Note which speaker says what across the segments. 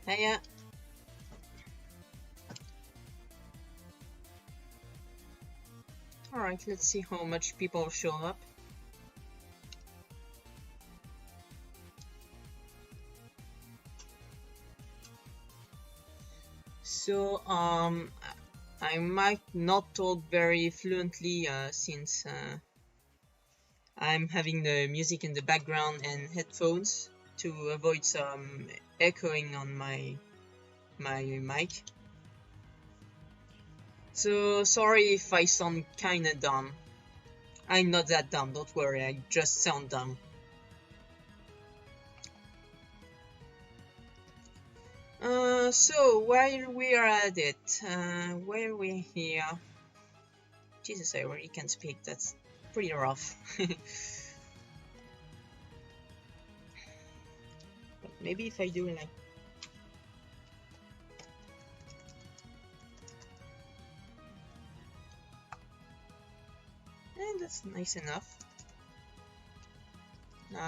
Speaker 1: Hiya. Alright, let's see how much people show up. So, I might not talk very fluently since I'm having the music in the background and headphones to avoid some echoing on my mic. So sorry if I sound kinda dumb. I'm not that dumb, don't worry, I just sound dumb. So while we are at it, where we're here... Jesus, I really can't speak, that's pretty rough. But maybe if I do like... that's nice enough.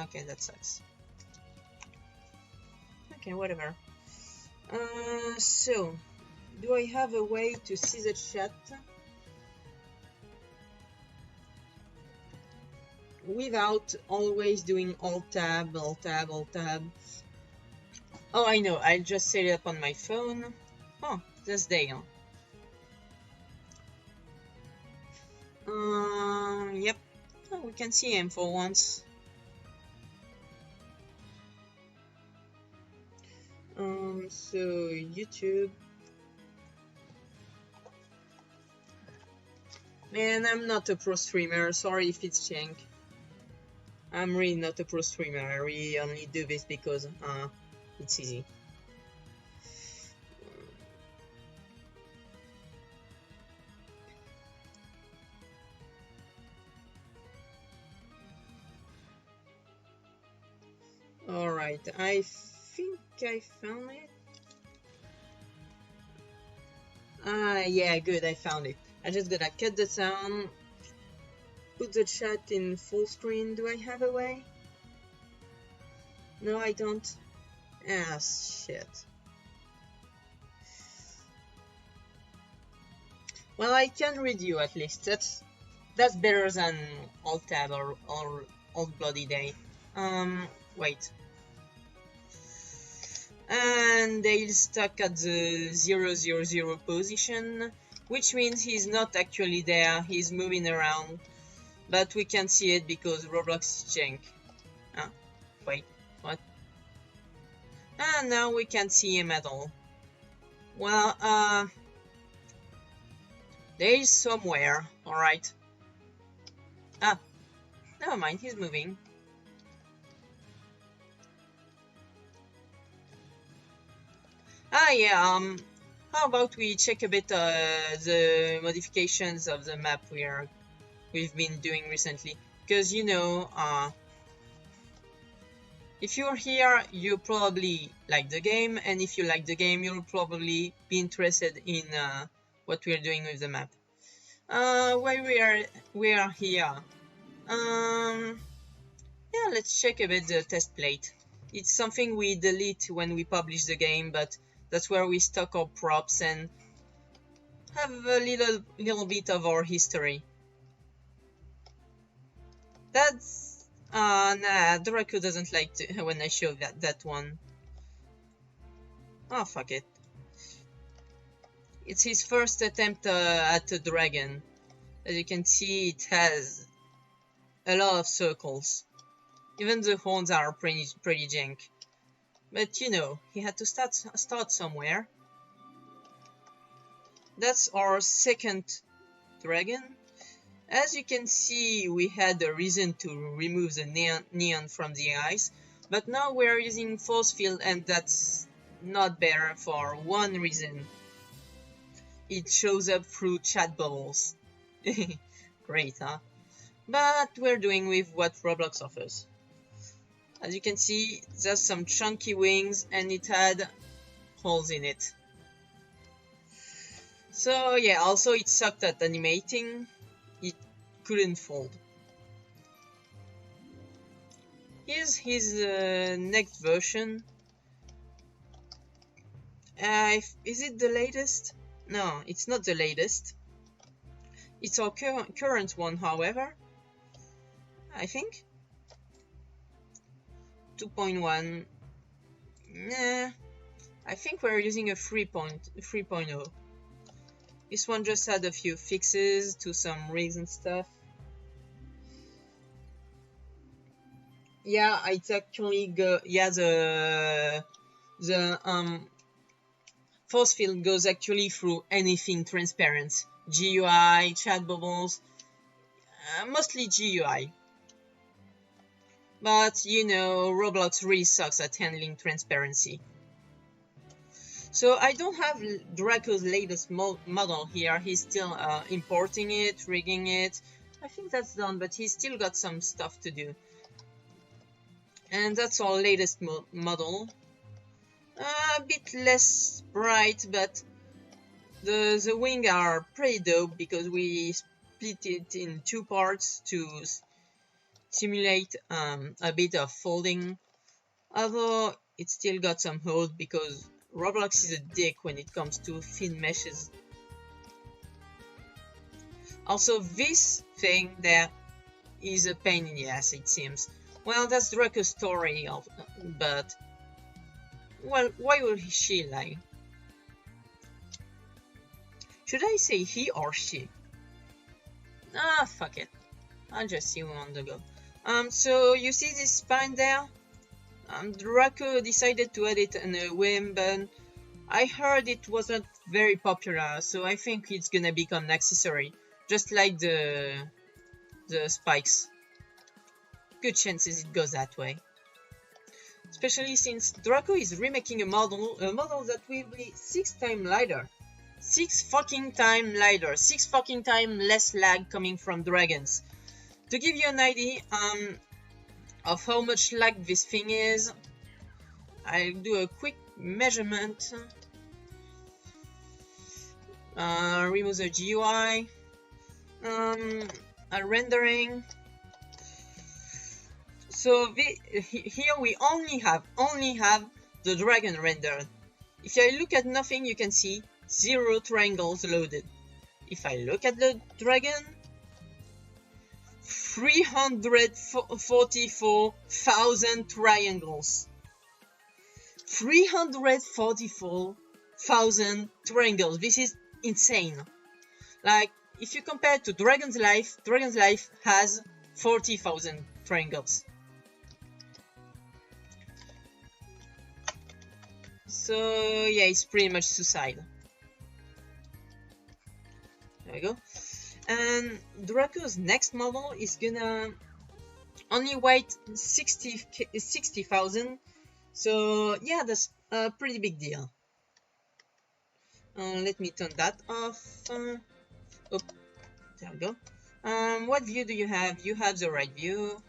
Speaker 1: Okay, that sucks. Okay, whatever. So, do I have a way to see the chat without always doing alt tab, alt tab, alt tab? Oh, I know, I'll just set it up on my phone. Oh, that's Dale. Yep. Oh, we can see him for once. So YouTube. Man, I'm not a pro streamer. Sorry if it's jank. I'm really not a pro streamer. I really only do this because it's easy. Alright, I think I found it. Yeah, good, I found it. I just gotta cut the sound, put the chat in full screen. Do I have a way? No, I don't. Ah, shit. Well, I can read you at least. That's better than alt tab or alt bloody day. Wait. And Dale's stuck at the 000 position, which means he's not actually there, he's moving around, but we can't see it because Roblox is jank. Wait, what? And now we can't see him at all. Well, there is somewhere, alright. Never mind, he's moving. Yeah, how about we check a bit the modifications of the map we've been doing recently, because you know, if you're here, you probably like the game, and if you like the game, you'll probably be interested in what we're doing with the map. Why we are here? Yeah, let's check a bit the test plate. It's something we delete when we publish the game, but that's where we stock our props and have a little bit of our history. That's nah, Draco doesn't like when I show that one. Oh, fuck it. It's his first attempt at a dragon. As you can see, it has a lot of circles. Even the horns are pretty jank. But you know, he had to start somewhere. That's our second dragon. As you can see, we had a reason to remove the neon from the eyes, but now we're using force field, and that's not better for one reason. It shows up through chat bubbles. Great, huh? But we're doing with what Roblox offers. As you can see, there's some chunky wings, and it had holes in it. So yeah, also it sucked at animating. It couldn't fold. Here's his next version. Is it the latest? No, it's not the latest. It's our current one, however. I think 2.1. Nah, I think we're using a 3.0. This one just had a few fixes to some rigs and stuff. Yeah, it's actually the force field goes actually through anything transparent. GUI, chat bubbles, mostly GUI. But you know, Roblox really sucks at handling transparency. So I don't have Draco's latest model here. He's still importing it, rigging it. I think that's done, but he's still got some stuff to do. And that's our latest model. A bit less bright, but the wings are pretty dope because we split it in two parts to simulate a bit of folding. Although it's still got some hold because Roblox is a dick when it comes to thin meshes. Also, this thing there is a pain in the ass, it seems. Well, that's Draco's story, but... Well, why would she lie? Should I say he or she? Ah, fuck it. I'll just see on the go. So you see this spine there? Draco decided to add it on a whim, but I heard it wasn't very popular, so I think it's gonna become an accessory, just like the spikes. Good chances it goes that way. Especially since Draco is remaking a model that will be 6 times lighter. 6 fucking times lighter. 6 fucking times less lag coming from dragons. To give you an idea of how much lag this thing is, I'll do a quick measurement. Remove the GUI. Rendering. So here we only have the dragon rendered. If I look at nothing, you can see 0 triangles loaded. If I look at the dragon, 344,000 triangles. 344,000 triangles. This is insane. Like, if you compare it to Dragon's Life has 40,000 triangles. So yeah, it's pretty much suicide. There we go. And Draco's next model is gonna only weigh 60,000. So yeah, that's a pretty big deal. Let me turn that off. There we go. What view do you have? You have the right view.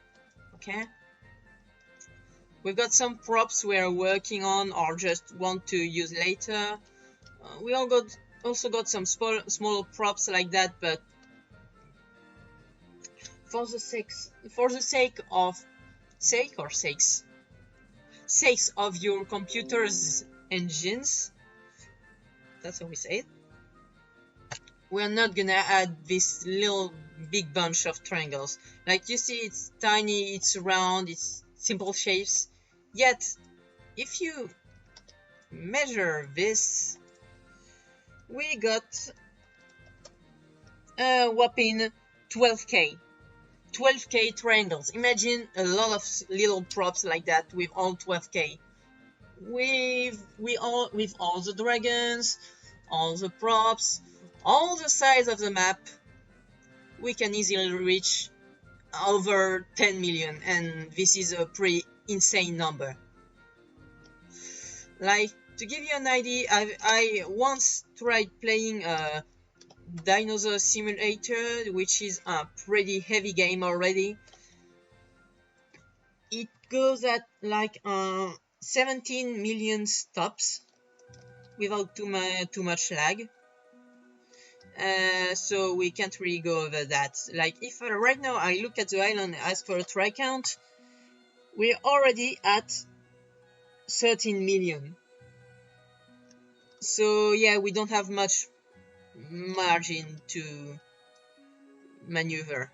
Speaker 1: Okay. We've got some props we're working on or just want to use later. We also got some small props like that, but for the sake of your computer's engines, that's how we say it, we're not gonna add this little big bunch of triangles. Like you see, it's tiny, it's round, it's simple shapes. Yet, if you measure this, we got a whopping 12k triangles. Imagine a lot of little props like that with all 12k. With all the dragons, all the props, all the size of the map, we can easily reach over 10 million, and this is a pretty insane number. Like, to give you an idea, I once tried playing a dinosaur simulator, which is a pretty heavy game already. It goes at like 17 million stops without too much lag. So we can't really go over that. Like, if right now I look at the island and ask for a try count, we're already at 13 million. So yeah, we don't have much margin to maneuver.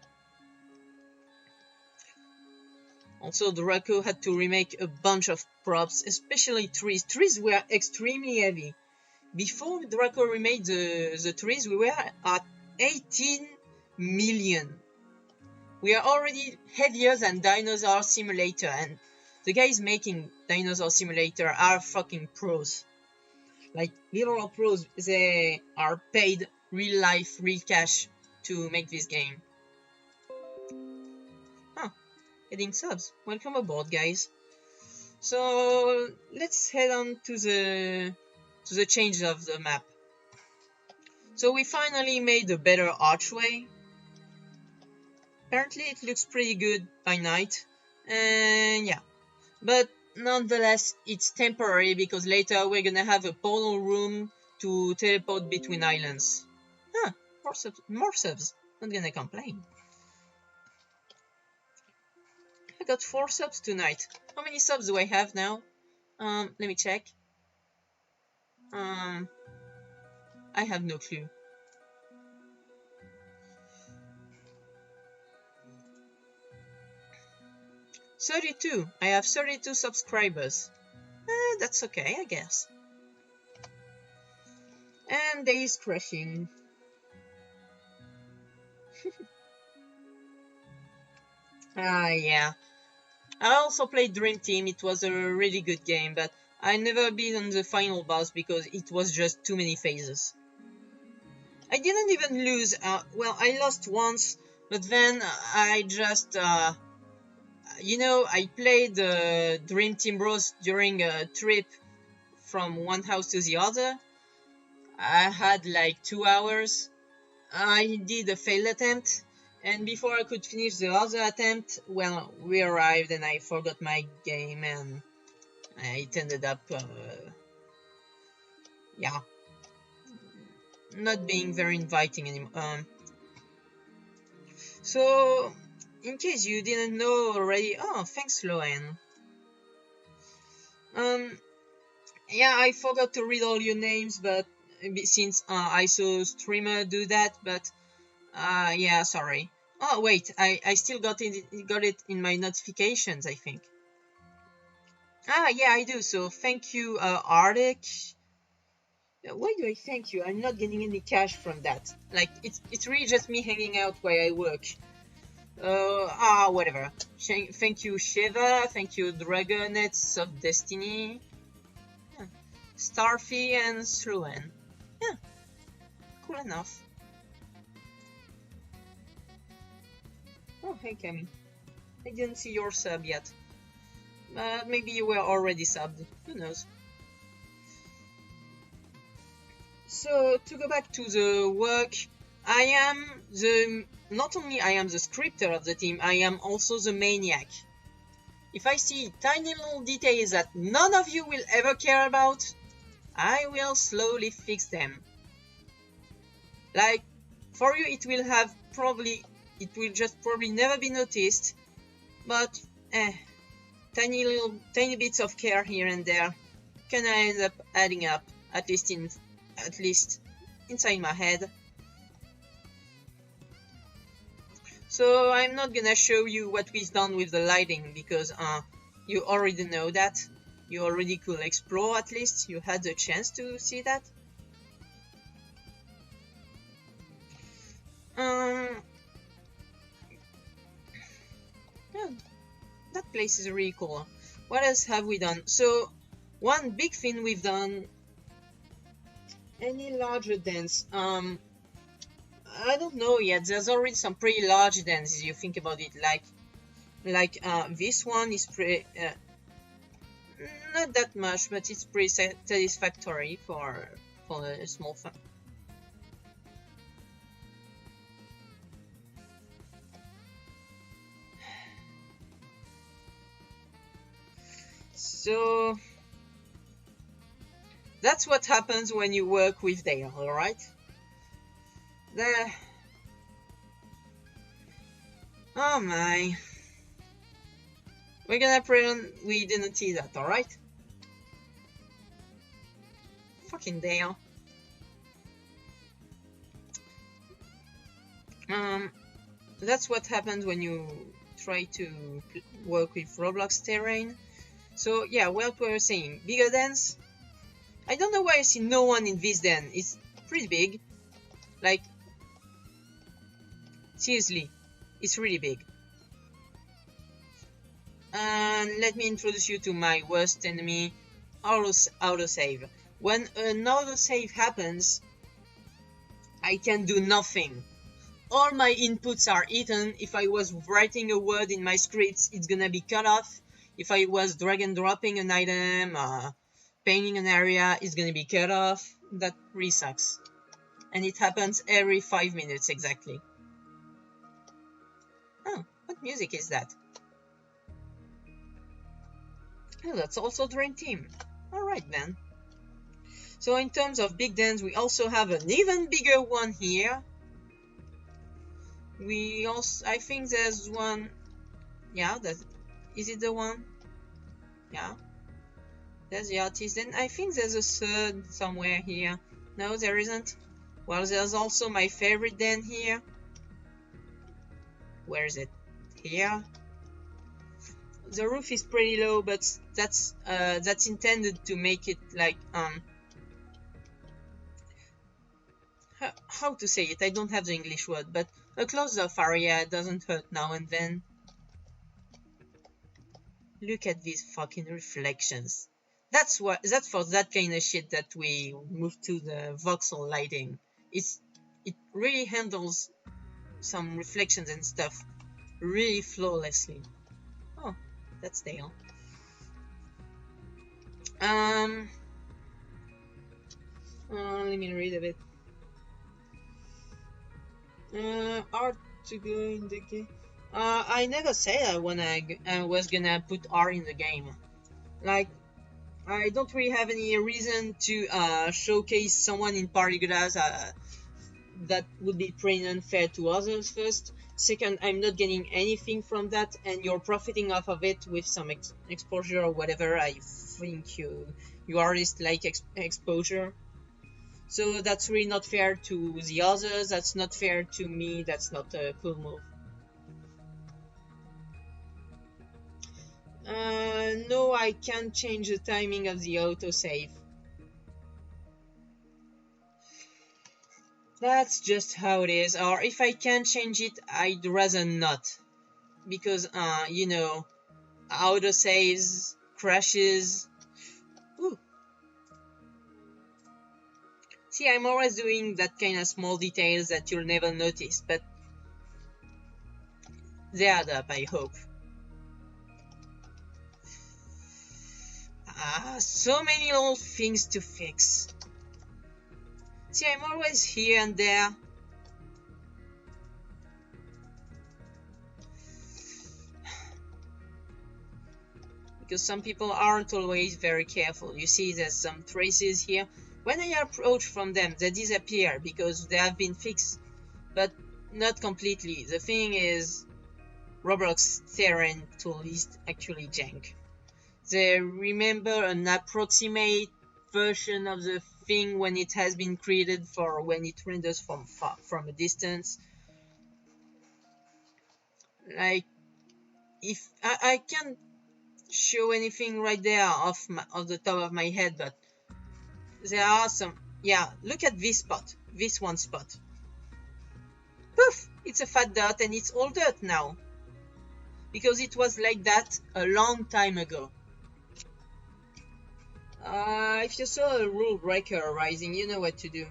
Speaker 1: Also, Draco had to remake a bunch of props, especially trees. Trees were extremely heavy. Before Draco remade the trees, we were at 18 million. We are already heavier than Dinosaur Simulator, and the guys making Dinosaur Simulator are fucking pros. Like, literal pros. They are paid real life, real cash to make this game. Huh, getting subs. Welcome aboard, guys. So let's head on to the change of the map. So we finally made a better archway. Apparently it looks pretty good by night, and yeah, but nonetheless it's temporary because later we're gonna have a portal room to teleport between islands. Huh, more subs, not gonna complain. I got 4 subs tonight. How many subs do I have now? Let me check. I have no clue. $32. I have 32 subscribers. That's okay, I guess. And day is crashing. Yeah. I also played Dream Team. It was a really good game, but I never beat on the final boss because it was just too many phases. I didn't even lose. Well, I lost once, but then I just, you know, I played Dream Team Bros during a trip from one house to the other. I had like 2 hours. I did a failed attempt, and before I could finish the other attempt, well, we arrived and I forgot my game, and it ended up, yeah, not being very inviting anymore. So, in case you didn't know already, oh, thanks, Loan. Yeah, I forgot to read all your names, but since I saw streamer do that, but yeah, sorry. Oh wait, I still got it in my notifications, I think. Yeah, I do. So thank you, Arctic. Why do I thank you? I'm not getting any cash from that. Like, it's really just me hanging out while I work. Whatever. Thank you, Shiva. Thank you, Dragonets of Destiny. Starfy and Sluen. Yeah, cool enough. Oh, hey, Cammy. I didn't see your sub yet. But maybe you were already subbed. Who knows? So, to go back to the work, not only I am the scripter of the team, I am also the maniac. If I see tiny little details that none of you will ever care about, I will slowly fix them. Like, for you it will just probably never be noticed, but tiny bits of care here and there can end up adding up, at least inside my head. So I'm not gonna show you what we've done with the lighting because you already know that. You already could explore, at least. You had the chance to see that. Yeah, that place is really cool. What else have we done? So, one big thing we've done. Any larger dents? I don't know yet. There's already some pretty large dents if you think about it. Like this one is pretty. Not that much, but it's pretty satisfactory for a small fun. So that's what happens when you work with Dale, alright? Oh my. We're gonna pretend we didn't see that, alright? Fucking Dale. That's what happens when you try to work with Roblox terrain. So yeah, what we were saying, bigger dens. I don't know why I see no one in this den. It's pretty big. Like, seriously, it's really big. And let me introduce you to my worst enemy, autosave. When an autosave happens, I can do nothing. All my inputs are eaten. If I was writing a word in my scripts, it's gonna be cut off. If I was drag and dropping an item, painting an area, it's gonna be cut off. That really sucks. And it happens every 5 minutes exactly. Oh, what music is that? Oh, that's also Dream Team. Alright then. So in terms of big dens, we also have an even bigger one here. We also, I think there's one. Yeah, that is it the one? Yeah. There's the artist. Then I think there's a third somewhere here. No, there isn't. Well, there's also my favorite den here. Where is it? Here. The roof is pretty low, but that's intended to make it like how to say it? I don't have the English word, but a closed-off area doesn't hurt now and then. Look at these fucking reflections. That's for that kind of shit that we moved to the voxel lighting. It really handles some reflections and stuff really flawlessly. Oh, that's Dale. Let me read a bit. Art to go in the game. I never said I was gonna put art in the game. Like, I don't really have any reason to showcase someone in particular that would be pretty unfair to others. First, second, I'm not getting anything from that, and you're profiting off of it with some exposure or whatever. I think you artists like exposure. So that's really not fair to the others, that's not fair to me, that's not a cool move. No, I can't change the timing of the autosave. That's just how it is, or if I can change it, I'd rather not. Because, you know, autosaves, crashes. Ooh. See, I'm always doing that kind of small details that you'll never notice, but they add up, I hope. So many little things to fix. See, I'm always here and there. Because some people aren't always very careful. You see, there's some traces here. When I approach from them, they disappear because they have been fixed, but not completely. The thing is, Roblox terrain tool is actually jank. They remember an approximate version of the thing when it has been created for when it renders from a distance. Like, if I can't show anything right there off the top of my head, but there are some. Yeah, look at this spot, this one spot. Poof! It's a fat dot and it's all dirt now. Because it was like that a long time ago. If you saw a rule breaker arising, you know what to do.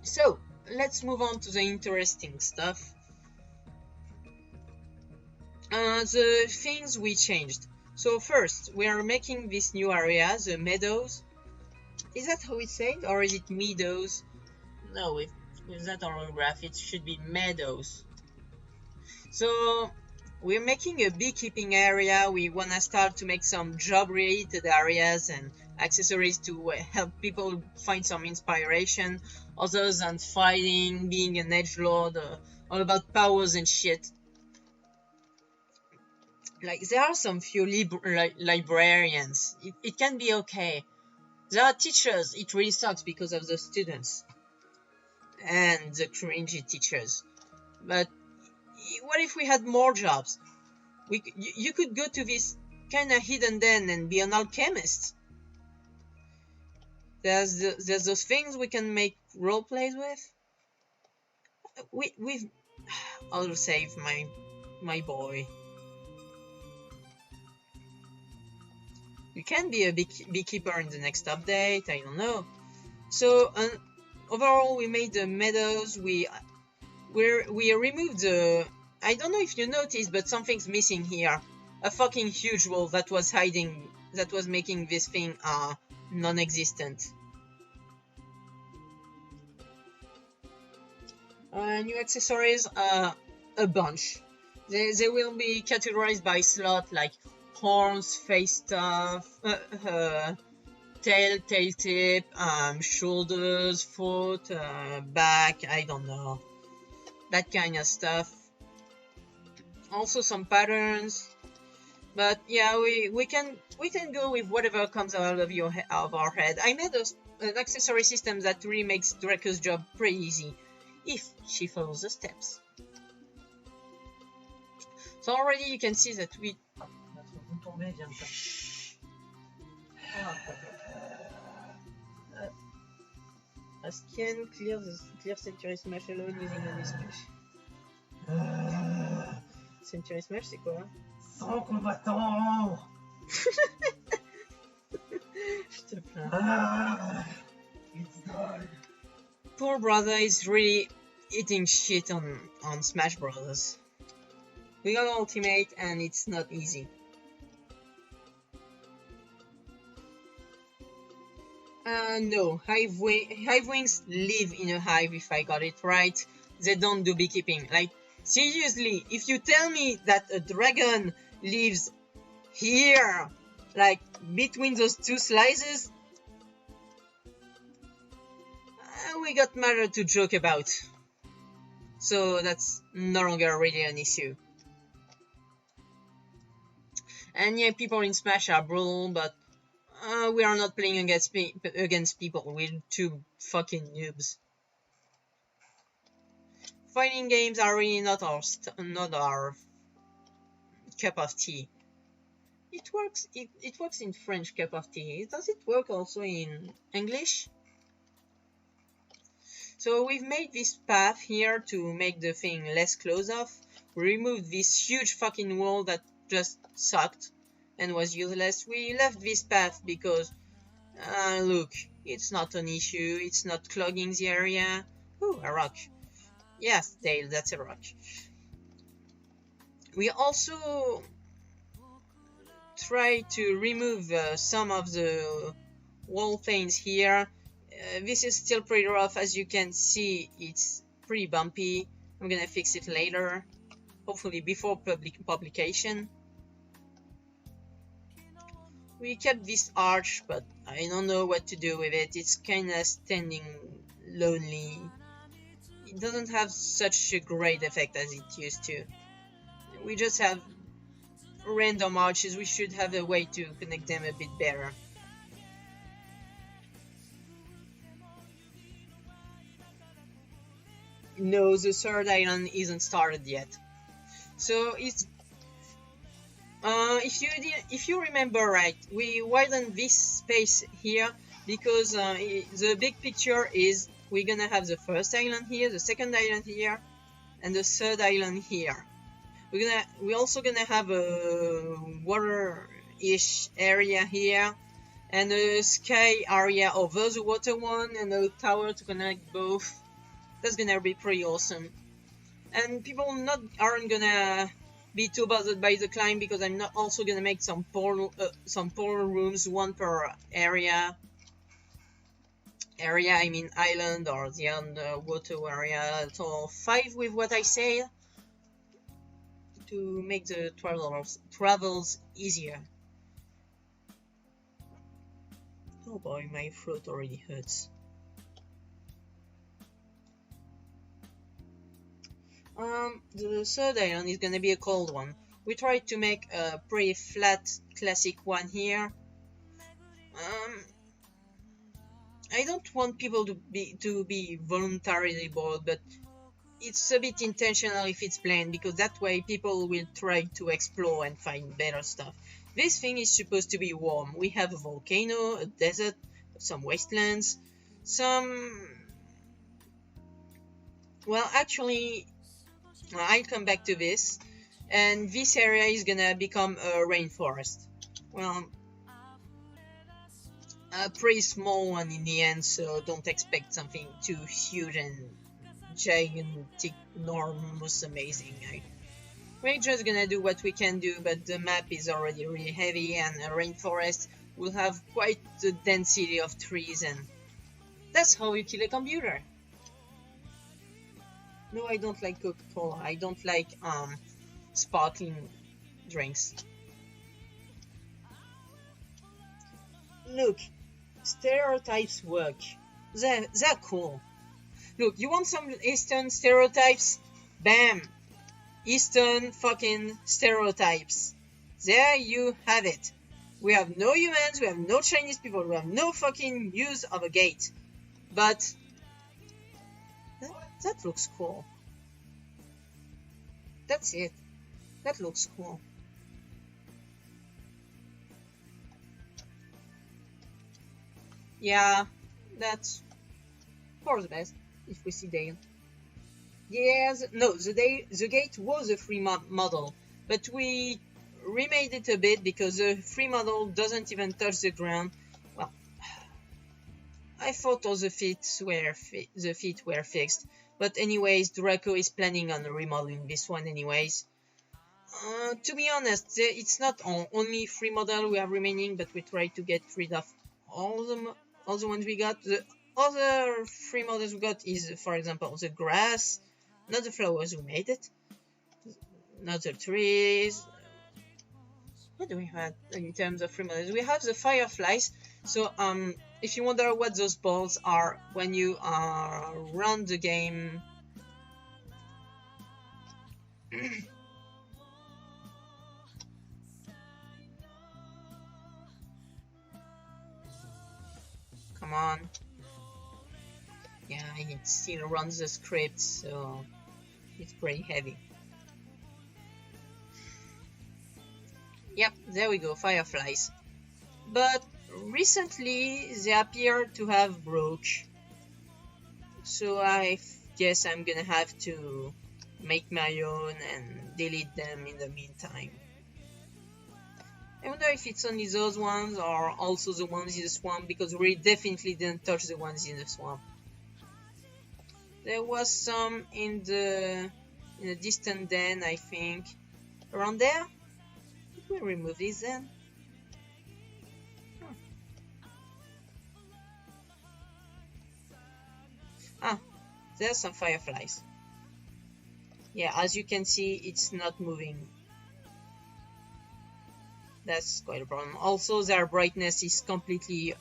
Speaker 1: So, let's move on to the interesting stuff. The things we changed. So first, we are making this new area, the meadows. Is that how it's said, or is it meadows? No, with that orograph, it should be meadows. So we're making a beekeeping area. We want to start to make some job-related areas and accessories to help people find some inspiration, other than fighting, being an edgelord, all about powers and shit. Like, there are some few librarians. It can be okay. There are teachers, it really sucks because of the students and the cringy teachers. But what if we had more jobs? You could go to this kind of hidden den and be an alchemist. There's those things we can make role plays with. We've I'll save my boy. We can be a beekeeper in the next update. I don't know. So overall, we made the meadows. We removed the. I don't know if you noticed, but something's missing here. A fucking huge wall that was hiding. That was making this thing non-existent. New accessories, a bunch. They will be categorized by slot, like horns, face stuff, tail tip, shoulders, foot, back, I don't know. That kind of stuff. Also some patterns. But yeah, we can go with whatever comes out of our head. I made an accessory system that really makes Draco's job pretty easy, if she follows the steps. So already you can see that we... Askian clear Century Smash alone using only Smash. Century Smash, c'est quoi?
Speaker 2: 100 combattants.
Speaker 1: Je te plains. Poor brother is really eating shit on Smash Brothers. We got Ultimate and it's not easy. No, Hive Wings live in a hive if I got it right. They don't do beekeeping. Like, seriously, if you tell me that a dragon lives here, like between those two slices, we got matter to joke about. So that's no longer really an issue. And yeah, people in Smash are brutal, but we are not playing against people. We're two fucking noobs. Fighting games are really not our cup of tea. It works. It works in French cup of tea. Does it work also in English? So we've made this path here to make the thing less close off. We removed this huge fucking wall that just sucked and was useless. We left this path because, look, it's not an issue. It's not clogging the area. Ooh, a rock. Yes, Dale, that's a rock. We also try to remove some of the wall things here. This is still pretty rough. As you can see, it's pretty bumpy. I'm gonna fix it later, hopefully before publication. We kept this arch, but I don't know what to do with it. It's kinda standing lonely. It doesn't have such a great effect as it used to. We just have random arches. We should have a way to connect them a bit better. No, the third island isn't started yet. So it's if you remember right, we widened this space here because the big picture is we're gonna have the first island here, the second island here, and the third island here. We're also gonna have a water-ish area here, and a sky area over the water one, and a tower to connect both. That's gonna be pretty awesome. And people aren't gonna be too bothered by the climb because I'm not also gonna make some portal rooms, one per area. I mean island or the underwater area. So 5 with what I say to make the travels easier. Oh boy, my throat already hurts. The third island is gonna be a cold one. We tried to make a pretty flat classic one here. I don't want people to be voluntarily bored, but it's a bit intentional if it's planned, because that way people will try to explore and find better stuff. This thing is supposed to be warm. We have a volcano, a desert, some wastelands, some... Well, actually, I'll come back to this. And this area is gonna become a rainforest. Well, a pretty small one in the end, so don't expect something too huge and gigantic, enormous, amazing. We're just gonna do what we can do, but the map is already really heavy, and a rainforest will have quite the density of trees, and that's how you kill a computer. No, I don't like Coca-Cola. I don't like sparkling drinks. Look, stereotypes work. They're cool. Look, you want some Eastern stereotypes? Bam! Eastern fucking stereotypes. There you have it. We have no humans, we have no Chinese people, we have no fucking use of a gate. But that looks cool. That's it. That looks cool. Yeah, that's for the best, if we see Dale. Yes, no, the gate was a free model, but we remade it a bit because the free model doesn't even touch the ground. Well, I thought all the feet were fixed, but anyways, Draco is planning on remodeling this one anyways. To be honest, it's not only free model we have remaining, but we try to get rid of all the ones we got. The other free models we got is, for example, the grass, not the flowers, we made it, not the trees. What do we have in terms of free models? We have the fireflies. So if you wonder what those balls are, when you run the game, come on. Yeah, it still runs the script, so it's pretty heavy. Yep, there we go, fireflies. But recently they appear to have broke, so I guess I'm gonna have to make my own and delete them in the meantime. I wonder if it's only those ones or also the ones in the swamp, because we definitely didn't touch the ones in the swamp. There was some in the distant den, I think. Around there? Did we remove these then? Ah, there's some fireflies. Yeah, as you can see, it's not moving. That's quite a problem. Also, their brightness is completely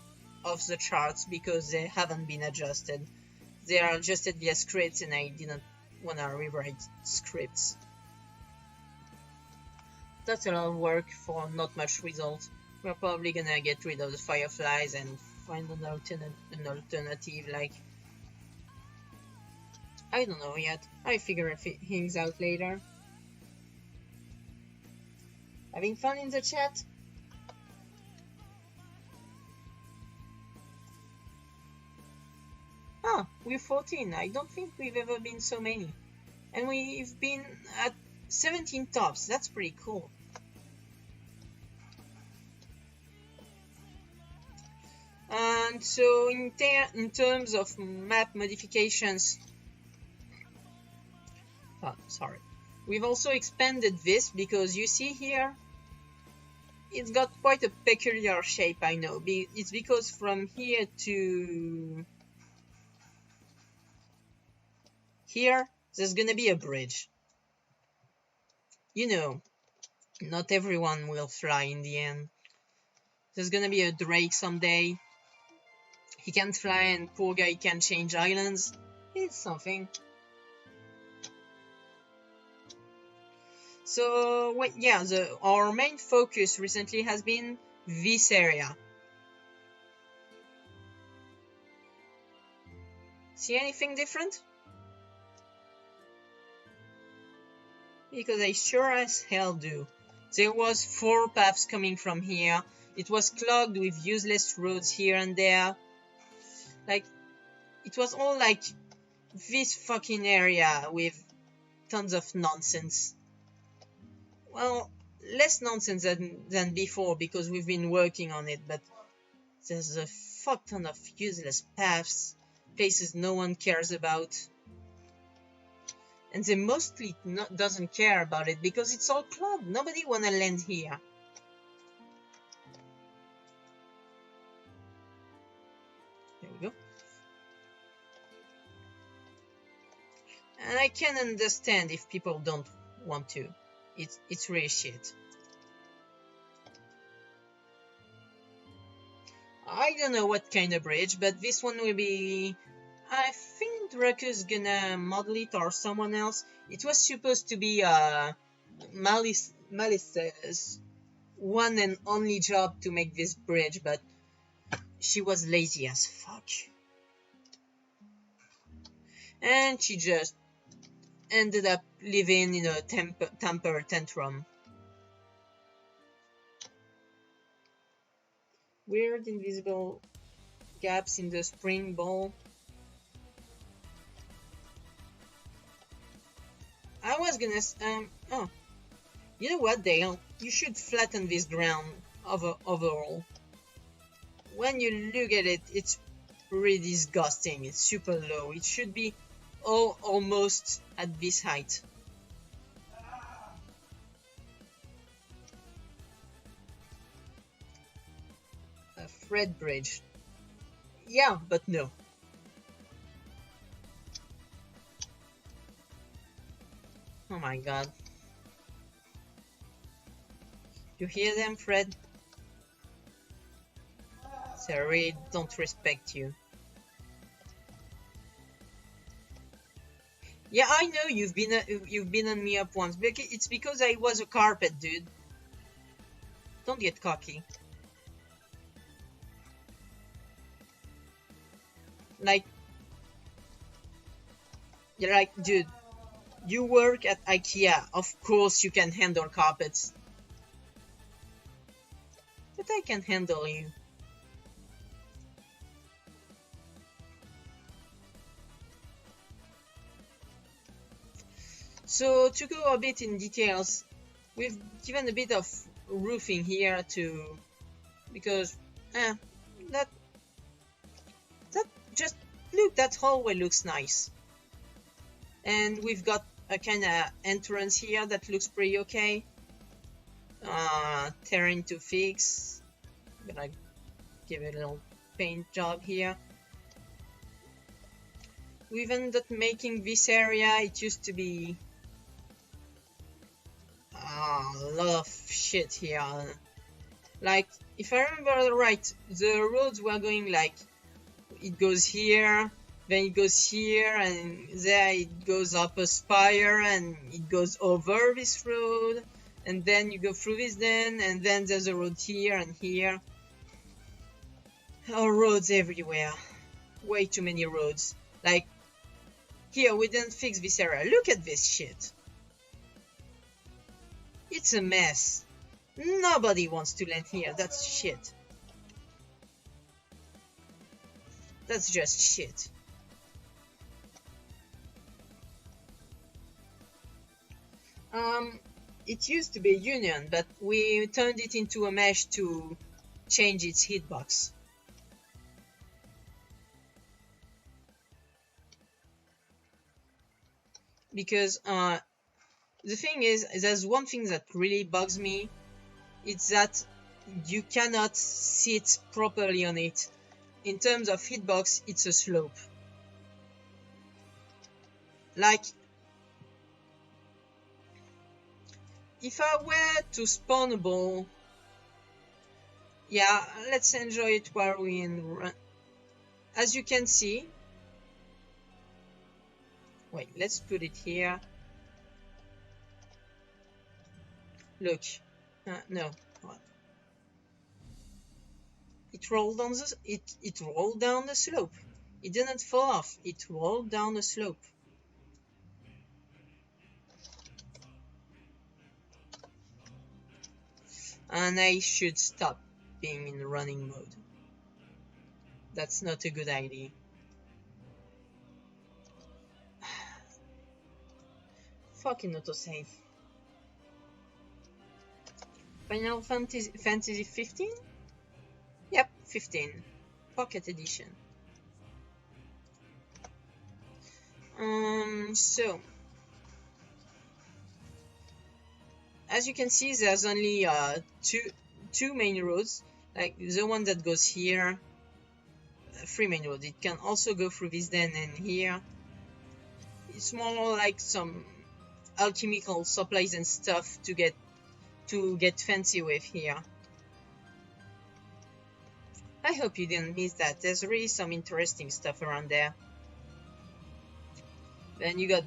Speaker 1: off the charts because they haven't been adjusted. They are adjusted via scripts, and I didn't want to rewrite scripts. That's a lot of work for not much result. We're probably gonna get rid of the fireflies and find an alternative, like... I don't know yet. I figure things out later. Having fun in the chat? Ah, we're 14. I don't think we've ever been so many. And we've been at 17 tops. That's pretty cool. And so in terms of map modifications... Oh, sorry. We've also expanded this because you see here, it's got quite a peculiar shape, I know. It's because from here to here, there's gonna be a bridge. You know, not everyone will fly in the end. There's gonna be a Drake someday. He can't fly and poor guy can't change islands. It's something. So wait, yeah, our main focus recently has been this area. See anything different? Because I sure as hell do. There was 4 paths coming from here. It was clogged with useless roads here and there. Like, it was all like this fucking area with tons of nonsense. Well, less nonsense than before because we've been working on it, but there's a fuck ton of useless paths, places no one cares about. And they mostly doesn't care about it because it's all clogged. Nobody wanna land here. There we go. And I can understand if people don't want to. It's really shit. I don't know what kind of bridge, but this one will be... I think Draco's gonna model it or someone else. It was supposed to be Malice's one and only job to make this bridge, but she was lazy as fuck. And she just ended up living in a temper tantrum. Weird invisible gaps in the spring ball. I was gonna oh, you know what, Dale? You should flatten this ground overall. When you look at it, it's really disgusting. It's super low. It should be almost at this height. A thread bridge. Yeah, but no. Oh my god. You hear them, Fred? They really don't respect you. Yeah, I know you've been on me up once. It's because I was a carpet, dude. Don't get cocky. Like, you're like, dude, you work at IKEA. Of course you can handle carpets. But I can handle you. So to go a bit in details, we've given a bit of roofing here to, because that just look, that hallway looks nice, and we've got a kind of entrance here that looks pretty okay. Terrain to fix. I'm gonna give it a little paint job here. We've ended up making this area. It used to be a lot of shit here. Like, if I remember right, the roads were going like, it goes here, then it goes here, and there it goes up a spire, and it goes over this road, and then you go through this then, and then there's a road here and here. Oh, roads everywhere. Way too many roads. Like, here, we didn't fix this area. Look at this shit. It's a mess. Nobody wants to land here. That's shit. That's just shit. It used to be a union, but we turned it into a mesh to change its hitbox. Because the thing is, there's one thing that really bugs me. It's that you cannot sit properly on it. In terms of hitbox, it's a slope. Like, if I were to spawn a ball, yeah, let's enjoy it while we run. As you can see, wait, let's put it here. Look. No. What? It rolled on the it rolled down the slope. It didn't fall off. It rolled down the slope. And I should stop being in running mode. That's not a good idea. Fucking autosave. Final Fantasy 15? Yep, 15. Pocket Edition. So as you can see, there's only two main roads, like the one that goes here. 3 main roads. It can also go through this den and here. It's more like some alchemical supplies and stuff to get fancy with here. I hope you didn't miss that. There's really some interesting stuff around there. Then you got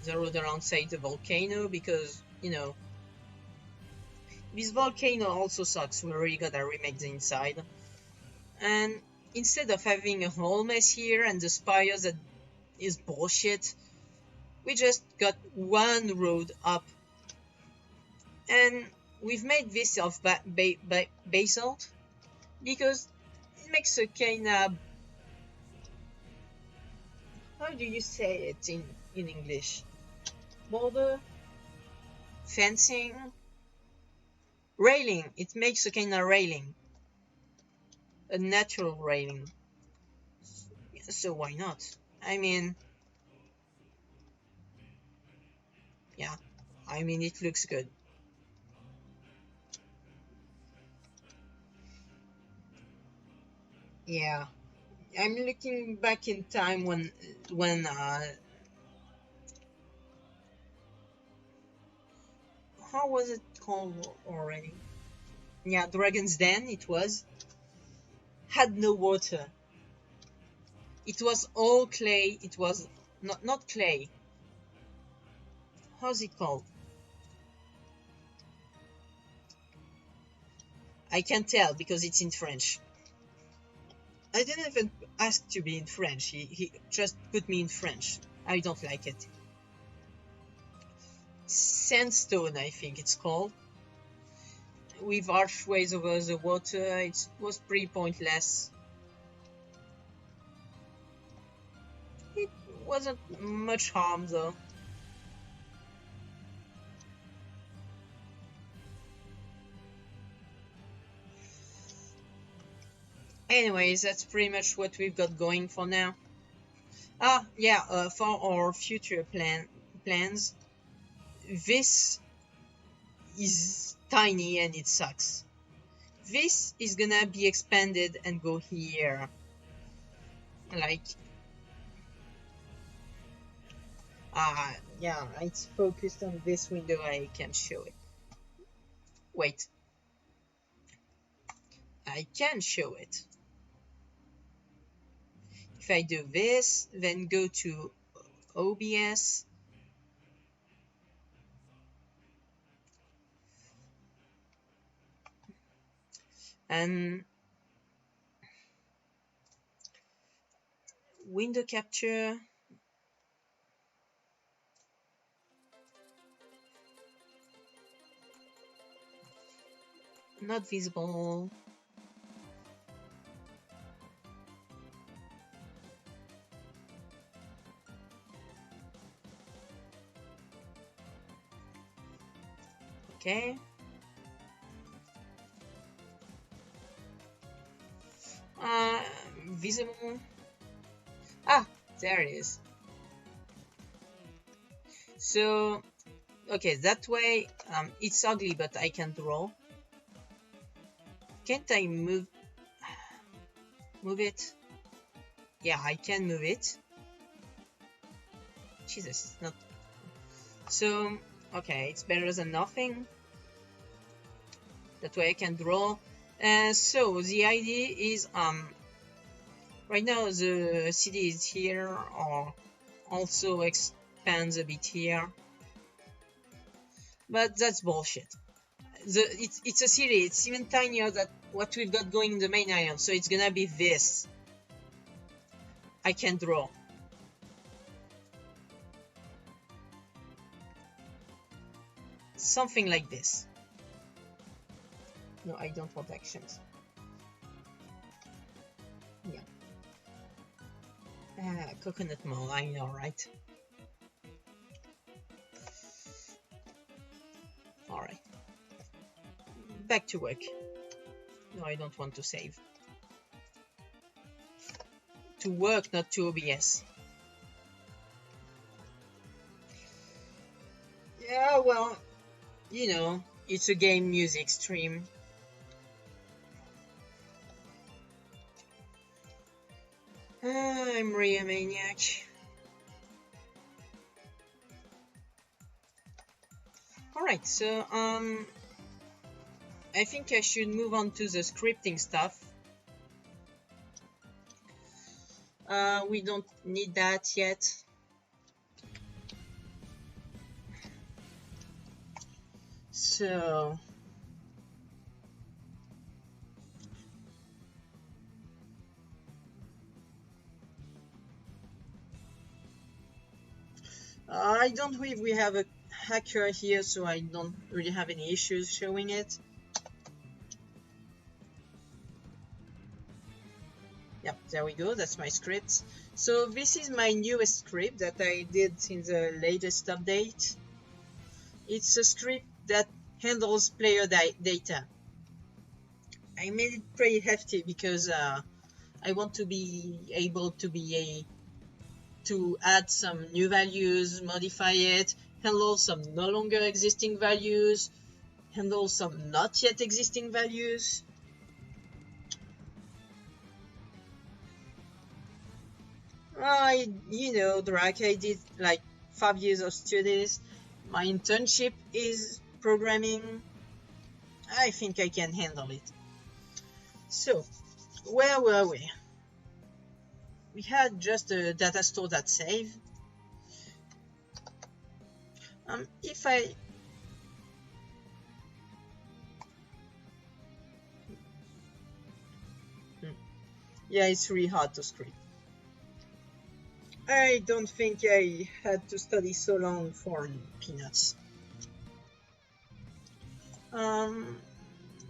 Speaker 1: the road alongside the volcano, because, you know, this volcano also sucks. We already gotta remake the inside. And instead of having a whole mess here and the spires that is bullshit, we just got one road up. And we've made this of basalt because it makes a kinda... How do you say it in English? Border? Fencing? Railing. It makes a kinda railing. A natural railing. So why not? I mean... Yeah. I mean, it looks good. Yeah. I'm looking back in time when how was it called already? Yeah, Dragon's Den, it was. Had no water. It was all clay. It was not clay. How's it called? I can't tell because it's in French. I didn't even ask to be in French. He just put me in French. I don't like it. Sandstone, I think it's called. With archways over the water. It was pretty pointless. It wasn't much harm though. Anyways, that's pretty much what we've got going for now. Ah, yeah, for our future plans, this is tiny and it sucks. This is gonna be expanded and go here. Like, yeah, it's focused on this window. I can show it. Wait. I can show it. If I do this, then go to OBS. And window capture. Not visible. Okay. Visible. Ah, there it is. So, okay, that way, it's ugly, but I can draw. Can't I move it? Yeah, I can move it. Jesus, it's not. So, okay, it's better than nothing. That way I can draw. So the idea is, right now the city is here, or also expands a bit here, but that's bullshit. it's a city. It's even tinier than what we've got going in the main island. So it's gonna be this. I can draw. Something like this. No, I don't want actions. Yeah. Coconut mall, I know, right? Alright. Back to work. No, I don't want to save. To work, not to OBS. Yeah, well, you know, it's a game music stream. I'm really a maniac. Alright, so I think I should move on to the scripting stuff. We don't need that yet. So I don't believe we have a hacker here, so I don't really have any issues showing it. Yep, there we go, that's my script. So this is my newest script that I did in the latest update. It's a script that handles player data. I made it pretty hefty because I want to be able to add some new values, modify it, handle some no longer existing values, handle some not yet existing values. Drac, I did like 5 years of studies. My internship is programming. I think I can handle it. So, where were we? We had just a data store that saved. If I... Yeah, it's really hard to script. I don't think I had to study so long for peanuts.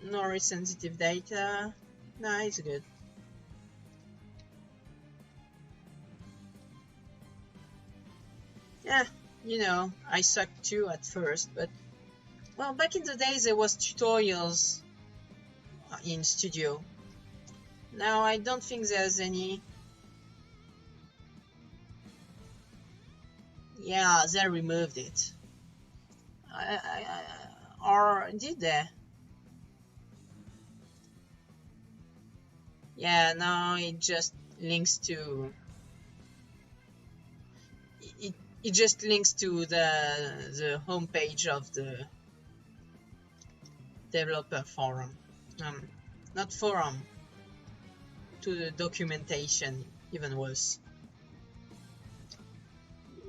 Speaker 1: Noise sensitive data. Nah, it's good. Yeah, you know, I sucked too at first, but well, back in the days there was tutorials in Studio. Now I don't think there's any. Yeah, they removed it. Or did they? Yeah, now it just links to. It just links to the homepage of the developer forum. Not forum. To the documentation, even worse.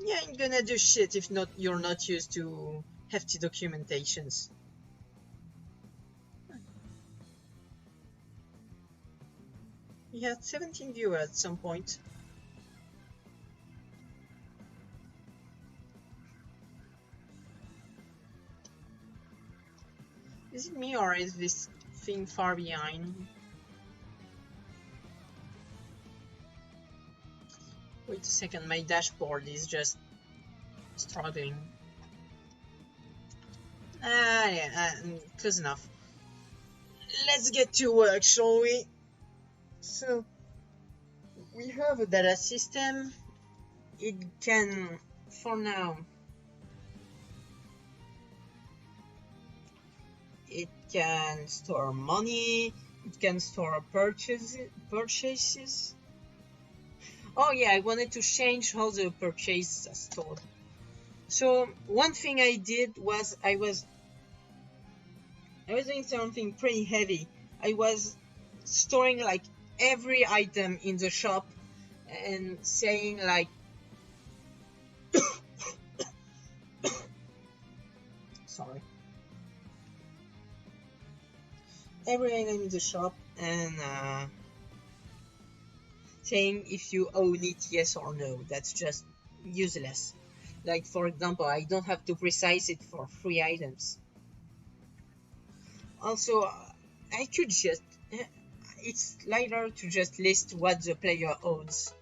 Speaker 1: You ain't gonna do shit if you're not used to hefty documentations. We had 17 viewers at some point. Is it me or is this thing far behind? Wait a second, my dashboard is just struggling. Yeah, close enough. Let's get to work, shall we? So, we have a data system. It can, for now, it can store money, it can store purchases. Oh yeah, I wanted to change how the purchases are stored. So one thing I did was I was doing something pretty heavy. I was storing like every item in the shop and saying like sorry. every item in the shop and saying if you own it, yes or no. That's just useless. Like, for example, I don't have to precise it for free items. Also, I could just... it's lighter to just list what the player owns.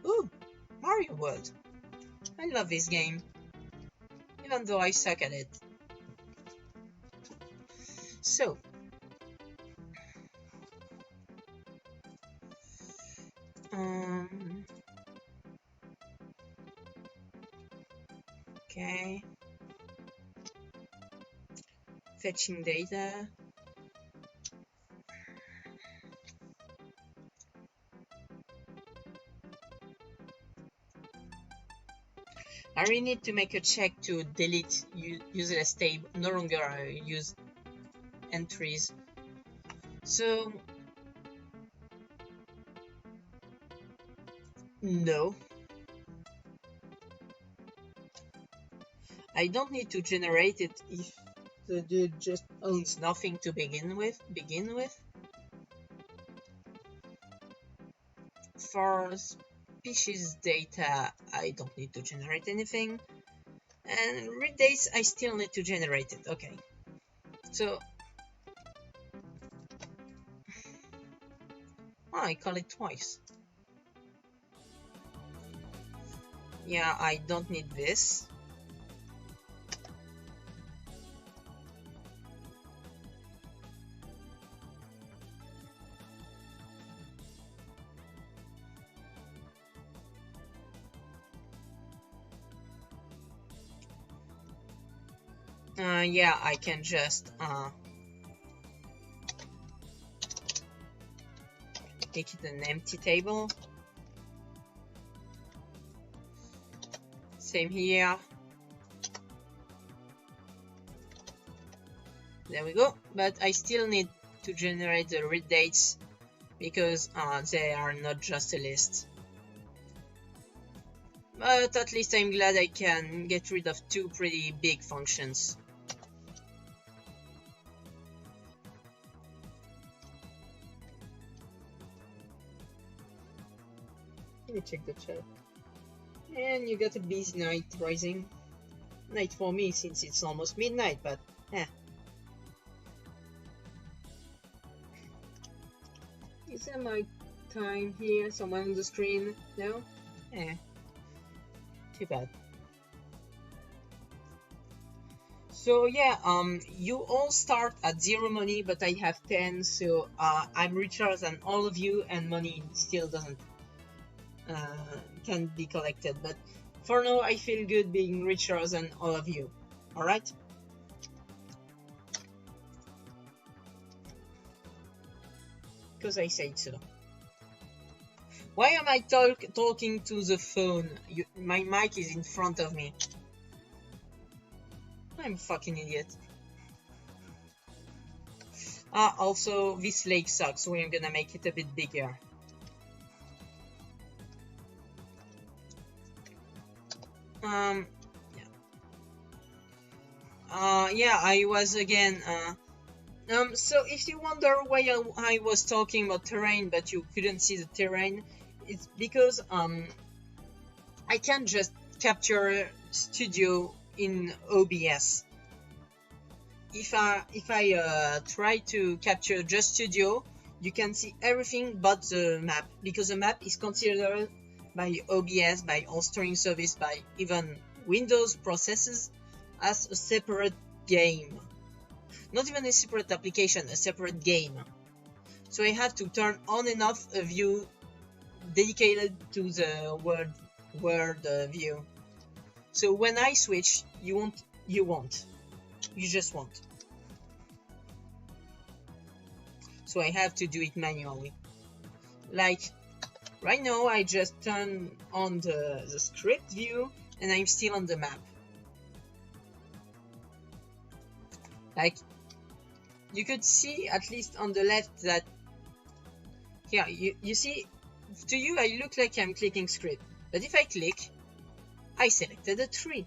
Speaker 1: Ooh, Mario World. I love this game, even though I suck at it. So, okay, fetching data. I really need to make a check to delete useless tab, no longer use entries. So, no. I don't need to generate it if the dude just owns nothing to begin with. For species data, I don't need to generate anything. And read dates, I still need to generate it. Okay. So, I call it twice. Yeah, I don't need this. Yeah, I can just make it an empty table. Same here. There we go. But I still need to generate the read dates because they are not just a list. But at least I'm glad I can get rid of two pretty big functions. Let me check the chat. And you got a busy night rising. Night for me since it's almost midnight, but Is that my time here? Someone on the screen? No? Too bad. So yeah, you all start at 0 money, but I have 10, so I'm richer than all of you, and money still doesn't can be collected. But for now, I feel good being richer than all of you. All right. Because I said so. Why am I talking to the phone? My mic is in front of me. I'm a fucking idiot. Also, this lake sucks, so I'm gonna make it a bit bigger. Yeah, I was again, so if you wonder why I was talking about terrain, but you couldn't see the terrain, it's because, I can't just capture studio in OBS. If I try to capture just studio, you can see everything but the map, because the map is considered by OBS, by all streaming service, by even Windows processes as a separate game. Not even a separate application, a separate game. So I have to turn on and off a view dedicated to the world view. So when I switch, you just won't. So I have to do it manually. Like right now, I just turn on the script view and I'm still on the map. Like you could see at least on the left that here you see, to you I look like I'm clicking script, but if I click, I selected a tree.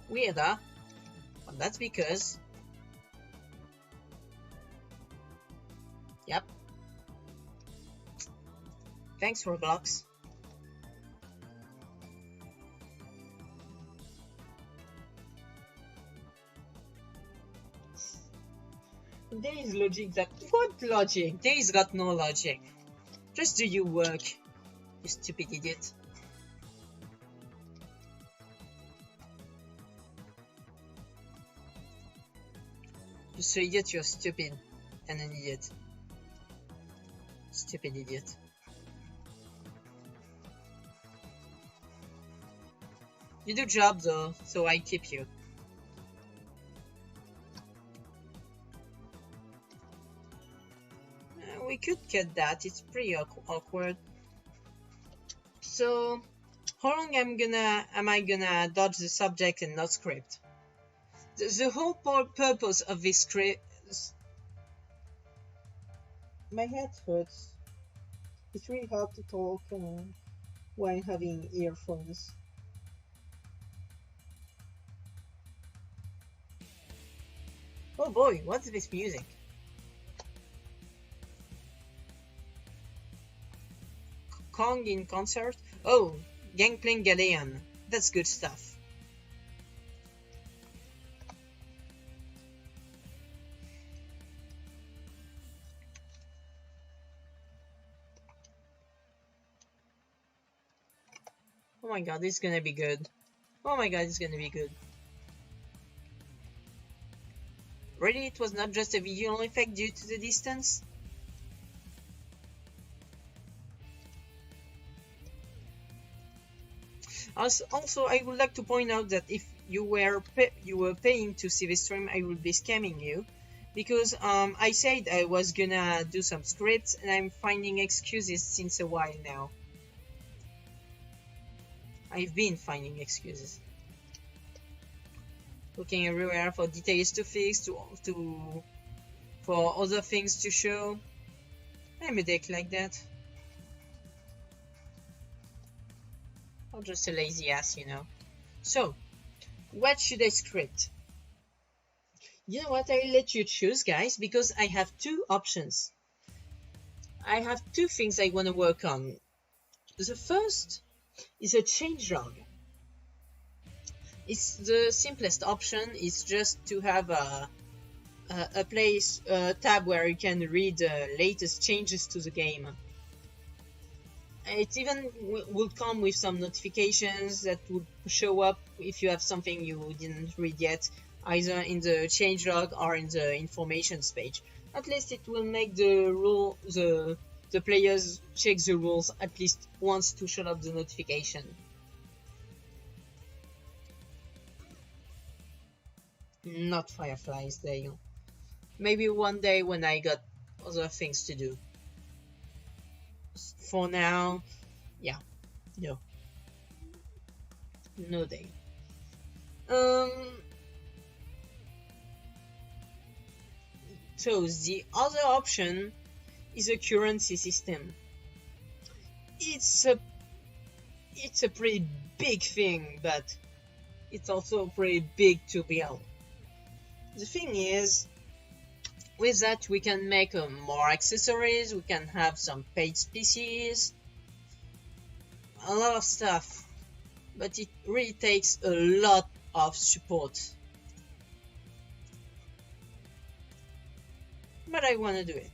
Speaker 1: Weird, huh? What That's because... Yep. Thanks, Roblox. There is logic that... What logic? There is got no logic. Just do your work, you stupid idiot. You're so idiot, you're stupid. And an idiot. Stupid idiot. You do job though, so I keep you. We could cut that, it's pretty awkward. So, how long am I gonna dodge the subject and not script? The whole purpose of this script... My head hurts. It's really hard to talk while having earphones. Oh boy, what's this music? Kong in concert? Oh, Gangplank Galleon. That's good stuff. Oh my god, this is gonna be good. Oh my god, it's gonna be good. Really, it was not just a visual effect due to the distance? Also, I would like to point out that if you were paying to see the stream, I would be scamming you, because I said I was gonna do some scripts, and I'm finding excuses since a while now. I've been finding excuses, looking everywhere for details to fix, for other things to show. I'm a dick like that. Or just a lazy ass, you know. So, what should I script? You know what, I'll let you choose, guys, because I have two options. I have two things I want to work on. The first is a changelog. It's the simplest option. It's just to have a tab where you can read the latest changes to the game. It even will come with some notifications that would show up if you have something you didn't read yet, either in the changelog or in the informations page. At least it will make the players check the rules at least once to show up the notification. Not fireflies, there you go. Maybe one day when I got other things to do. For now, yeah, no day. So the other option is a currency system. It's a pretty big thing, but it's also pretty big to build. The thing is, with that we can make more accessories, we can have some paid species, a lot of stuff, but it really takes a lot of support. But I want to do it,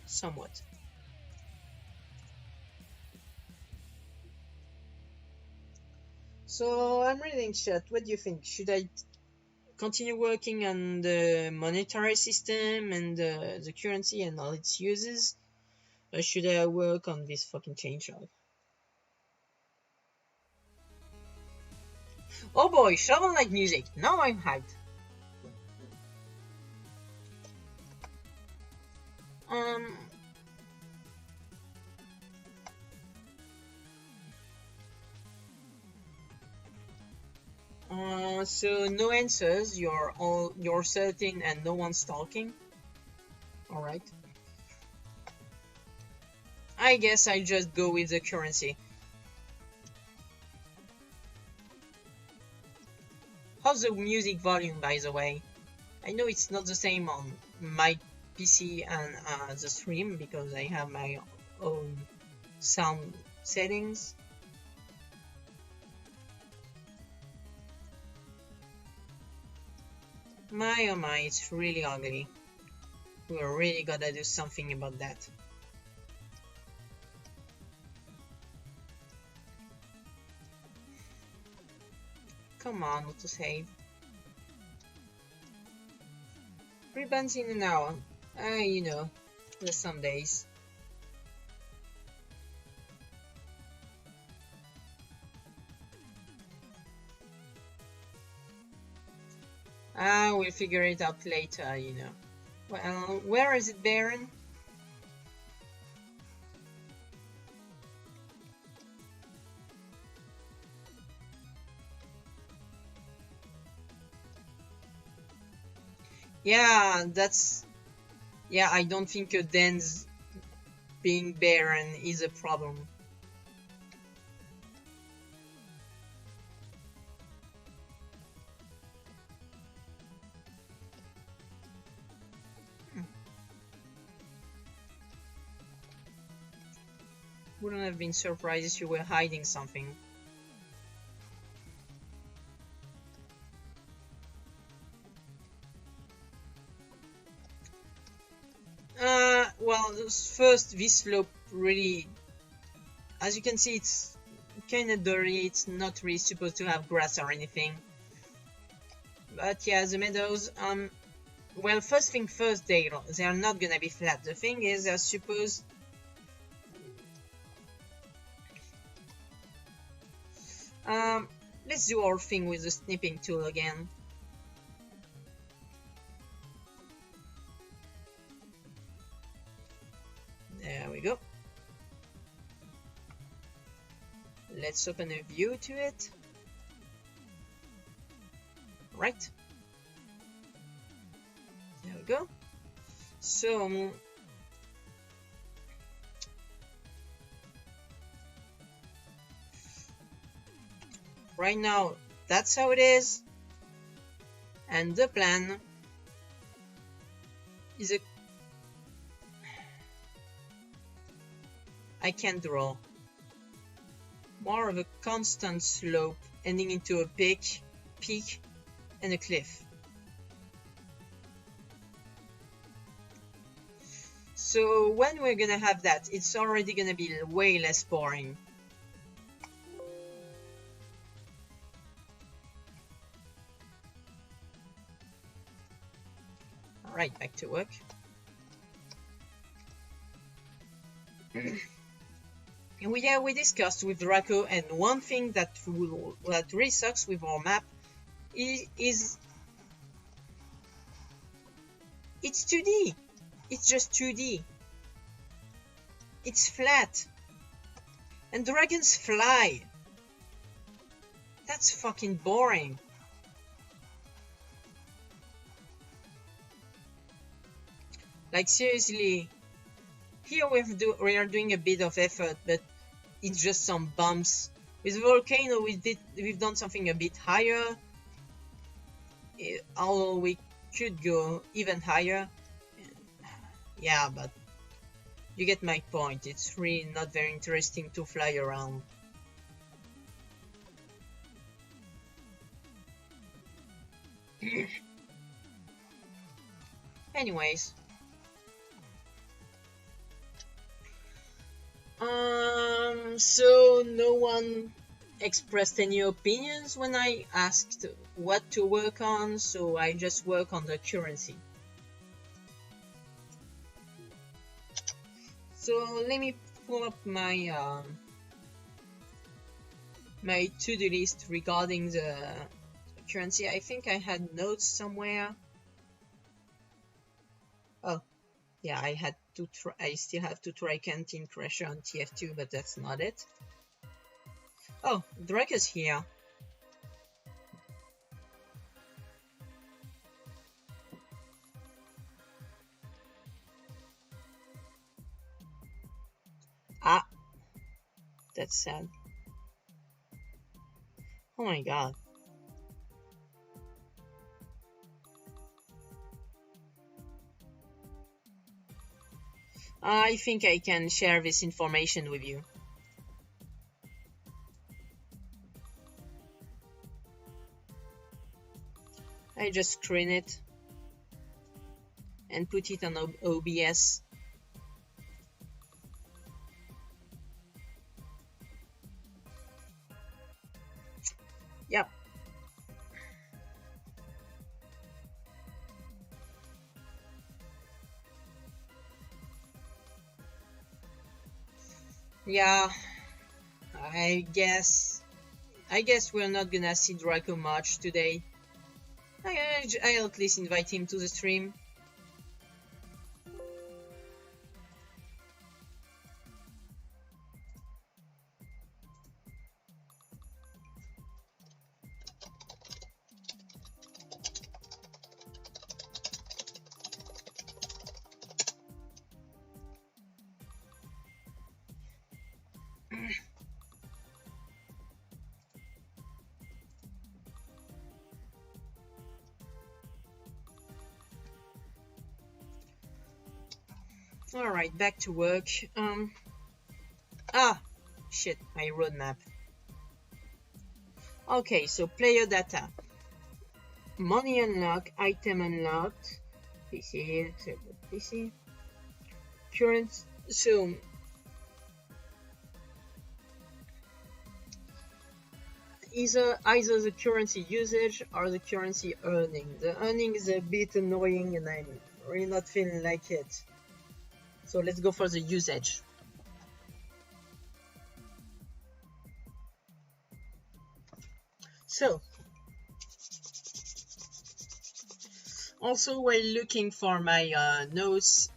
Speaker 1: somewhat. So I'm reading chat, what do you think? Should I continue working on the monetary system and the currency and all its uses, or should I work on this fucking changelog? Oh boy, Shovel Knight music, now I'm hyped. So no answers, you're certain and no one's talking? Alright. I guess I'll just go with the currency. How's the music volume, by the way? I know it's not the same on my PC and the stream because I have my own sound settings. My oh my, it's really ugly. We're really gotta do something about that. Come on, autosave. 3 bands in an hour. You know, there's some days. We'll figure it out later, you know. Well, where is it, Baron? Yeah, that's... Yeah, I don't think a dense being barren is a problem. Wouldn't have been surprised if you were hiding something. Well, first, this slope really, as you can see, it's kind of dirty. It's not really supposed to have grass or anything. But yeah, the meadows, well, first thing first, they are not gonna be flat. The thing is, they're supposed... let's do our thing with the snipping tool again. There we go. Let's open a view to it. Right. There we go. So right now, that's how it is. And the plan is a... I can't draw. More of a constant slope ending into a peak, and a cliff. So when we're gonna have that, it's already gonna be way less boring. Alright, back to work. And we discussed with Draco, and one thing that really sucks with our map is it's 2D. It's just 2D. It's flat. And dragons fly. That's fucking boring. Like, seriously. Here we are doing a bit of effort, but it's just some bumps. With Volcano, we've done something a bit higher. Although we could go even higher. Yeah, but you get my point. It's really not very interesting to fly around. Anyways. So no one expressed any opinions when I asked what to work on, so I just work on the currency. So let me pull up my my to-do list regarding the currency. I think I had notes somewhere. Oh, yeah, I still have to try Canteen Crusher on TF2, but that's not it. Oh, Draco's here. Ah, that's sad. Oh my god. I think I can share this information with you. I just screen it and put it on OBS. Yep. Yeah, I guess we're not gonna see Draco much today. I'll at least invite him to the stream. Alright, back to work. Shit, my roadmap. Okay, so player data. Money unlocked, item unlocked, PC, PC. Current, so either the currency usage or the currency earning. The earning is a bit annoying and I'm really not feeling like it. So let's go for the usage. So, also while looking for my notes,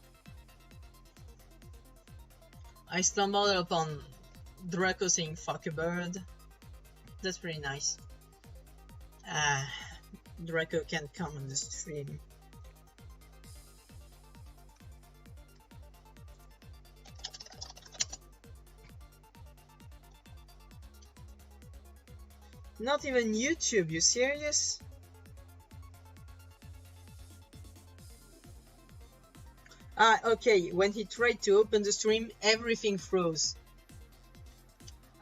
Speaker 1: I stumbled upon Draco saying fuck a bird. That's pretty nice. Draco can't come on the stream. Not even YouTube, you serious? Okay, when he tried to open the stream, everything froze.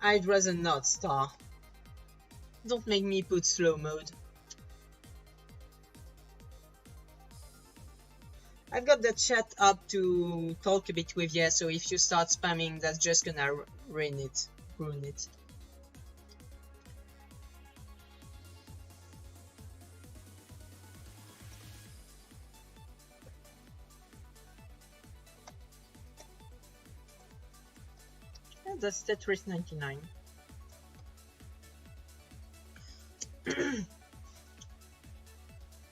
Speaker 1: I'd rather not, Star. Don't make me put slow mode. I've got the chat up to talk a bit with you, so if you start spamming, that's just gonna ruin it. Yeah, that's Tetris 99.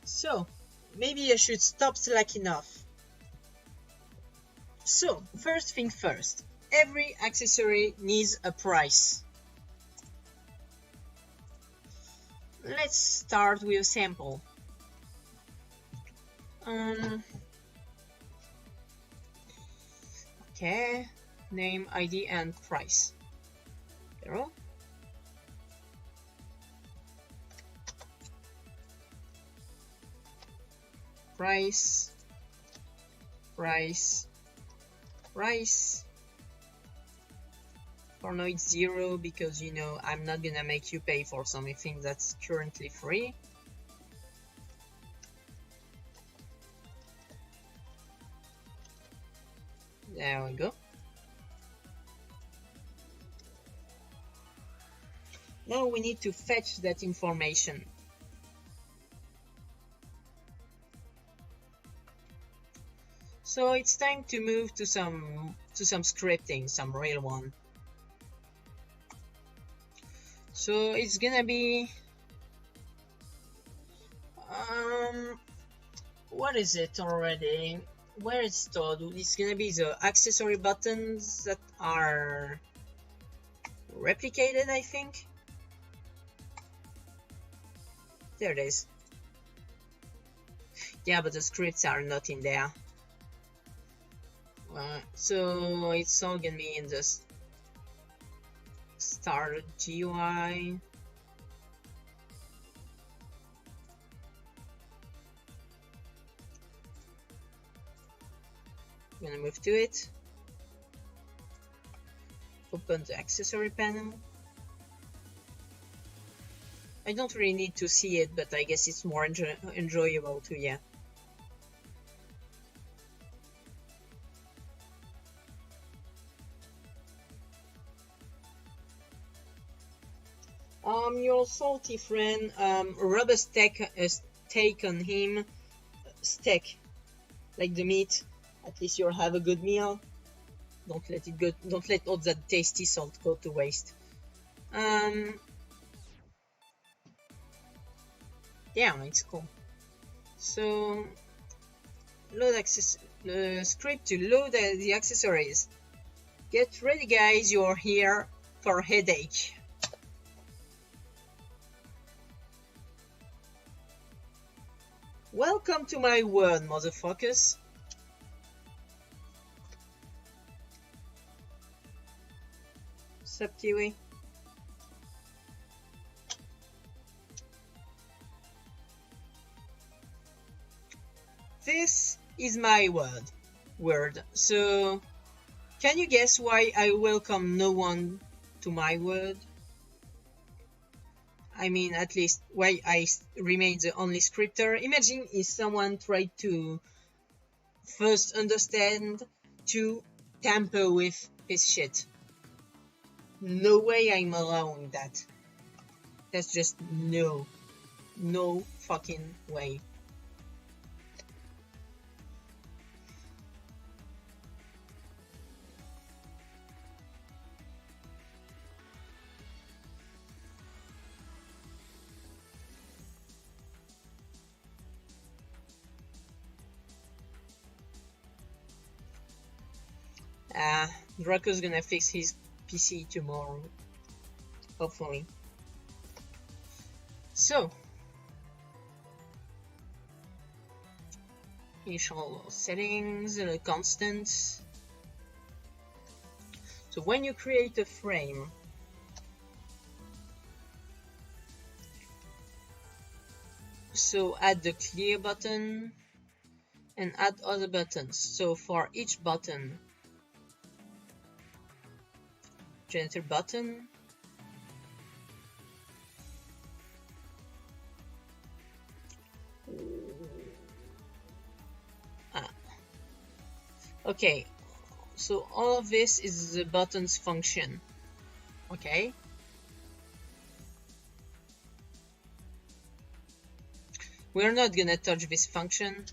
Speaker 1: So, maybe I should stop slacking off. So, first thing first, every accessory needs a price. Let's start with a sample. Okay, name, ID, and price. 0. Price. For now it's 0 because you know I'm not gonna make you pay for something that's currently free. There we go. Now we need to fetch that information. So it's time to move to some scripting, some real one. So it's gonna be what is it already? Where it's stored? It's gonna be the accessory buttons that are replicated, I think. There it is. Yeah, but the scripts are not in there. So it's all gonna be in this start GUI. I'm gonna move to it. Open the accessory panel. I don't really need to see it, but I guess it's more enjoyable to, yeah. Your salty friend, rub a steak on him. Steak, like the meat. At least you'll have a good meal. Don't let it go. Don't let all that tasty salt go to waste. Yeah, it's cool. So, script to load the accessories. Get ready, guys. You're here for a headache. Welcome to my world, motherfuckers. Sup, Kiwi? This is my world. So, can you guess why I welcome no one to my world? I mean, at least why I remain the only scripter. Imagine if someone tried to first understand to tamper with his shit. No way I'm allowing that. That's just no fucking way. Draco's gonna fix his PC tomorrow, hopefully. So, initial settings, constants. So when you create a frame, so add the clear button and add other buttons. So for each button, generator button, okay, so all of this is the button's function. Okay, we're not gonna touch this function.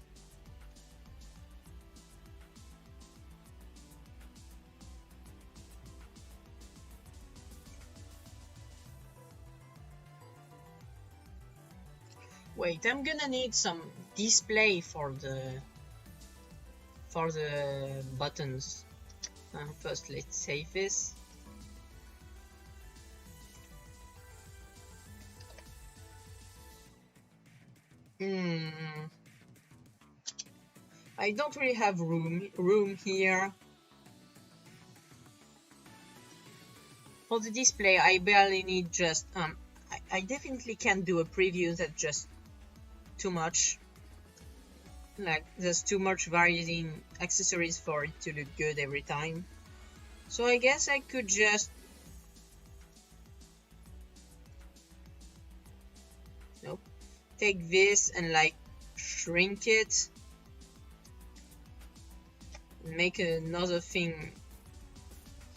Speaker 1: Wait, I'm gonna need some display for the buttons. First, let's save this. I don't really have room here. For the display, I barely need just I definitely can't do a preview. That's just too much. Like, there's too much variety in accessories for it to look good every time. So I guess I could just... Nope. Take this and like shrink it. Make another thing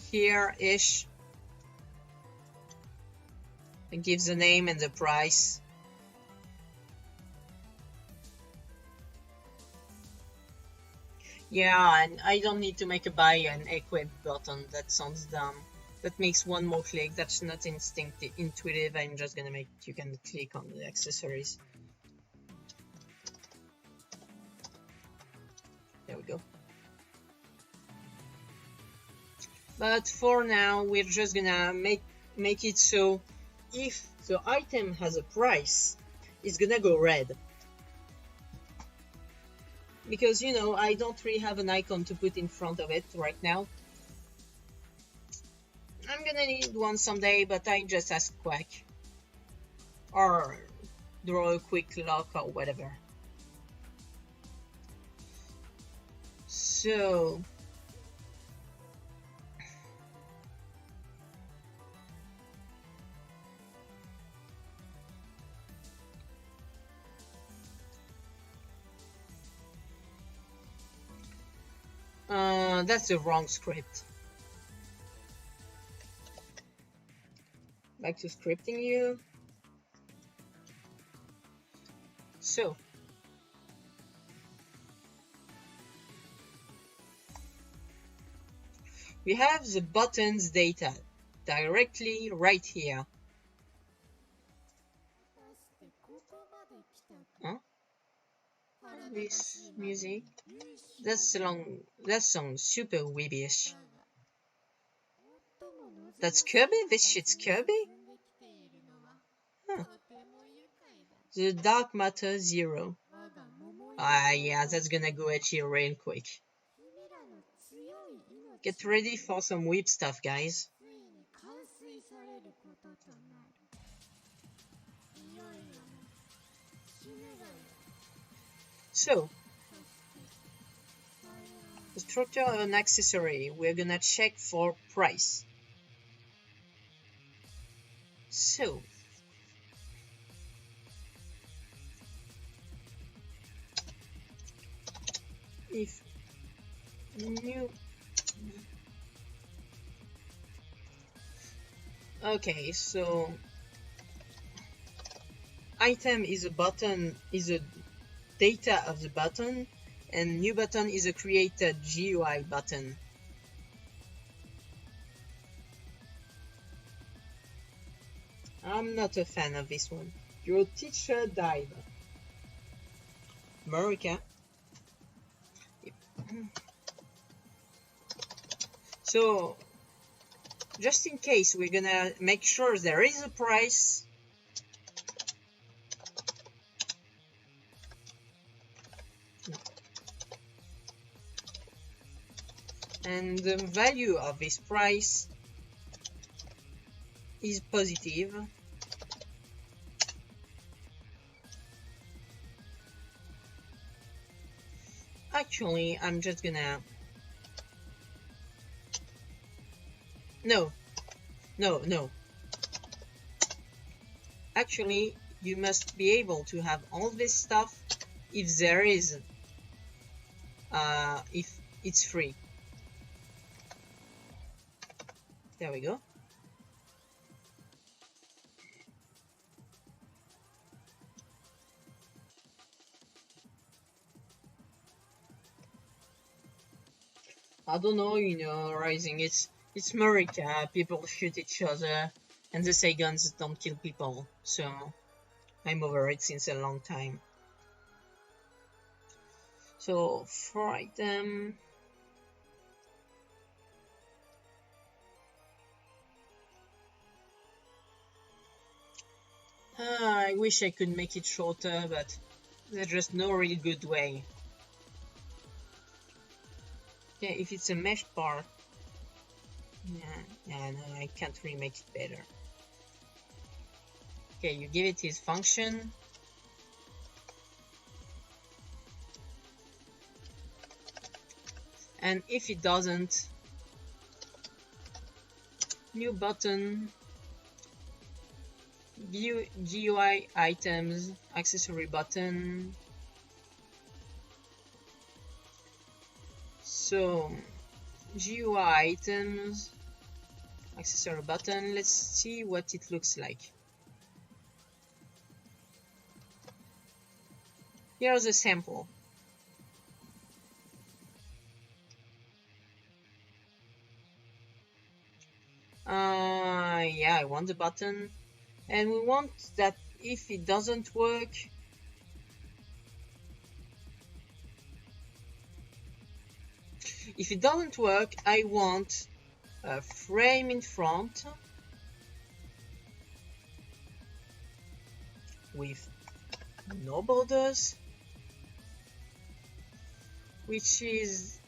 Speaker 1: here-ish. It gives the name and the price. Yeah, and I don't need to make a buy and equip button. That sounds dumb. That makes one more click. That's not intuitive. I'm just gonna make you can click on the accessories. There we go. But for now, we're just gonna make it so if the item has a price, it's gonna go red. Because, you know, I don't really have an icon to put in front of it right now. I'm gonna need one someday, but I just ask Quack. Or draw a quick lock or whatever. So... That's the wrong script. Back to scripting you. So we have the buttons data directly right here. Huh? This music. That song super weebyish. That's Kirby? This shit's Kirby? Huh. The Dark Matter Zero. Ah, yeah, that's gonna go at you real quick. Get ready for some weeb stuff, guys. So, the structure of an accessory, we're gonna check for price. So, if new... Okay, so item is a button, is a data of the button, and new button is a created GUI button. I'm not a fan of this one. Your teacher died. America. So, just in case, we're gonna make sure there is a price. And the value of this price is positive. Actually, I'm just gonna... No. Actually, you must be able to have all this stuff if there is... if it's free. There we go. I don't know, you know, Rising, it's America, people shoot each other, and they say guns don't kill people, so I'm over it since a long time. So, for item... I wish I could make it shorter, but there's just no real good way. Yeah, if it's a mesh part, yeah, no, I can't really make it better. Okay, you give it his function. And if it doesn't, new button, view GUI items, accessory button. So, GUI items, accessory button, let's see what it looks like. Here's a sample. Yeah, I want the button, and we want that if it doesn't work, I want a frame in front with no borders, which is,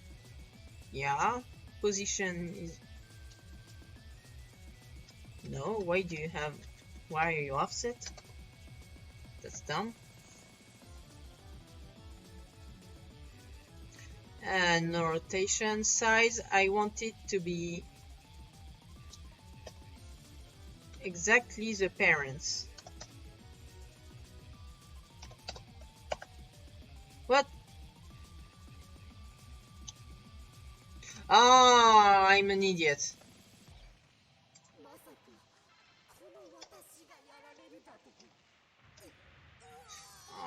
Speaker 1: yeah, position is, no, why are you offset? That's dumb. And no rotation. Size, I want it to be exactly the parents. What? Ah, I'm an idiot.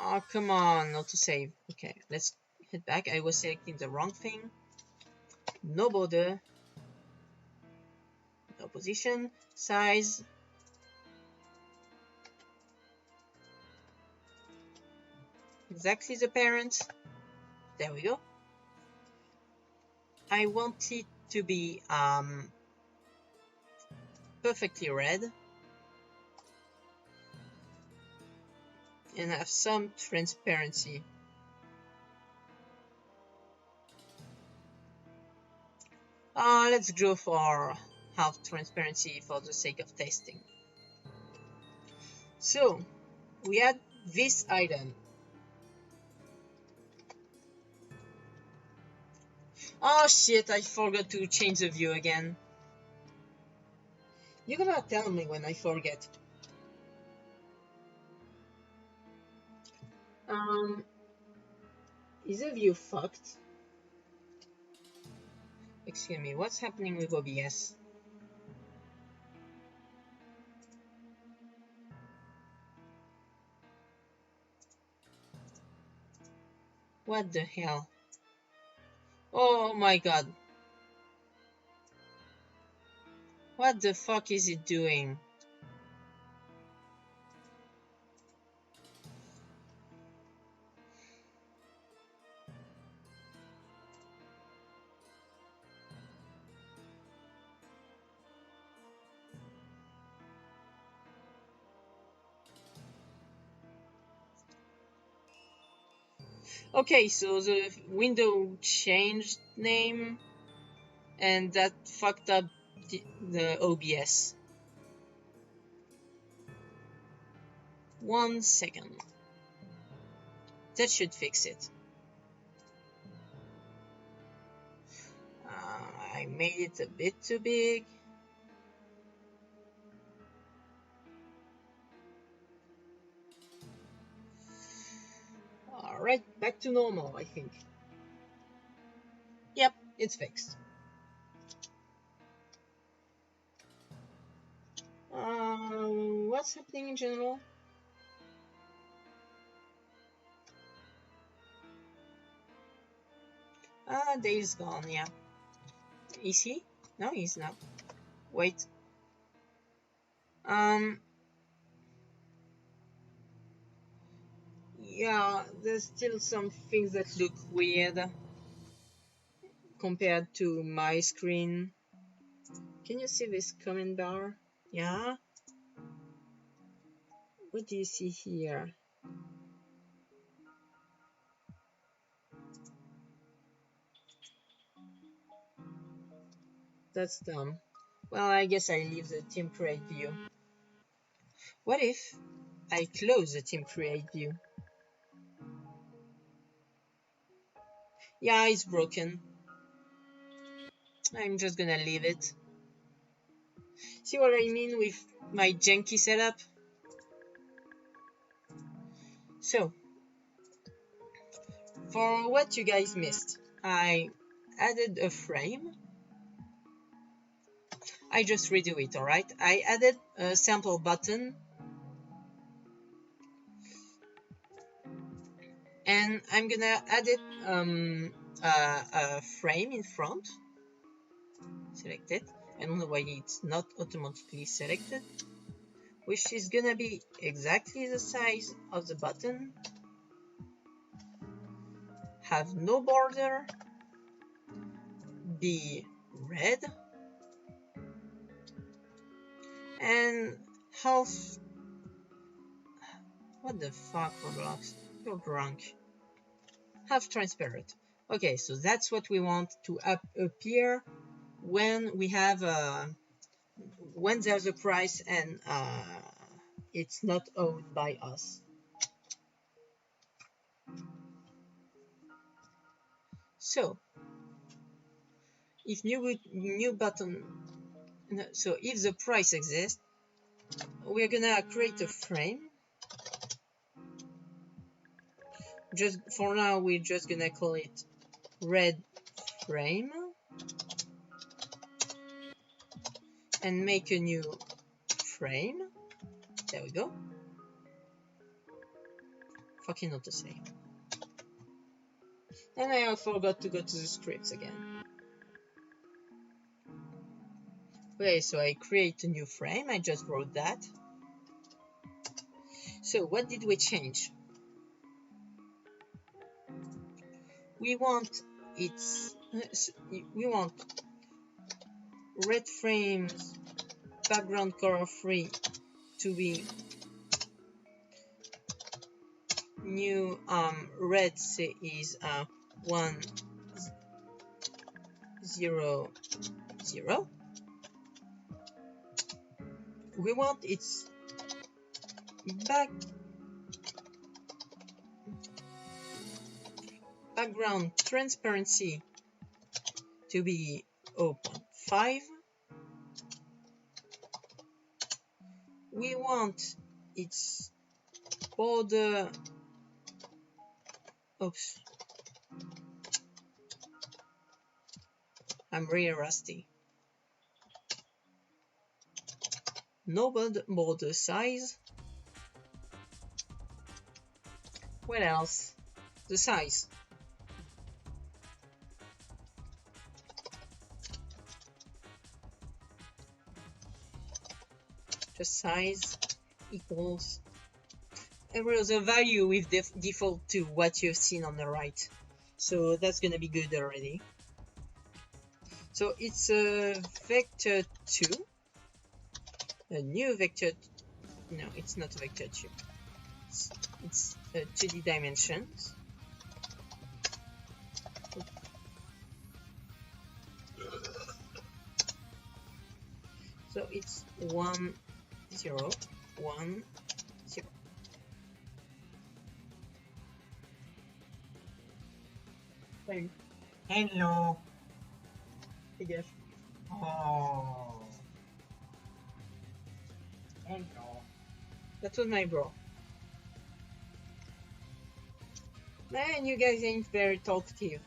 Speaker 1: Oh, come on, not to save. Okay, let's head back. I was selecting the wrong thing. No border. No position. Size. Exactly the parent. There we go. I want it to be perfectly red and have some transparency. Let's go for half transparency for the sake of testing. So we add this item. Oh shit, I forgot to change the view again. You're gonna tell me when I forget. Is the view fucked? Excuse me, what's happening with OBS? What the hell? Oh my god. What the fuck is it doing? Okay, so the window changed name and that fucked up the OBS. 1 second. That should fix it. I made it a bit too big. Alright, back to normal, I think. Yep, it's fixed. What's happening in general? Dave's gone, yeah. Is he? No, he's not. Wait. Yeah, there's still some things that look weird compared to my screen. Can you see this comment bar? Yeah? What do you see here? That's dumb. Well, I guess I leave the team create view. What if I close the team create view? Yeah, it's broken. I'm just gonna leave it. See what I mean with my janky setup? So, for what you guys missed, I added a frame. I just redo it, alright? I added a sample button and I'm gonna add it a frame in front. Select it. I don't know why it's not automatically selected, which is gonna be exactly the size of the button, have no border, be red, and half. What the fuck, Roblox? You're drunk. Half transparent. Okay, so that's what we want to appear when we have when there's a price and it's not owned by us. So if new button, so if the price exists, we're gonna create a frame. Just for now, we're just gonna call it red frame. and make a new frame. There we go. Fucking not the same. And I forgot to go to the scripts again. Okay, so I create a new frame. I just wrote that. So what did we change? We want red frames background color free to be new. Red say is 1 0 0. We want its background transparency to be 0.5. We want its border, oops, I'm really rusty. No border size. What else? The size. Just size equals every other value with default to what you've seen on the right. So that's gonna be good already. So it's a vector 2. A new vector. No, it's not a vector 2. It's 2D dimensions. So it's 1 0 1 0. Thanks.
Speaker 2: Hello.
Speaker 1: I guess.
Speaker 2: Oh. Hello.
Speaker 1: That was my bro. Man, you guys ain't very talkative.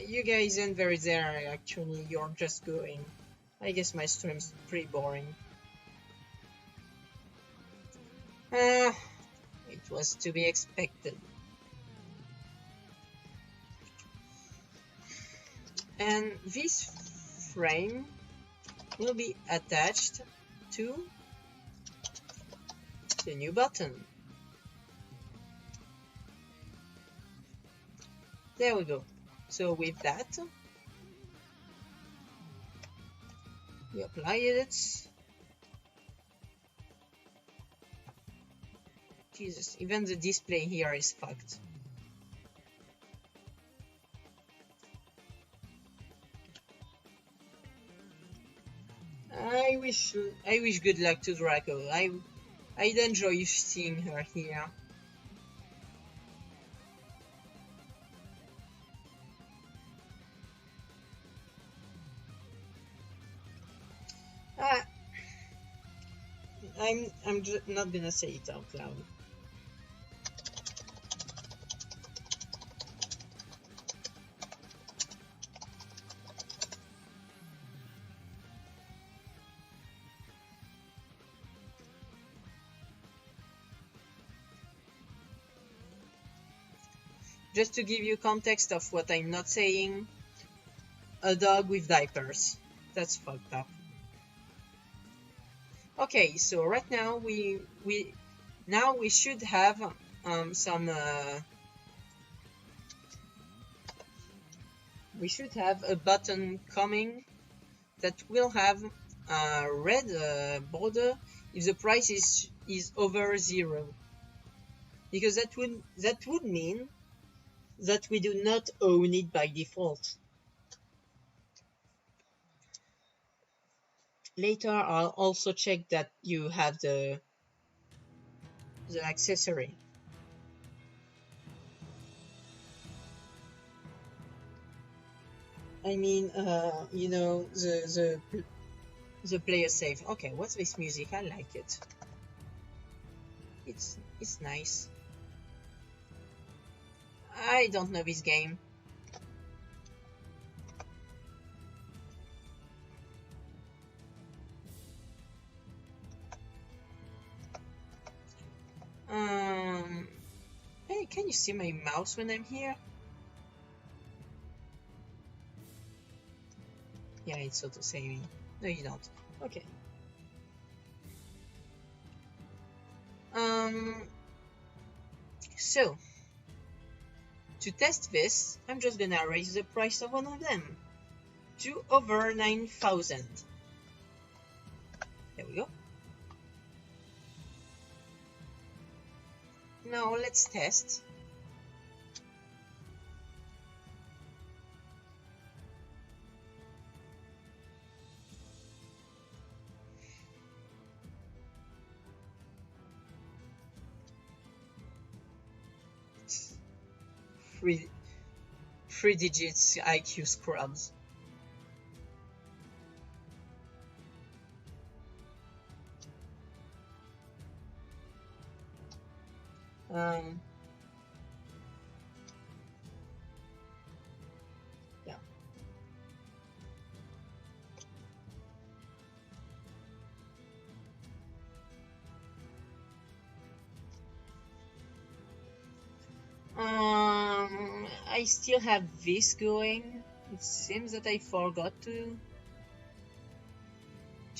Speaker 1: You guys ain't very there actually, you're just going. I guess my stream's pretty boring. It was to be expected. And this frame will be attached to the new button. There we go. So with that, we apply it. Jesus, even the display here is fucked. I wish good luck to Draco. I'd enjoy seeing her here. I'm just not gonna say it out loud. Just to give you context of what I'm not saying, a dog with diapers. That's fucked up. Okay, so right now we should have we should have a button coming that will have a red border if the price is over 0, because that would mean that we do not own it by default. Later I'll also check that you have the accessory. I mean, you know, the player save. Okay, what's this music? I like it. It's nice. I don't know this game. Hey, can you see my mouse when I'm here? Yeah, it's auto-saving. No, you don't. Okay. So, to test this, I'm just gonna raise the price of one of them to over 9,000. There we go. Now let's test. Three, three digits IQ scrubs. Um, yeah. I still have this going. It seems that I forgot to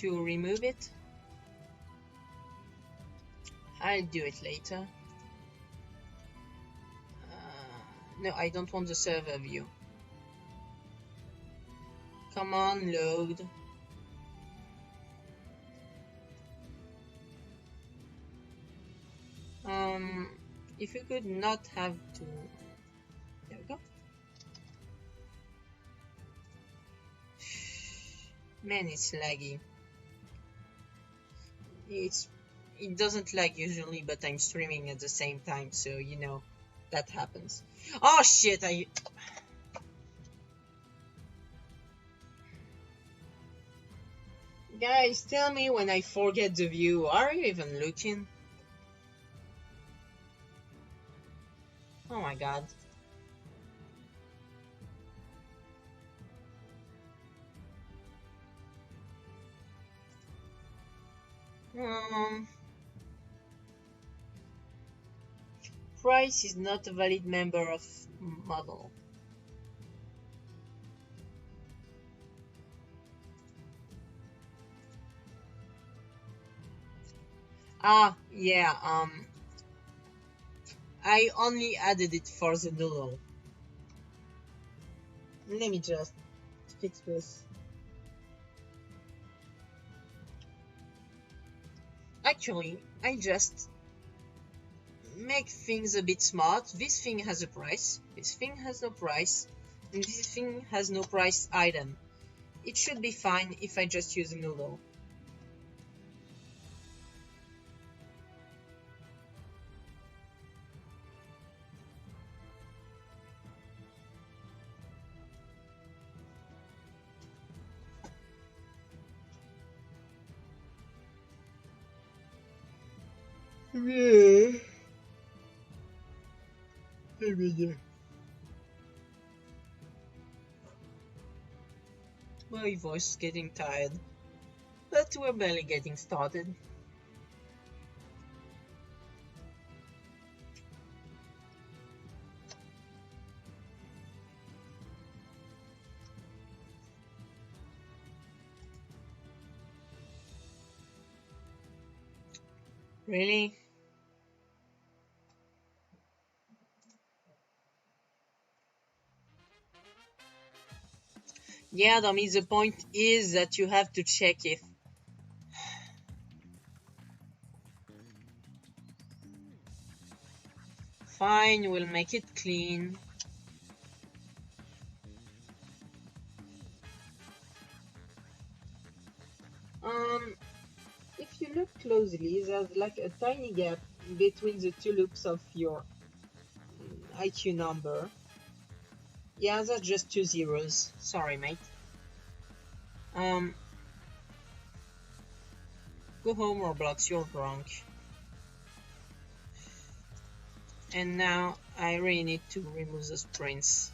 Speaker 1: remove it. I'll do it later. No, I don't want the server view. Come on, load. If you could not have to... There we go. Man, it's laggy. It doesn't lag usually, but I'm streaming at the same time, so you know that happens. Oh shit! Guys, tell me when I forget the view. Are you even looking? Oh my god. Price is not a valid member of model. Ah, yeah, I only added it for the doodle. Let me just fix this. Actually, I just make things a bit smart. This thing has a price, this thing has no price, and this thing has no price item. It should be fine if I just use a noodle. Yeah. My voice is getting tired, but we're barely getting started. Really? Yeah, Dummy, the point is that you have to check if... Fine, we'll make it clean. If you look closely, there's like a tiny gap between the two loops of your IQ number. Yeah, that's just 2 zeros. Sorry, mate. Go home, Roblox, you're drunk. And now I really need to remove the sprints.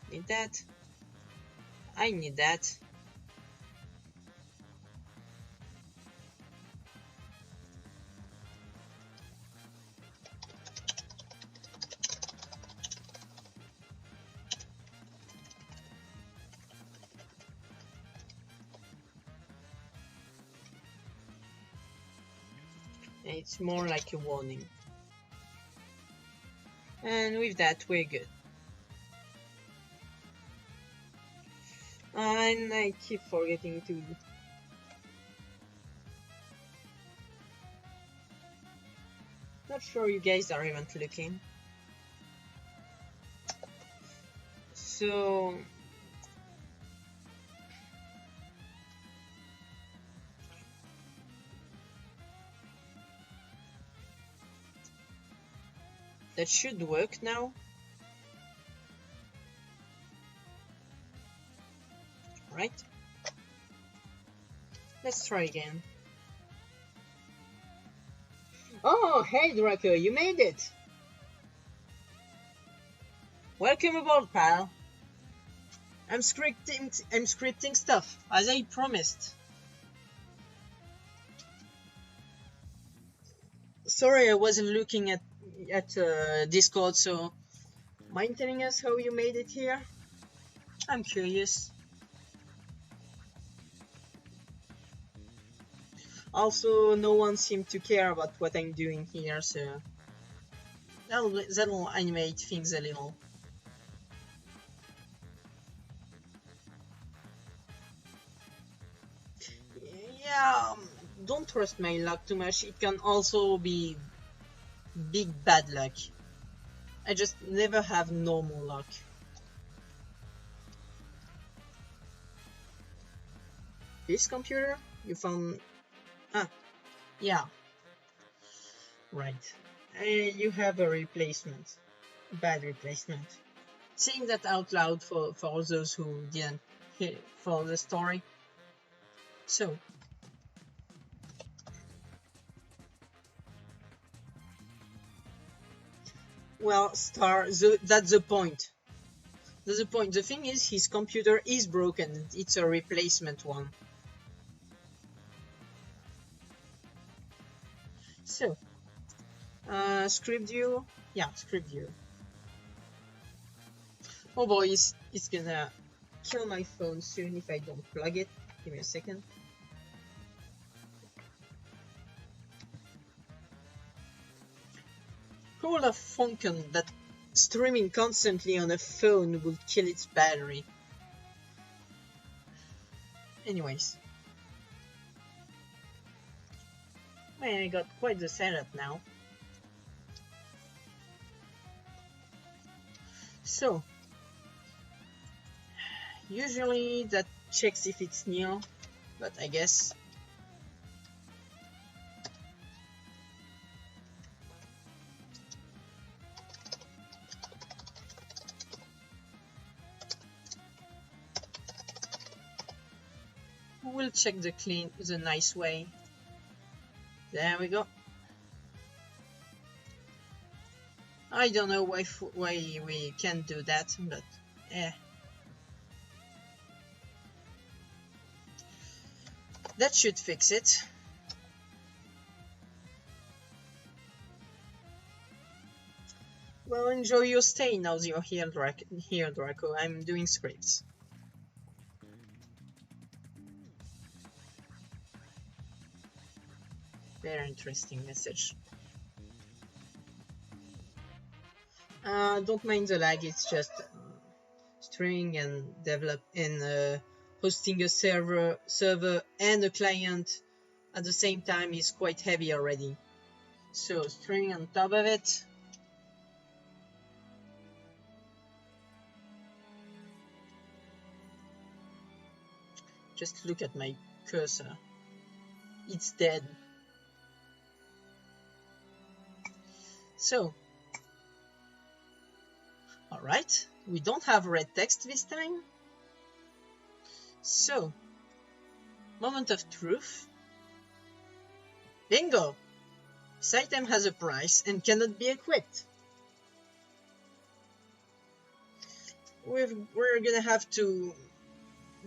Speaker 1: I need that. I need that. It's more like a warning. And with that, we're good. And I keep forgetting to... Not sure you guys are even looking. So... That should work now. Right? Let's try again. Oh, hey Draco, you made it! Welcome aboard, pal. I'm scripting stuff, as I promised. Sorry, I wasn't looking at Discord, so mind telling us how you made it here? I'm curious. Also, no one seemed to care about what I'm doing here, so that'll animate things a little. Yeah, don't trust my luck too much. It can also be big bad luck. I just never have normal luck. This computer? You found... Ah, yeah. Right. You have a replacement. Bad replacement. Saying that out loud for those who didn't hear follow the story. So... Well, Star, that's the point. That's the point. The thing is, his computer is broken. It's a replacement one. So, script view. Yeah, script view. Oh boy, it's gonna kill my phone soon if I don't plug it. Give me a second. Who would have thunken that streaming constantly on a phone would kill its battery? Anyways. Man, I got quite the setup now. So, usually that checks if it's near, but I guess we'll check the nice way. There we go. I don't know why we can't do that, but eh. That should fix it. Well, enjoy your stay now that you're here, Draco. I'm doing scripts. Very interesting message. Don't mind the lag, it's just streaming and hosting a server and a client at the same time is quite heavy already. So streaming on top of it. Just look at my cursor. It's dead. So, alright, we don't have red text this time. So, moment of truth. Bingo! This item has a price and cannot be equipped. We're gonna have to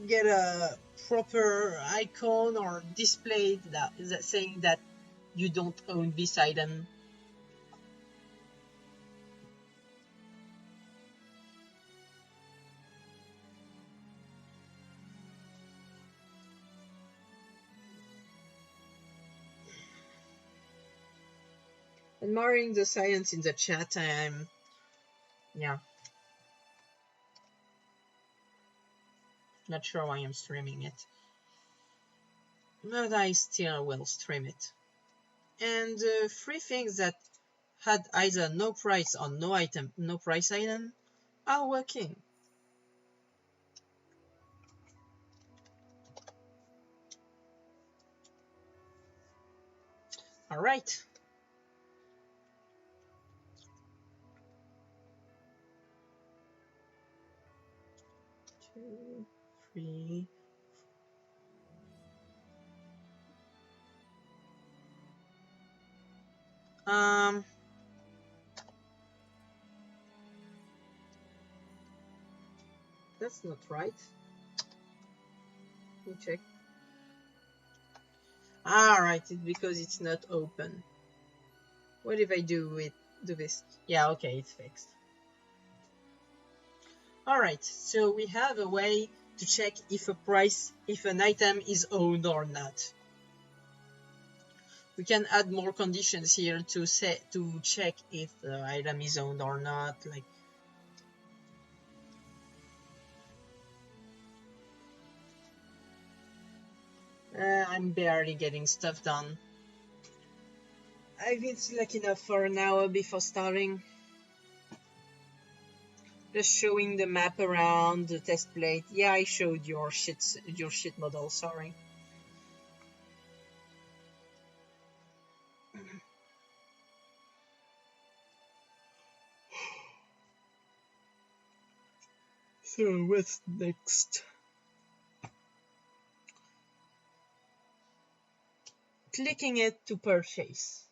Speaker 1: get a proper icon or display that saying that you don't own this item. Admiring the science in the chat. Yeah, not sure why I'm streaming it, but I still will stream it. And three things that had either no price or no price item are working. All right. Two, three. That's not right. Let me check. Alright, it's because it's not open. What if I do this? Yeah, okay, it's fixed. Alright, so we have a way to check if an item is owned or not. We can add more conditions here to check if the item is owned or not, like I'm barely getting stuff done. I've been slack enough for an hour before starting. Just showing the map around the test plate. Yeah, I showed your shit model, sorry. So what's next? Clicking it to purchase.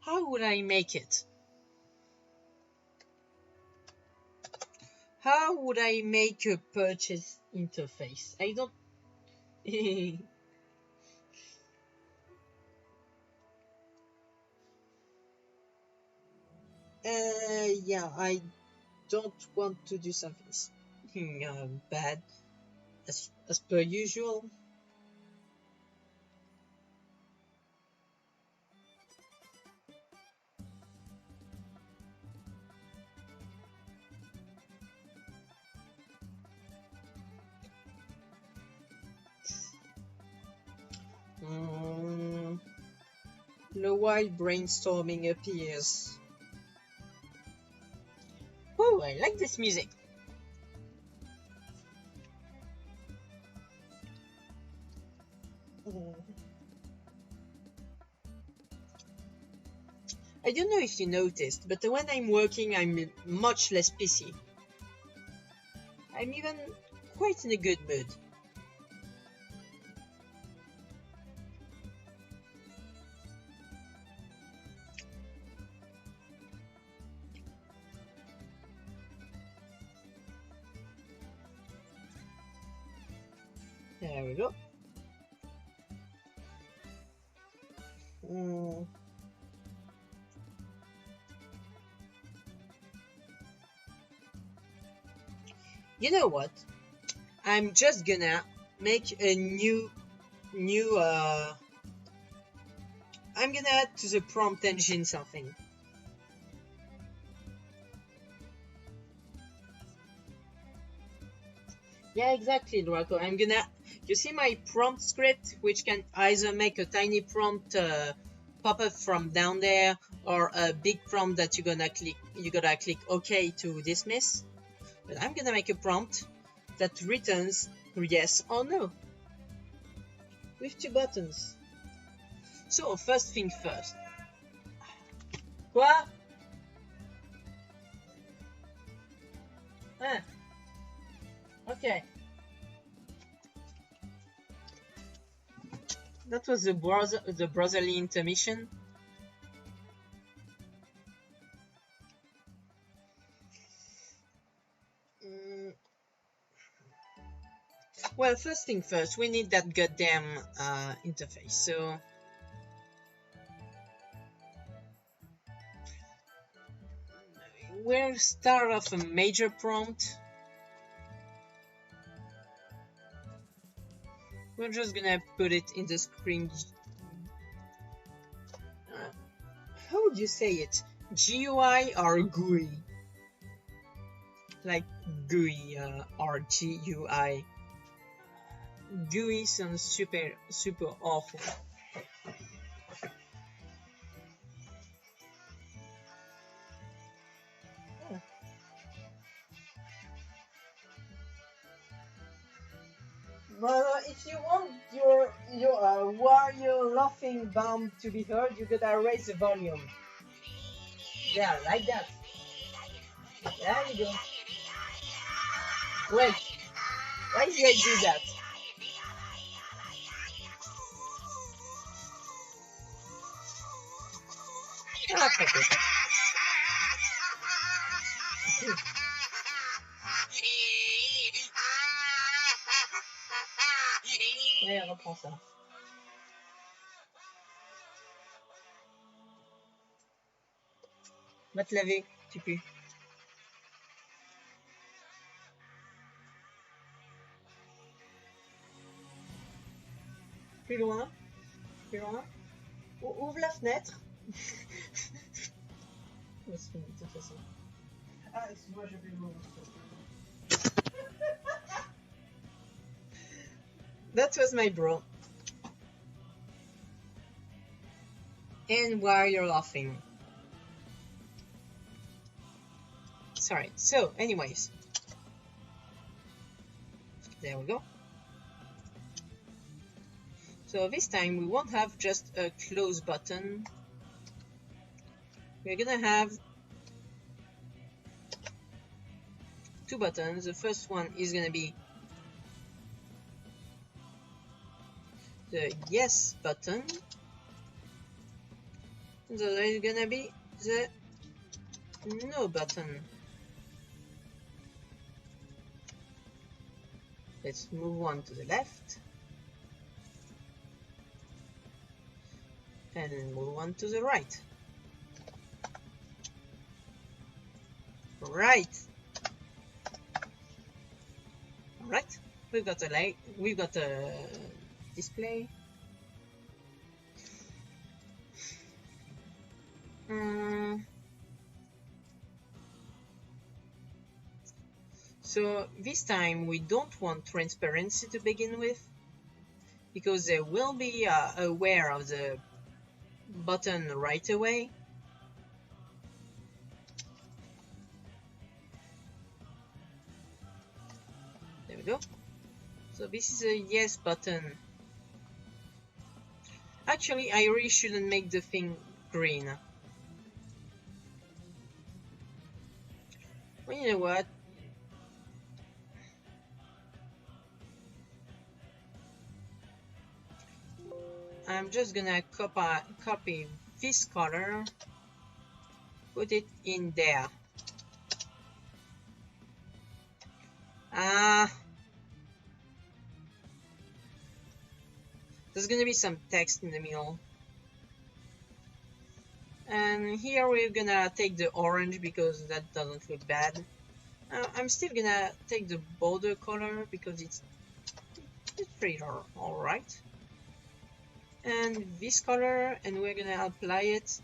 Speaker 1: How would I make it? How would I make a purchase interface? I don't... yeah, I don't want to do something bad as per usual. The wild brainstorming appears. Oh, I like this music. I don't know if you noticed, but when I'm working, I'm much less pissy. I'm even quite in a good mood. There we go. You know what? I'm just gonna make a new I'm gonna add to the prompt engine something. Yeah, exactly, Draco. I'm gonna... You see my prompt script, which can either make a tiny prompt pop up from down there, or a big prompt that you gotta click OK to dismiss. But I'm gonna make a prompt that returns yes or no, with two buttons. So first thing first. Quoi? Ah. Okay. That was the brotherly intermission. Well, first thing first, we need that goddamn interface. So we'll start off a major prompt. We're just gonna put it in the screen. How would you say it? GUI or GUI? Like GUI or GUI. GUI sounds super awful. But if you want your while you're laughing bomb to be heard, you gotta raise the volume. Yeah, like that. There you go. Wait, why did I do that? Ah, fuck it. Allez, reprends ça. Va te laver, tu pues. Plus loin, plus loin. Ouvre la fenêtre. De toute façon.
Speaker 2: Ah, excuse-moi, je vais l'ouvrir.
Speaker 1: That was my bro. And why you're laughing? Sorry. So, anyways. There we go. So this time we won't have just a close button. We're gonna have two buttons. The first one is gonna be the yes button. And the other is gonna be the no button. Let's move one to the left. And move one to the right. Right. Alright. We've got a light. We've got a display. So this time we don't want transparency to begin with, because they will be aware of the button right away. There we go. So this is a yes button. Actually, I really shouldn't make the thing green. Well, you know what? I'm just gonna copy this color, put it in there. There's gonna be some text in the middle. And here we're gonna take the orange because that doesn't look bad. I'm still gonna take the border color because it's pretty alright. And this color, and we're gonna apply it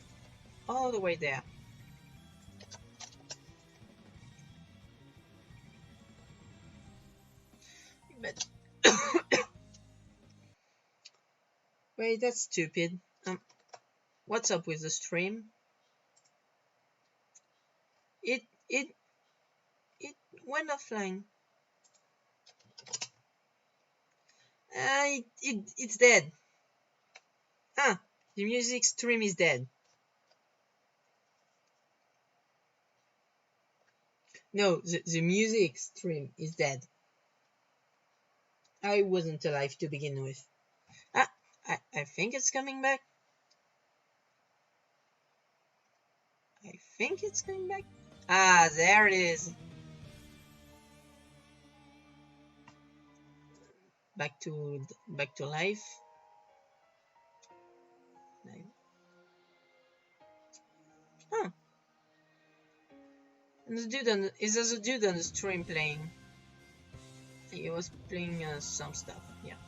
Speaker 1: all the way there. But wait, that's stupid. What's up with the stream? It went offline. It's dead. The music stream is dead. No, the music stream is dead. I wasn't alive to begin with. I think it's coming back. I think it's coming back. There it is. Back to life. Huh. And the dude is there a dude on the stream playing? He was playing some stuff. Yeah.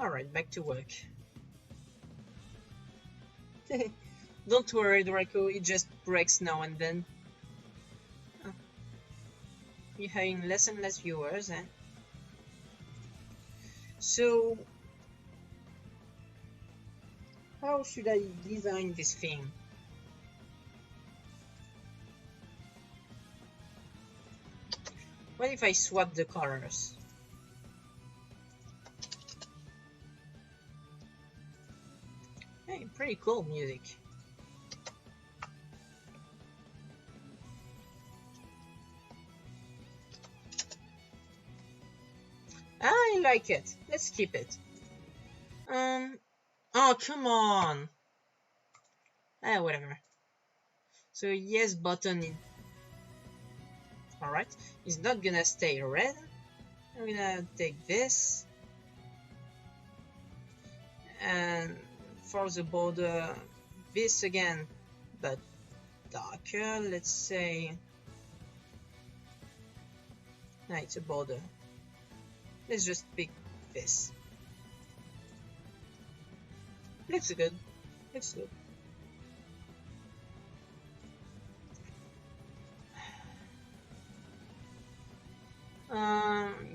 Speaker 1: Alright, back to work. Don't worry, Draco, it just breaks now and then. Oh. You're having less and less viewers, eh? So, how should I design this thing? What if I swap the colors? Hey, pretty cool music. I like it. Let's keep it. Oh, come on. Whatever. So yes button in. Alright, it's not gonna stay red. I'm gonna take this. And for the border, this again, but darker, let's say. No, it's a border. Let's just pick this. Looks good. Looks good.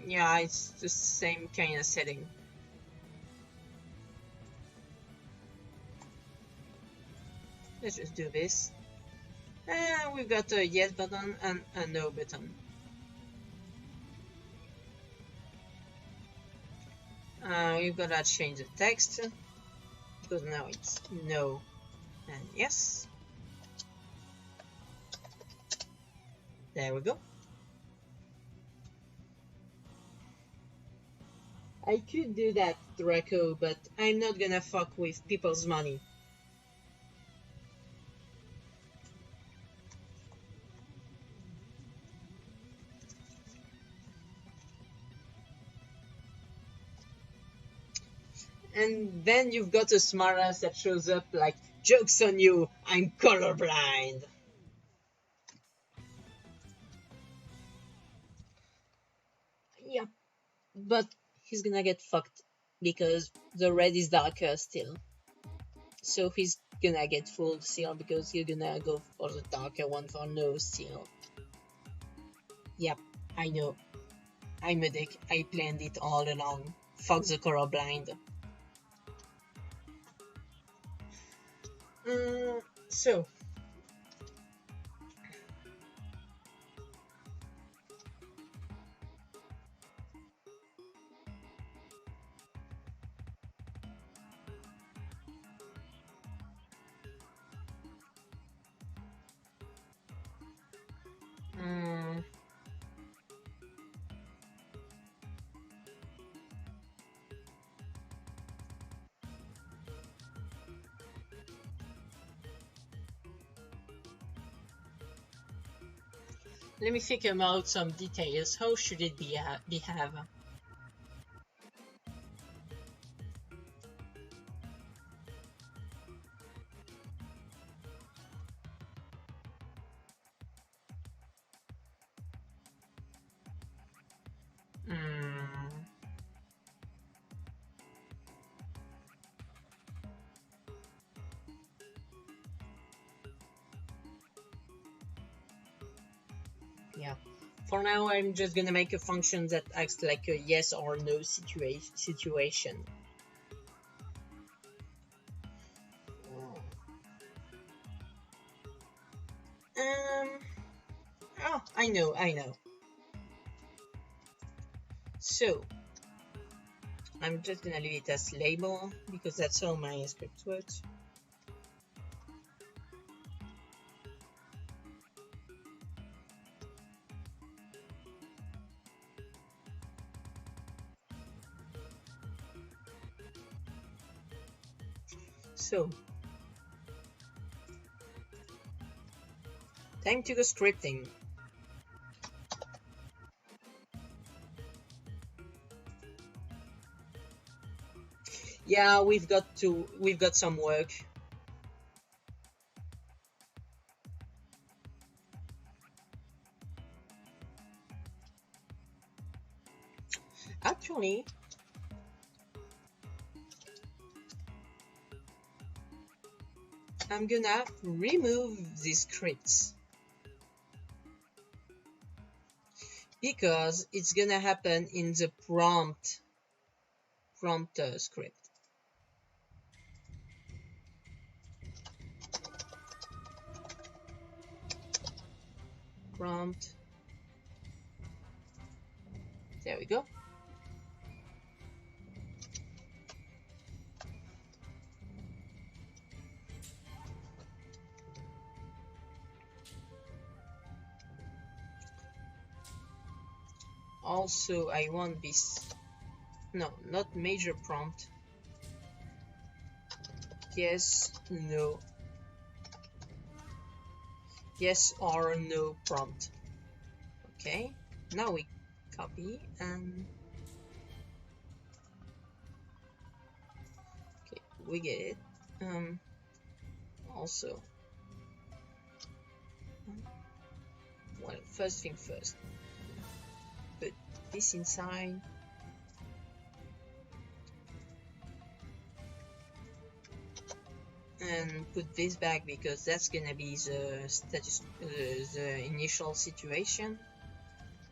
Speaker 1: Yeah, it's the same kind of setting. Let's just do this. And we've got a yes button and a no button. We've got to change the text because now it's no and yes. There we go. I could do that, Draco, but I'm not gonna fuck with people's money. And then you've got a smartass that shows up like, joke's on you, I'm colorblind. Yeah, but he's gonna get fucked because the red is darker still. So he's gonna get fooled still because you're gonna go for the darker one for no still. Yep, I know. I'm a dick. I planned it all along. Fuck the colorblind. So. Let me figure out some details. How should it behave? Yeah. For now, I'm just gonna make a function that acts like a yes or no situation. Oh, I know. So, I'm just gonna leave it as label because that's how my script works. So, time to go scripting. Yeah, we've got some work. Actually, I'm gonna remove these scripts because it's gonna happen in the prompt script. Prompt. There we go. Also, I want this. No, not major prompt. Yes, no. Yes or no prompt. Okay, now we copy and okay, we get it. Also, well, first thing first, put this inside. And put this back because that's gonna be the status, the initial situation.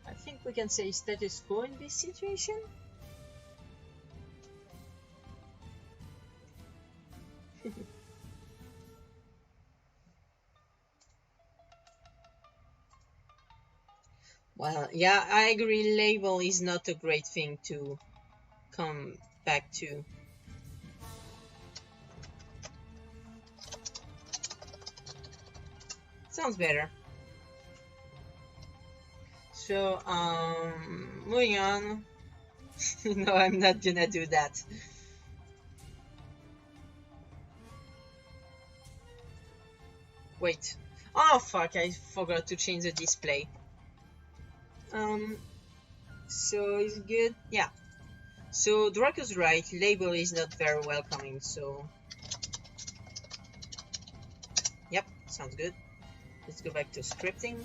Speaker 1: I think we can say status quo in this situation. Well, yeah, I agree. Label is not a great thing to come back to. Sounds better. So, moving on. No, I'm not gonna do that. Wait. Oh fuck, I forgot to change the display. So is it good? Yeah. So Draco's right, label is not very welcoming, so yep, sounds good. Let's go back to scripting.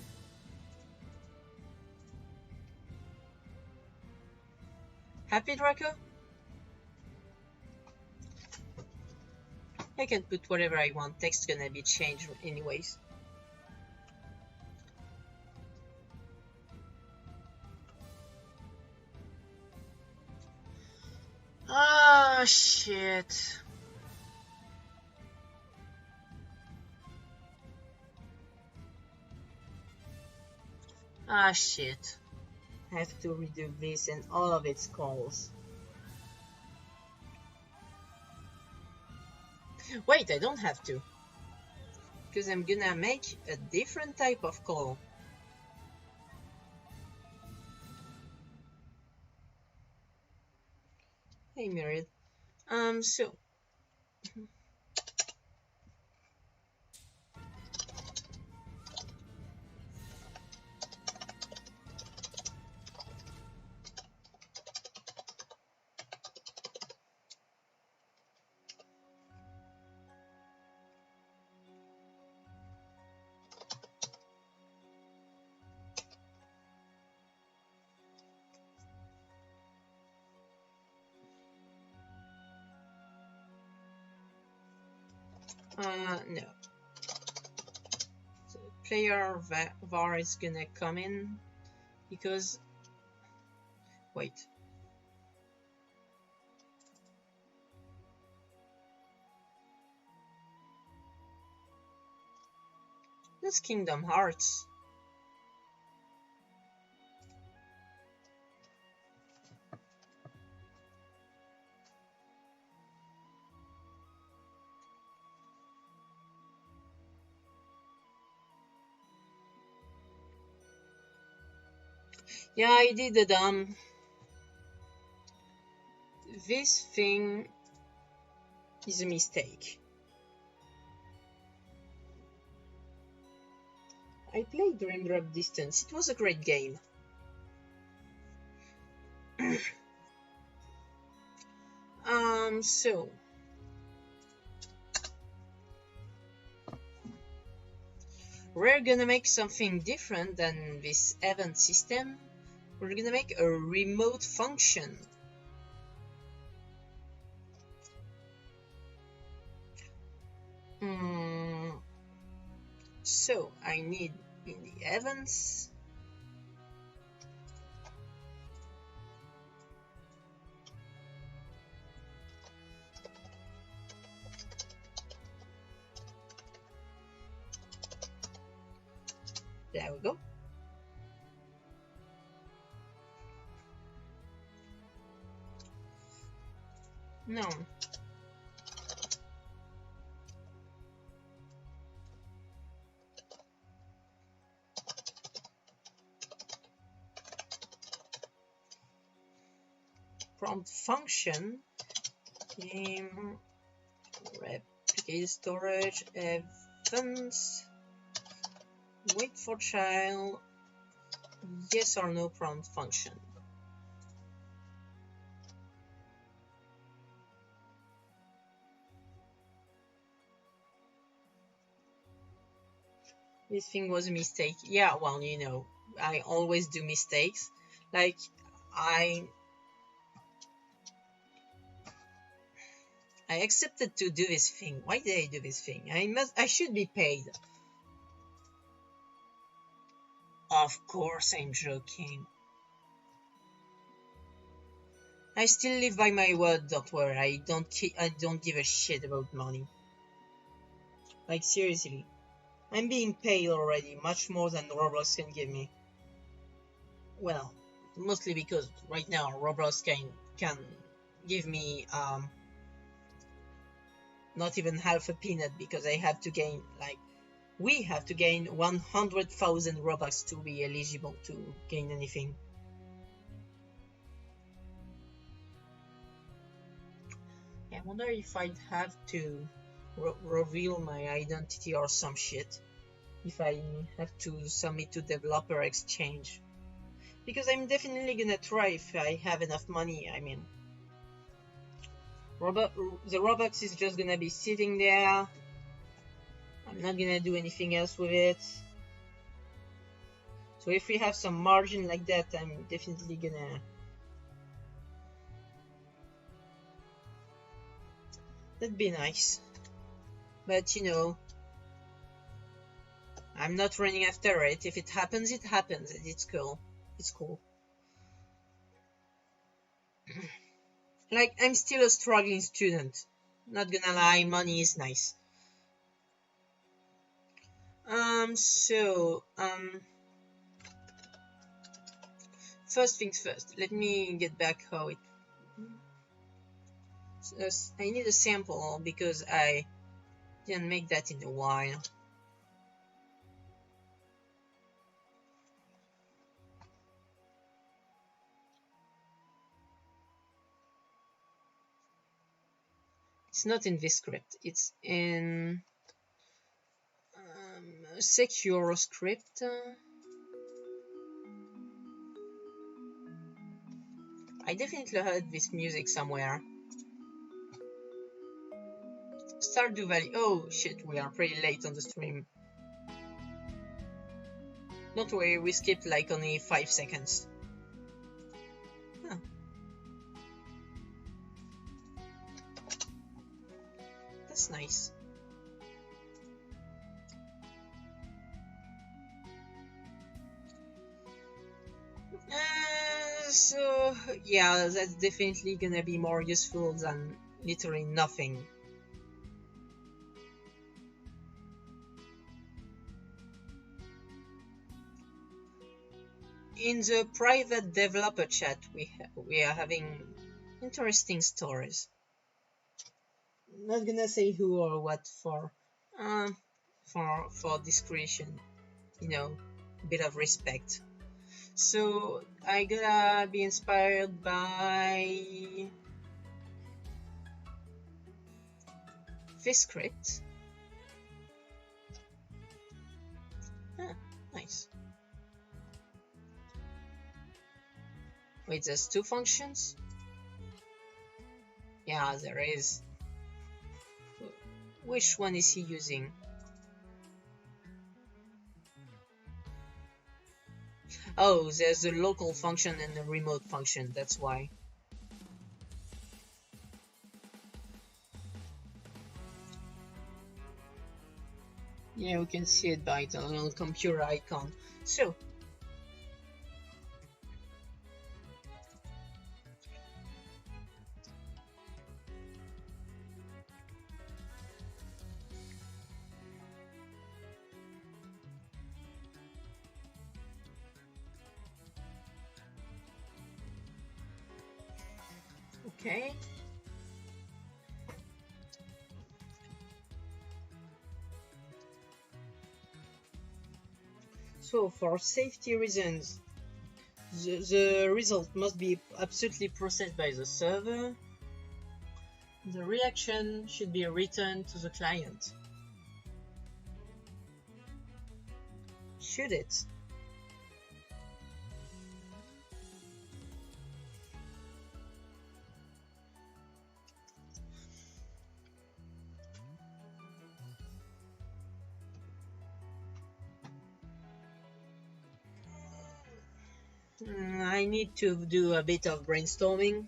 Speaker 1: Happy, Draco? I can put whatever I want. Text gonna be changed anyways. Ah, shit. Ah, shit. I have to redo this and all of its calls. Wait, I don't have to. Because I'm gonna make a different type of call. Hey, Myriad. So no. So player var is gonna come in because wait. That's Kingdom Hearts. Yeah, I did the dumb. This thing is a mistake. I played Raindrop Distance. It was a great game. So we're gonna make something different than this event system. We're gonna make a remote function. So I need in the events. There we go. No. Prompt function game replicate storage events wait for child yes or no prompt function. This thing was a mistake. Yeah, well, you know, I always do mistakes. Like, I accepted to do this thing. Why did I do this thing? I should be paid. Of course I'm joking. I still live by my word, don't worry. I don't give a shit about money. Like, seriously. I'm being paid already, much more than Roblox can give me. Well, mostly because right now Roblox can give me not even half a peanut because I have to gain like we have to gain 100,000 Robux to be eligible to gain anything. I wonder if I'd have to reveal my identity or some shit if I have to submit to developer exchange. Because I'm definitely gonna try if I have enough money. I mean, the Robux is just gonna be sitting there. I'm not gonna do anything else with it. So if we have some margin like that, I'm definitely gonna... That'd be nice. But you know, I'm not running after it. If it happens, it happens. It's cool. It's cool. Like, I'm still a struggling student. Not gonna lie, money is nice. First things first, let me get back how it... I need a sample because I didn't make that in a while. It's not in this script, it's in secure script. I definitely heard this music somewhere. Stardew Valley. Oh shit, we are pretty late on the stream. Don't worry, we skipped like only 5 seconds. Huh. That's nice. So yeah, that's definitely gonna be more useful than literally nothing. In the private developer chat, we are having interesting stories. Not gonna say who or what for discretion, you know, a bit of respect. So I gotta be inspired by this script. Ah, nice. Wait, there's 2 functions? Yeah, there is. Which one is he using? Oh, there's the local function and the remote function, that's why. Yeah, we can see it by the little computer icon. So, okay. So, for safety reasons, the result must be absolutely processed by the server. The reaction should be returned to the client. Should it? I need to do a bit of brainstorming.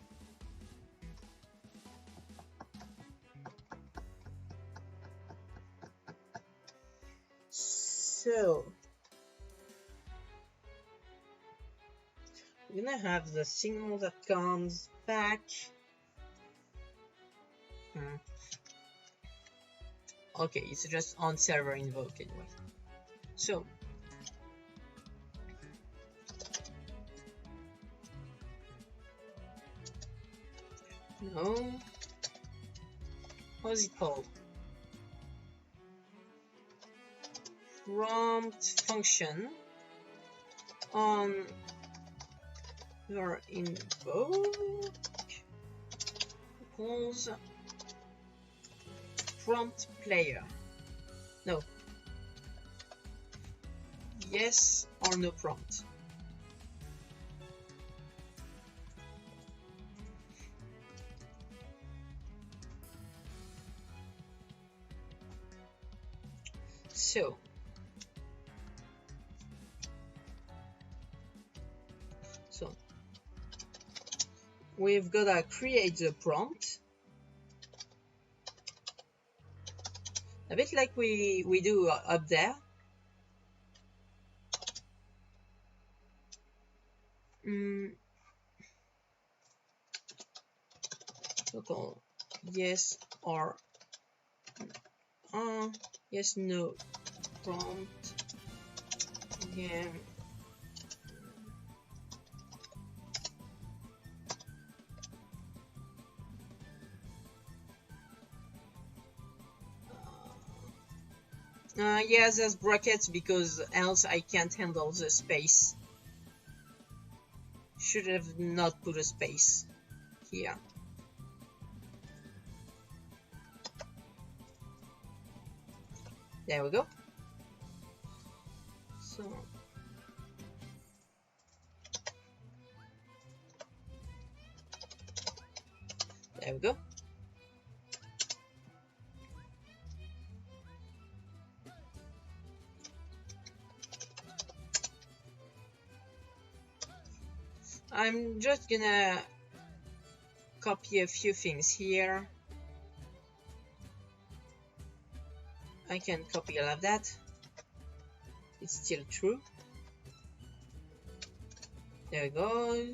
Speaker 1: So, we're gonna have the signal that comes back. Okay, it's just on server invoke anyway. So, no, how's it called? Prompt function on your invoke equals prompt player. No. Yes or no prompt. So, we've got to create the prompt, a bit like we do up there. So yes or yes, no prompt again. Yeah, there's brackets because else I can't handle the space. Should have not put a space here. There we go. So there we go. I'm just gonna copy a few things here. I can copy all of that. It's still true. There we go.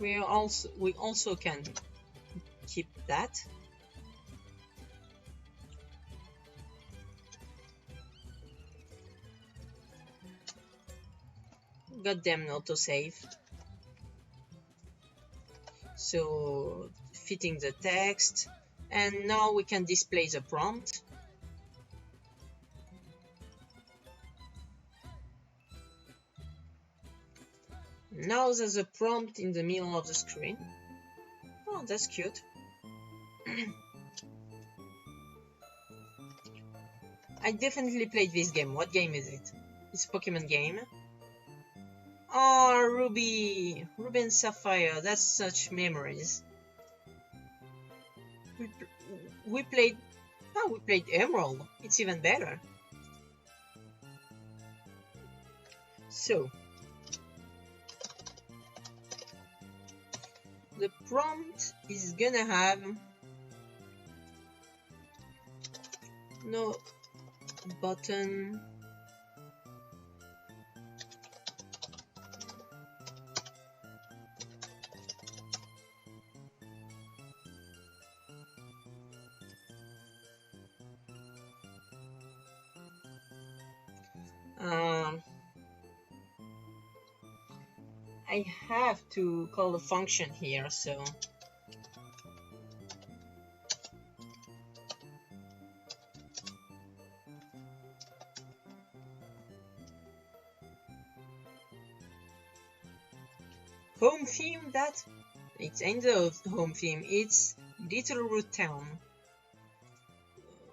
Speaker 1: We also can keep that. Goddamn autosave. So fitting the text, and now we can display the prompt. Now there's a prompt in the middle of the screen. Oh, that's cute. I definitely played this game. What game is it? It's a Pokemon game. Oh, Ruby and Sapphire. That's such memories. we played Emerald. It's even better. So the prompt is gonna have no button. I have to call a function here, so home theme. That it ain't the home theme, it's Little Root Town,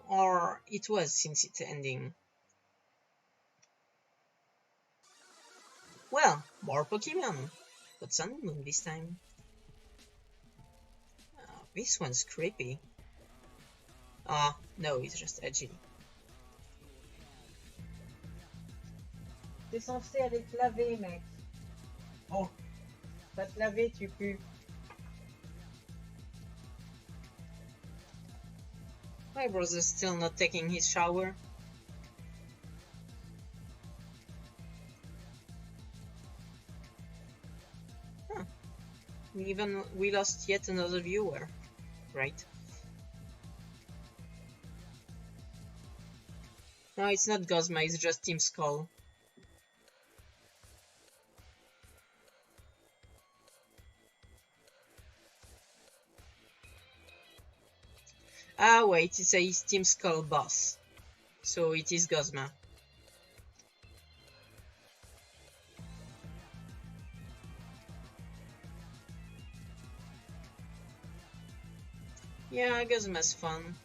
Speaker 1: or it was since its ending. Well, more Pokemon, but Sun and Moon this time. This one's creepy. Ah, no, it's just edgy.
Speaker 3: T'es censé aller te laver, mec.
Speaker 2: Oh,
Speaker 3: Va te laver, tu pues.
Speaker 1: My brother's still not taking his shower. Huh. We lost yet another viewer, right? No, it's not Gozma, it's just Team Skull. Ah, wait, it says Team Skull boss. So it is Gozma. Yeah, Gozma's fun.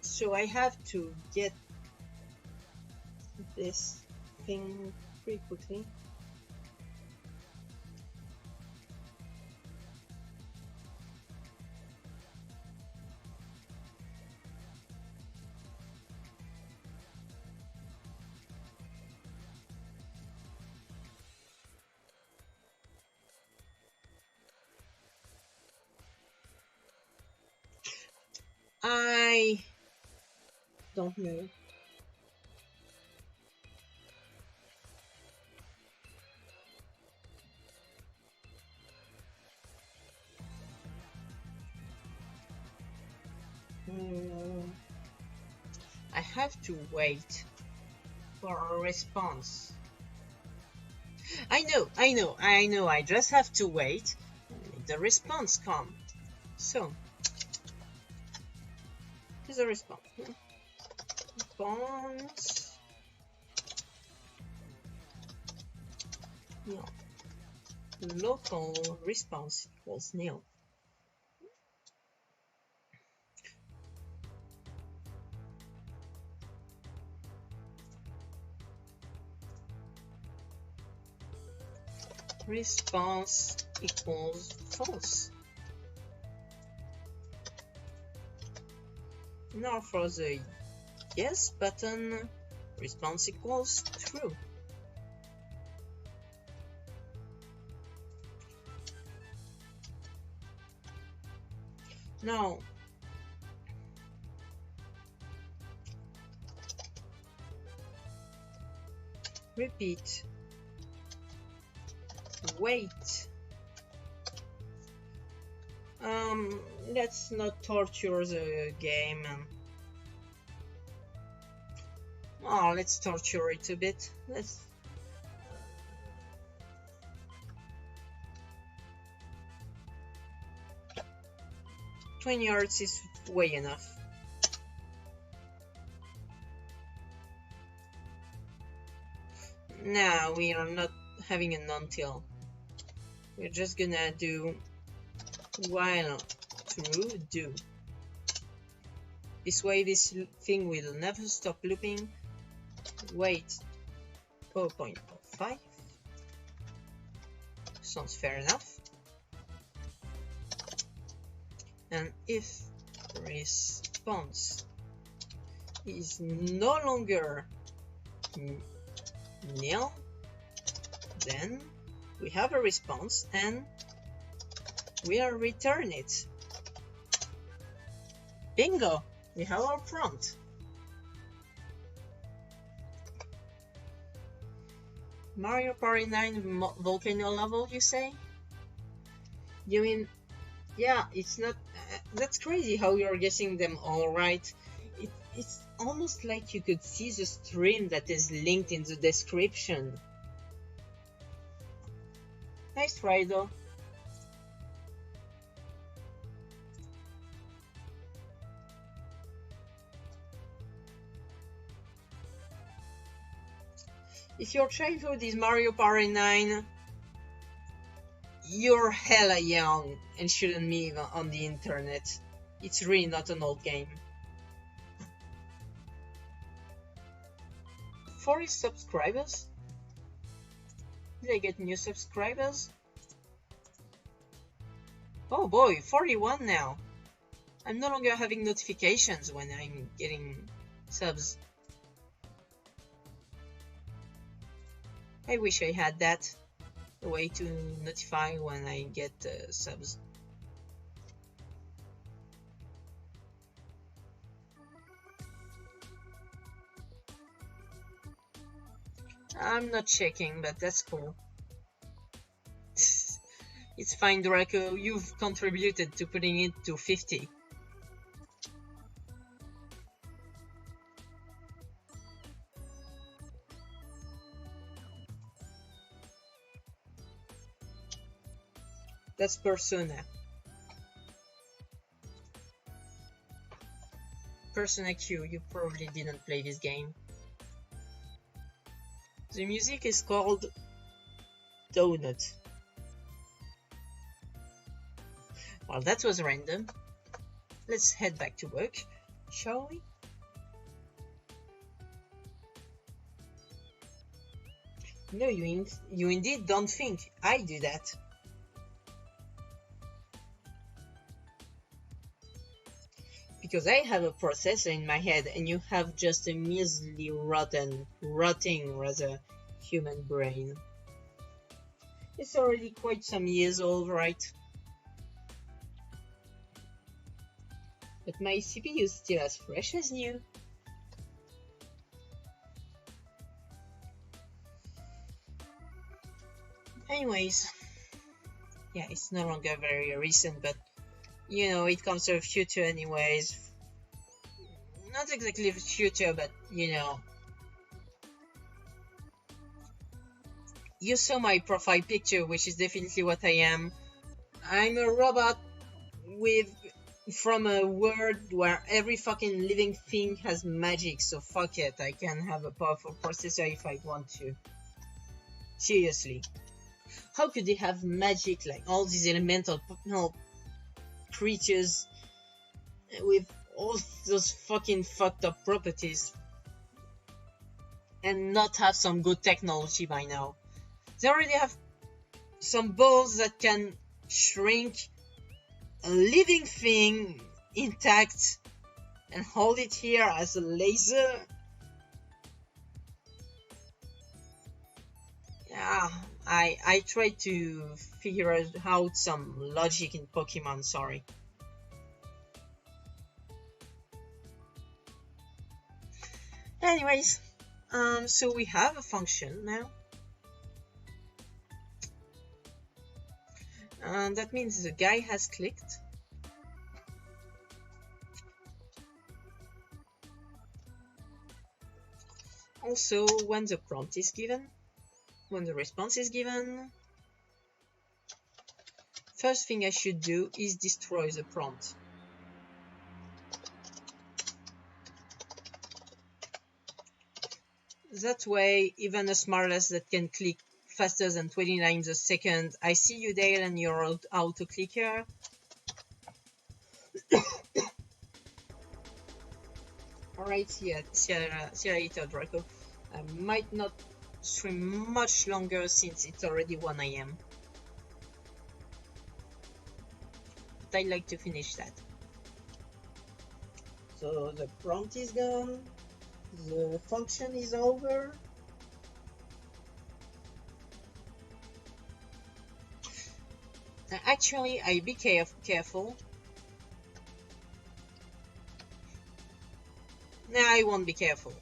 Speaker 1: So I have to get this thing pretty quickly. I don't know. I have to wait for a response. I know. I just have to wait. The response comes. So, here's a response. Response. No. Local response equals nil. Response equals false. Now for the yes button, response equals true. Now repeat, wait. Let's not torture the game. Let's torture it a bit. Let's. 20 yards is way enough. Now we are not having an until. We're just gonna do while true do. This way this thing will never stop looping. Wait 0.05. Sounds fair enough. And if response is no longer nil, then we have a response and we'll return it. Bingo! We have our prompt. Mario Party 9 volcano level, you say? You mean, yeah, it's not, that's crazy how you're guessing them all right. It's almost like you could see the stream that is linked in the description. Nice try though. If your childhood is Mario Party 9, you're hella young and shouldn't be on the internet. It's really not an old game. 40 subscribers? Did I get new subscribers? Oh boy, 41 now. I'm no longer having notifications when I'm getting subs. I wish I had that, a way to notify when I get subs. I'm not checking, but that's cool. It's fine, Draco, you've contributed to putting it to 50. That's Persona. Persona Q, you probably didn't play this game. The music is called Donut. Well, that was random. Let's head back to work, shall we? No, you indeed don't think I do that. Because I have a processor in my head and you have just a measly rotting human brain. It's already quite some years old, right? But my CPU is still as fresh as new. Anyways, yeah, it's no longer very recent, but you know, it comes to the future anyways. Not exactly the future, but you know. You saw my profile picture, which is definitely what I am. I'm a robot from a world where every fucking living thing has magic, so fuck it, I can have a powerful processor if I want to. Seriously. How could they have magic, like all these elemental creatures with all those fucking fucked up properties and not have some good technology by now? They already have some balls that can shrink a living thing intact and hold it here as a laser. Yeah, I tried to figure out some logic in Pokemon, sorry. Anyways, so we have a function now. And that means the guy has clicked. Also, when the prompt is given, when the response is given, first thing I should do is destroy the prompt. That way, even a smartass that can click faster than 20 times a second. I see you, Dale, and your auto clicker. Alright, see you later, Draco. I might not stream much longer since it's already 1 AM. But I'd like to finish that. So the prompt is gone. The function is over. Actually, I be careful. Nah, I won't be careful.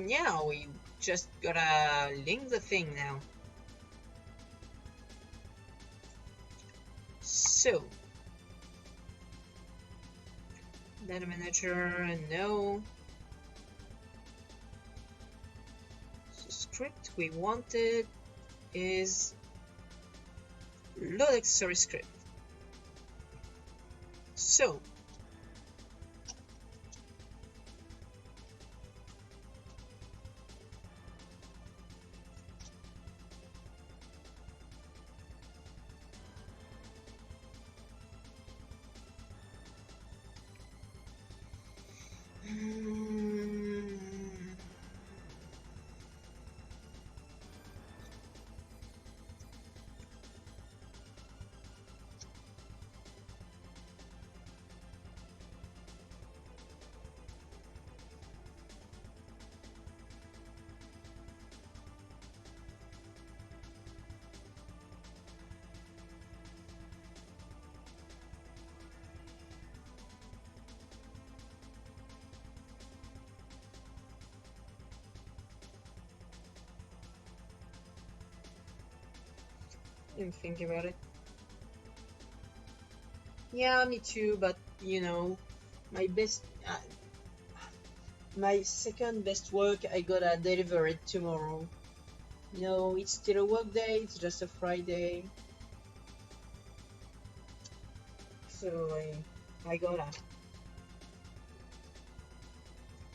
Speaker 1: Yeah, we just gotta link the thing now. So, data manager, no. The script we wanted is load accessory script. So, didn't think about it. Yeah, me too, but you know, my second best work, I gotta deliver it tomorrow. You know, it's still a work day, it's just a Friday. So I gotta.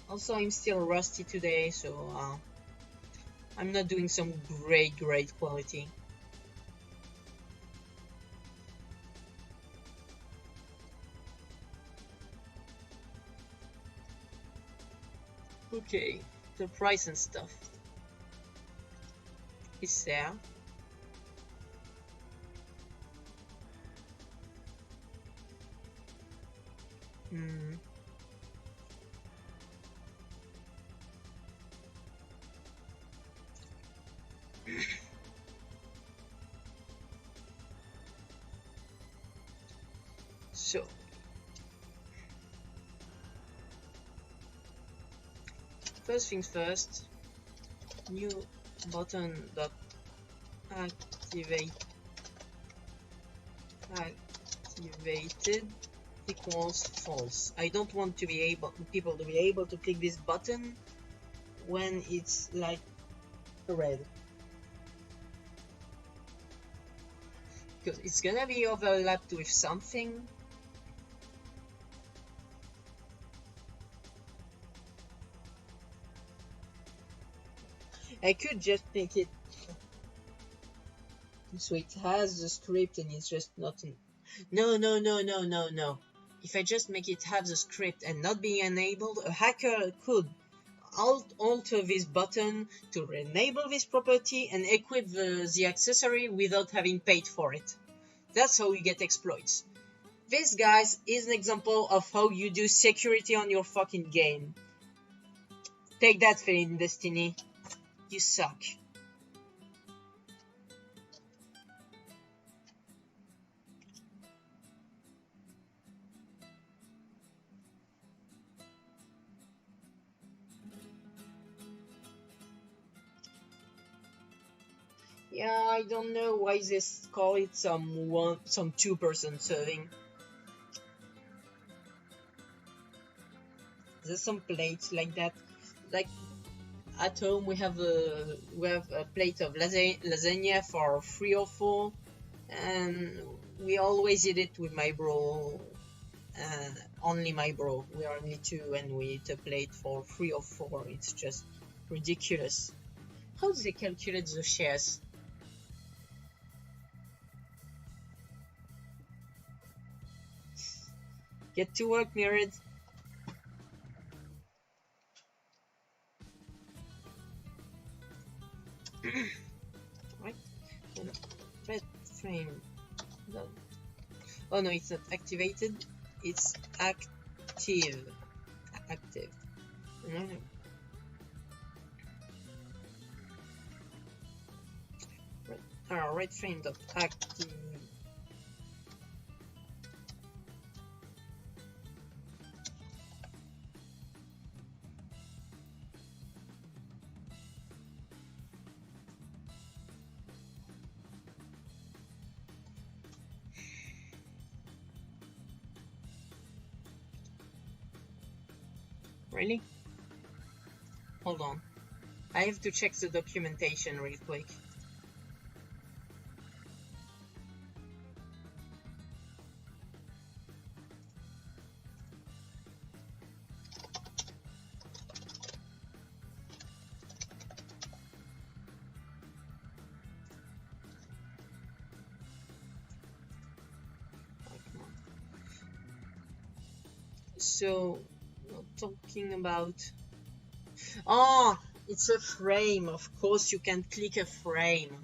Speaker 1: Also, I'm still rusty today, so I'm not doing some great quality. Okay, the price and stuff is there. So, first things first, new button dot activated equals false. I don't want to be people to be able to click this button when it's like red, because it's gonna be overlapped with something. I could just make it so it has the script and it's just not in... No. If I just make it have the script and not be enabled, a hacker could alter this button to enable this property and equip the accessory without having paid for it. That's how you get exploits. This, guys, is an example of how you do security on your fucking game. Take that, Feline Destiny. You suck. Yeah, I don't know why they call it some 2-person serving. There's some plates like that. Like at home we have a plate of lasagna for 3 or 4, and we always eat it with my bro only my bro. We are only two, and we play it for 3 or 4. It's just ridiculous. How do they calculate the shares? Get to work, Mirrid. Right. Red frame. Done. Oh no, it's not activated. It's active. Active. Red frame dot active. Really? Hold on. I have to check the documentation real quick. So, talking about... Oh, it's a frame. Of course, you can click a frame.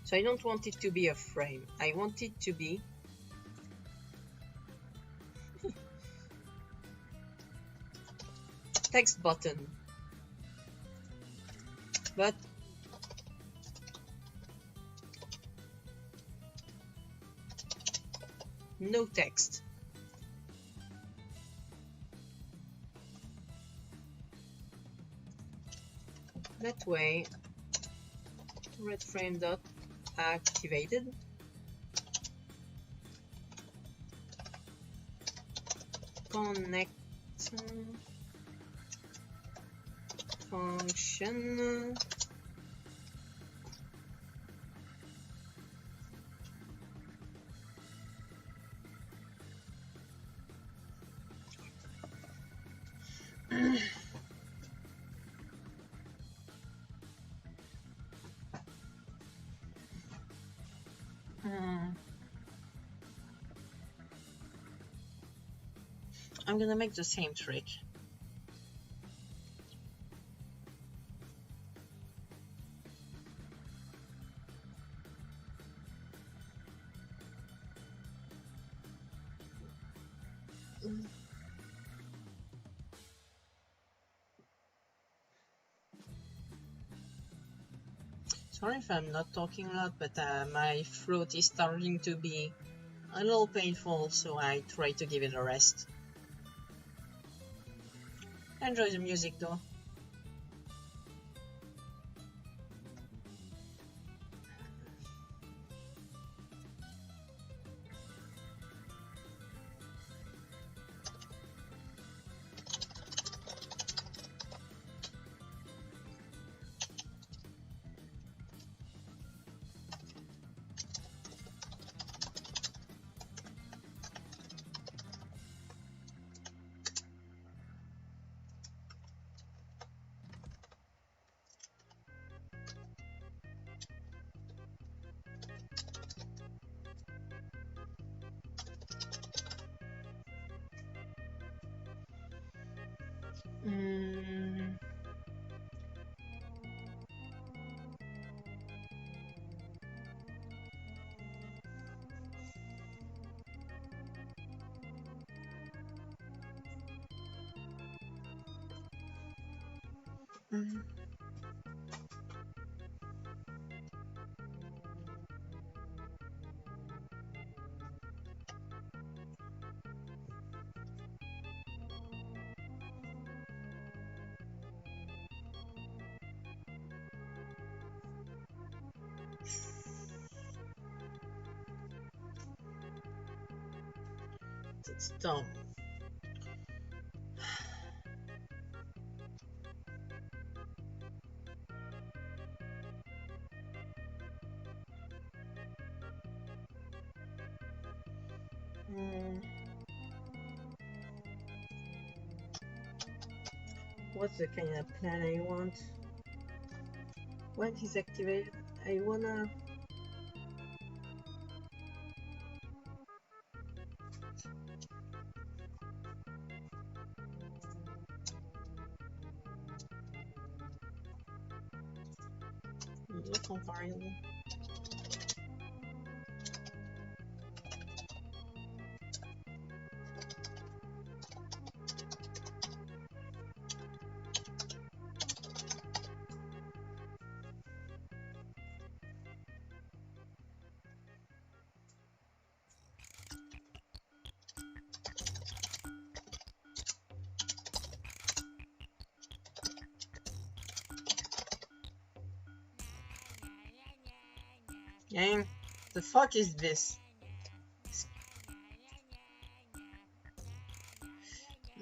Speaker 1: So I don't want it to be a frame. I want it to be... text button. But no text. That way, red frame dot activated. Connect function. I'm gonna make the same trick. Sorry if I'm not talking a lot, but my throat is starting to be a little painful, so I try to give it a rest. Enjoy the music though. It's done. What's the kind of plan I want? When he's activated, I wanna... Look on variable. Gang, the fuck is this?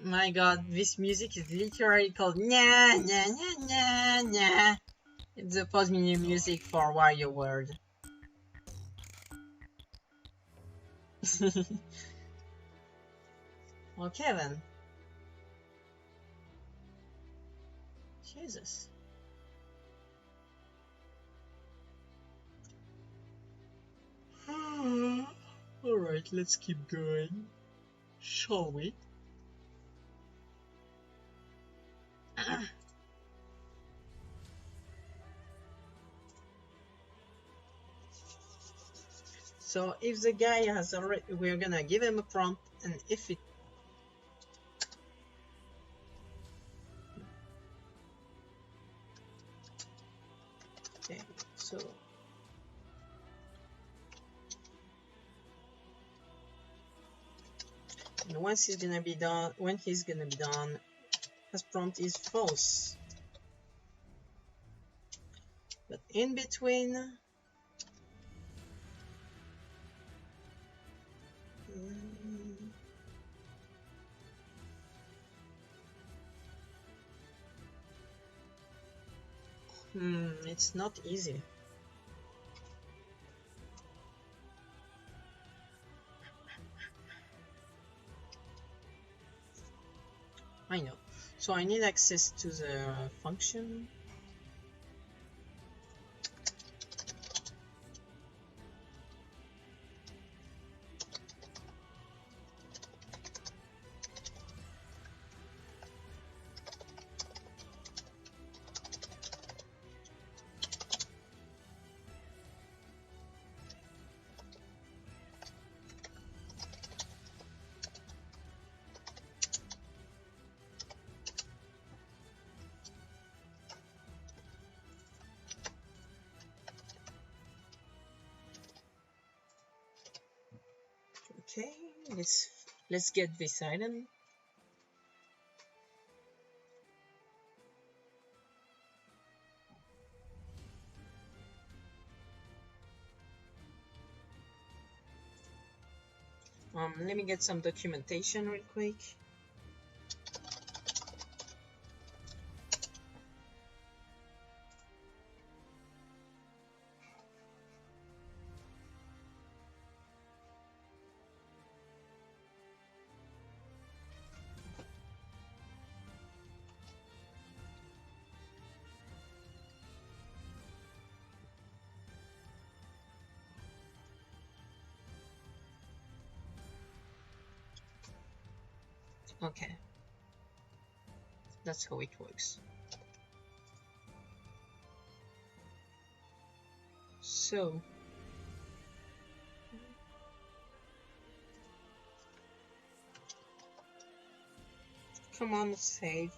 Speaker 1: My god, this music is literally called nya nya nya nya nya. It's the pause menu music for Wario World. Okay then. Jesus. Alright, let's keep going. Shall we? So if the guy has already, we're gonna give him a prompt, and if it... Okay, so... And once he's gonna be done, when he's gonna be done, his prompt is false. But in between... it's not easy. I know. So I need access to the function. Okay, let's get this item. Let me get some documentation real quick. Okay, that's how it works. So come on, save.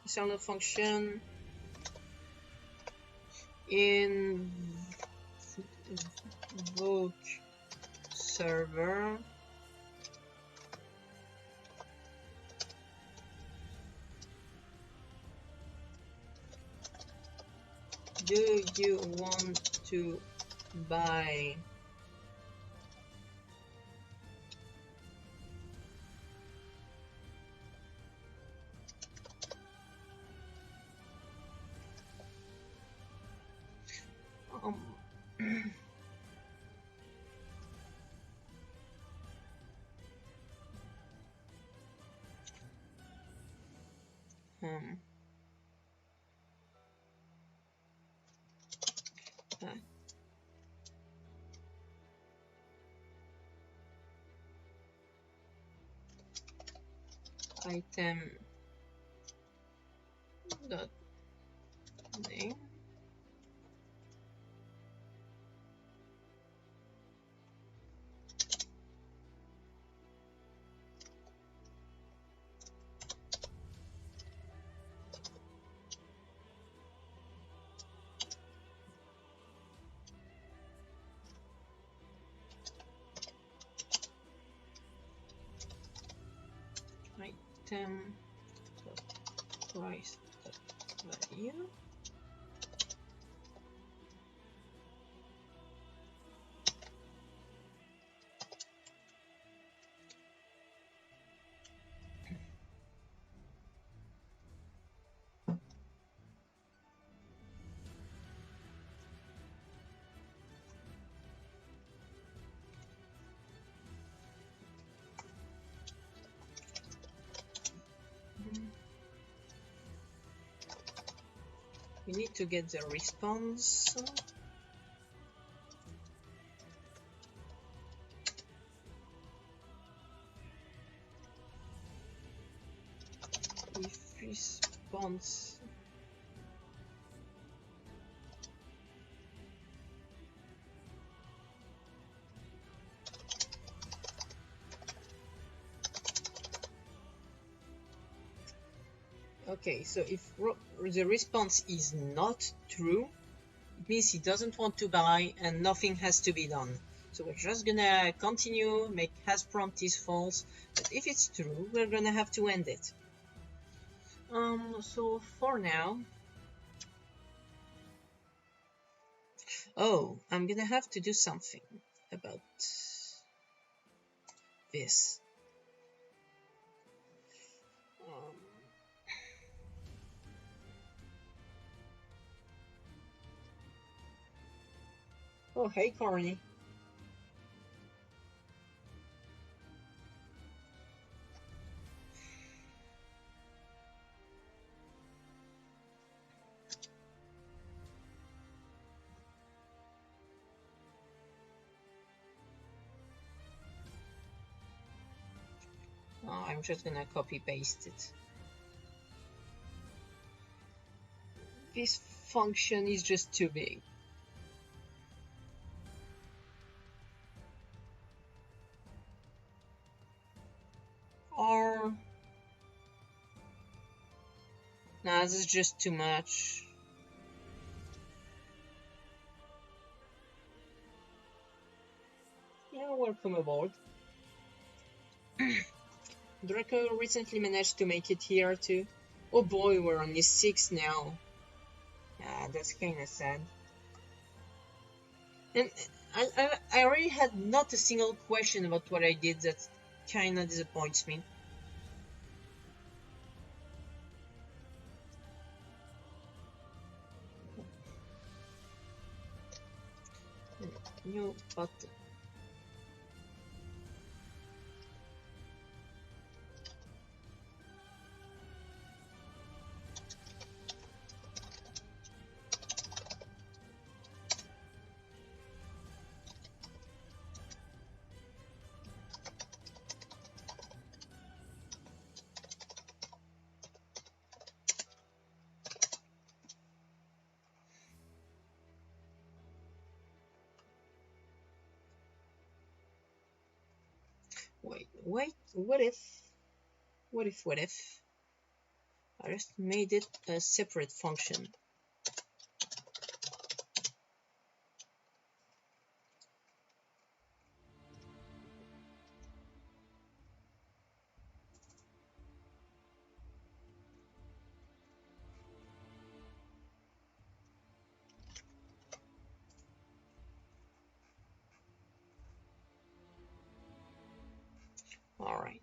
Speaker 1: External function invoke server. Do you want to buy uh, item dot name. Item dot price dot value. We need to get the response. If response okay, so if the response is not true, it means he doesn't want to buy and nothing has to be done. So we're just gonna continue, make has prompt is false, but if it's true, we're gonna have to end it. So for now, oh, I'm gonna have to do something about this. Oh, hey, Corny. I'm just gonna copy paste it. This function is just too big. Or nah, this is just too much. Yeah, welcome aboard. Draco recently managed to make it here too. Oh boy, we're only 6 now. Ah, that's kinda sad. And I already had not a single question about what I did. That kinda disappoints me. New button. Wait, what if I just made it a separate function? Alright.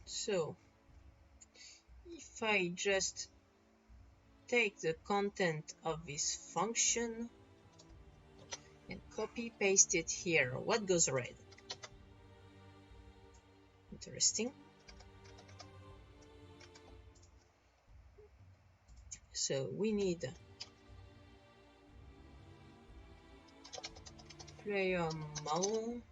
Speaker 1: So if I just take the content of this function and copy paste it here, what goes red? Interesting. So we need player model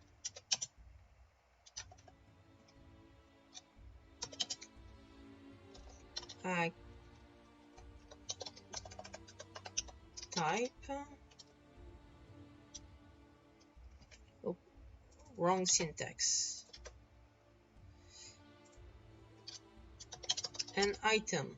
Speaker 1: type. Oh, wrong syntax. An item.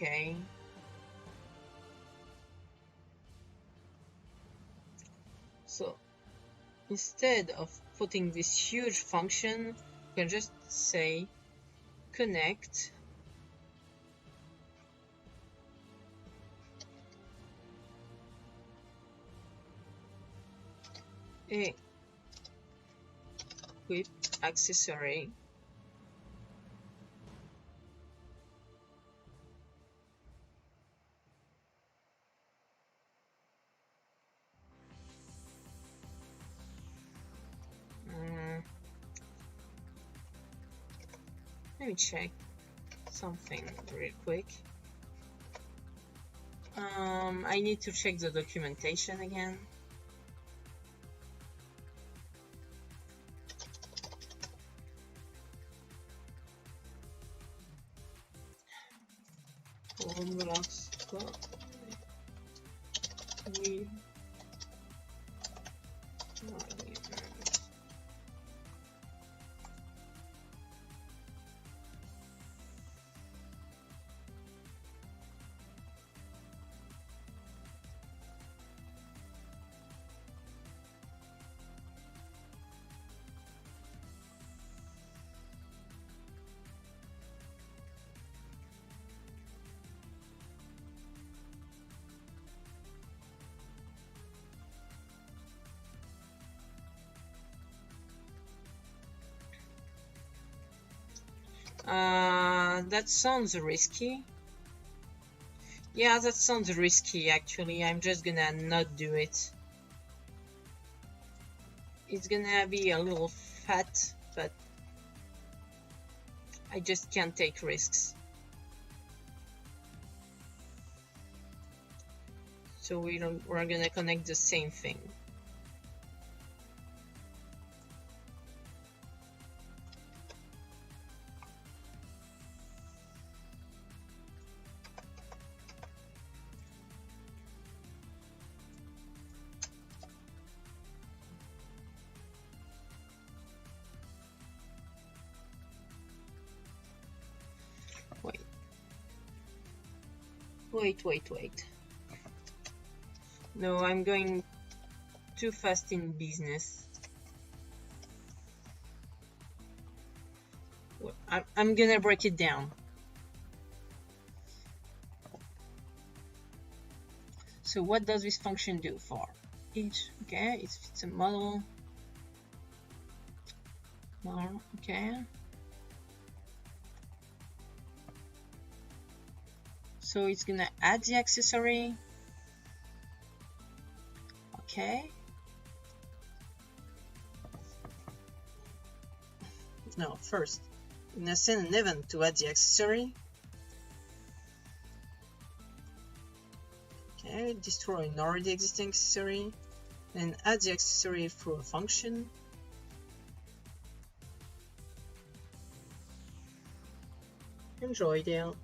Speaker 1: Okay. So instead of putting this huge function, you can just say connect a equip accessory let me check something real quick. I need to check the documentation again. Blocks, we that sounds risky. Yeah, that sounds risky actually. I'm just gonna not do it. It's gonna be a little fat, but I just can't take risks. So we're gonna connect the same thing. Wait. No, I'm going too fast in business. I'm gonna break it down. So what does this function do for each? Okay, it's a model. Okay. So it's gonna add the accessory. Okay. No, first, I'm gonna send an event to add the accessory. Okay, destroy an already existing accessory, and add the accessory through a function. Enjoy, Dale.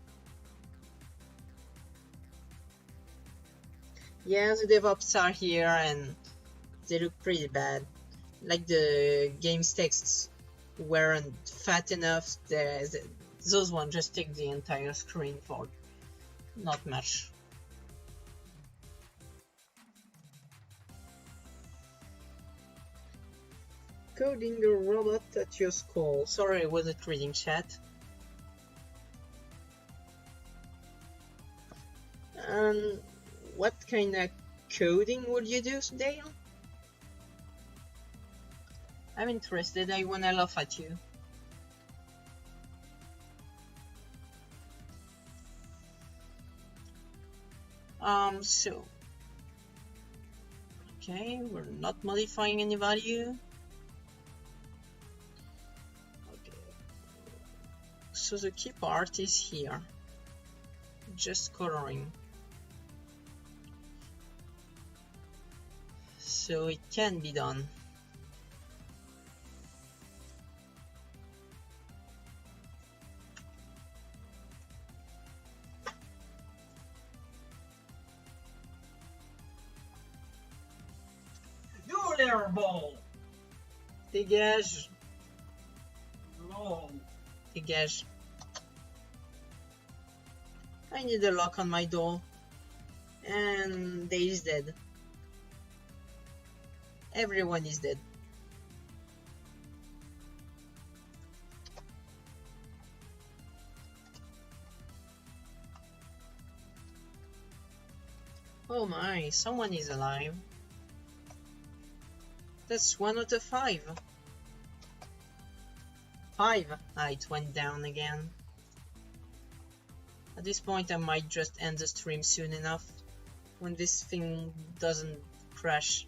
Speaker 1: Yeah, the DevOps are here and they look pretty bad. like the game's texts weren't fat enough. Those ones just take the entire screen for not much. Coding a robot at your school. Sorry, I wasn't reading chat. And what kind of coding would you do, Dale? I'm interested. I wanna laugh at you. So. Okay, we're not modifying any value. Okay. So the key part is here. Just coloring. So it can be done.
Speaker 2: You there, ball!
Speaker 1: Dégage.
Speaker 2: No.
Speaker 1: Dégage. I need a lock on my door. And Dale is dead. Everyone is dead. Oh my, someone is alive. That's 1 out of 5. 5. Ah, it went down again. At this point I might just end the stream soon enough when this thing doesn't crash.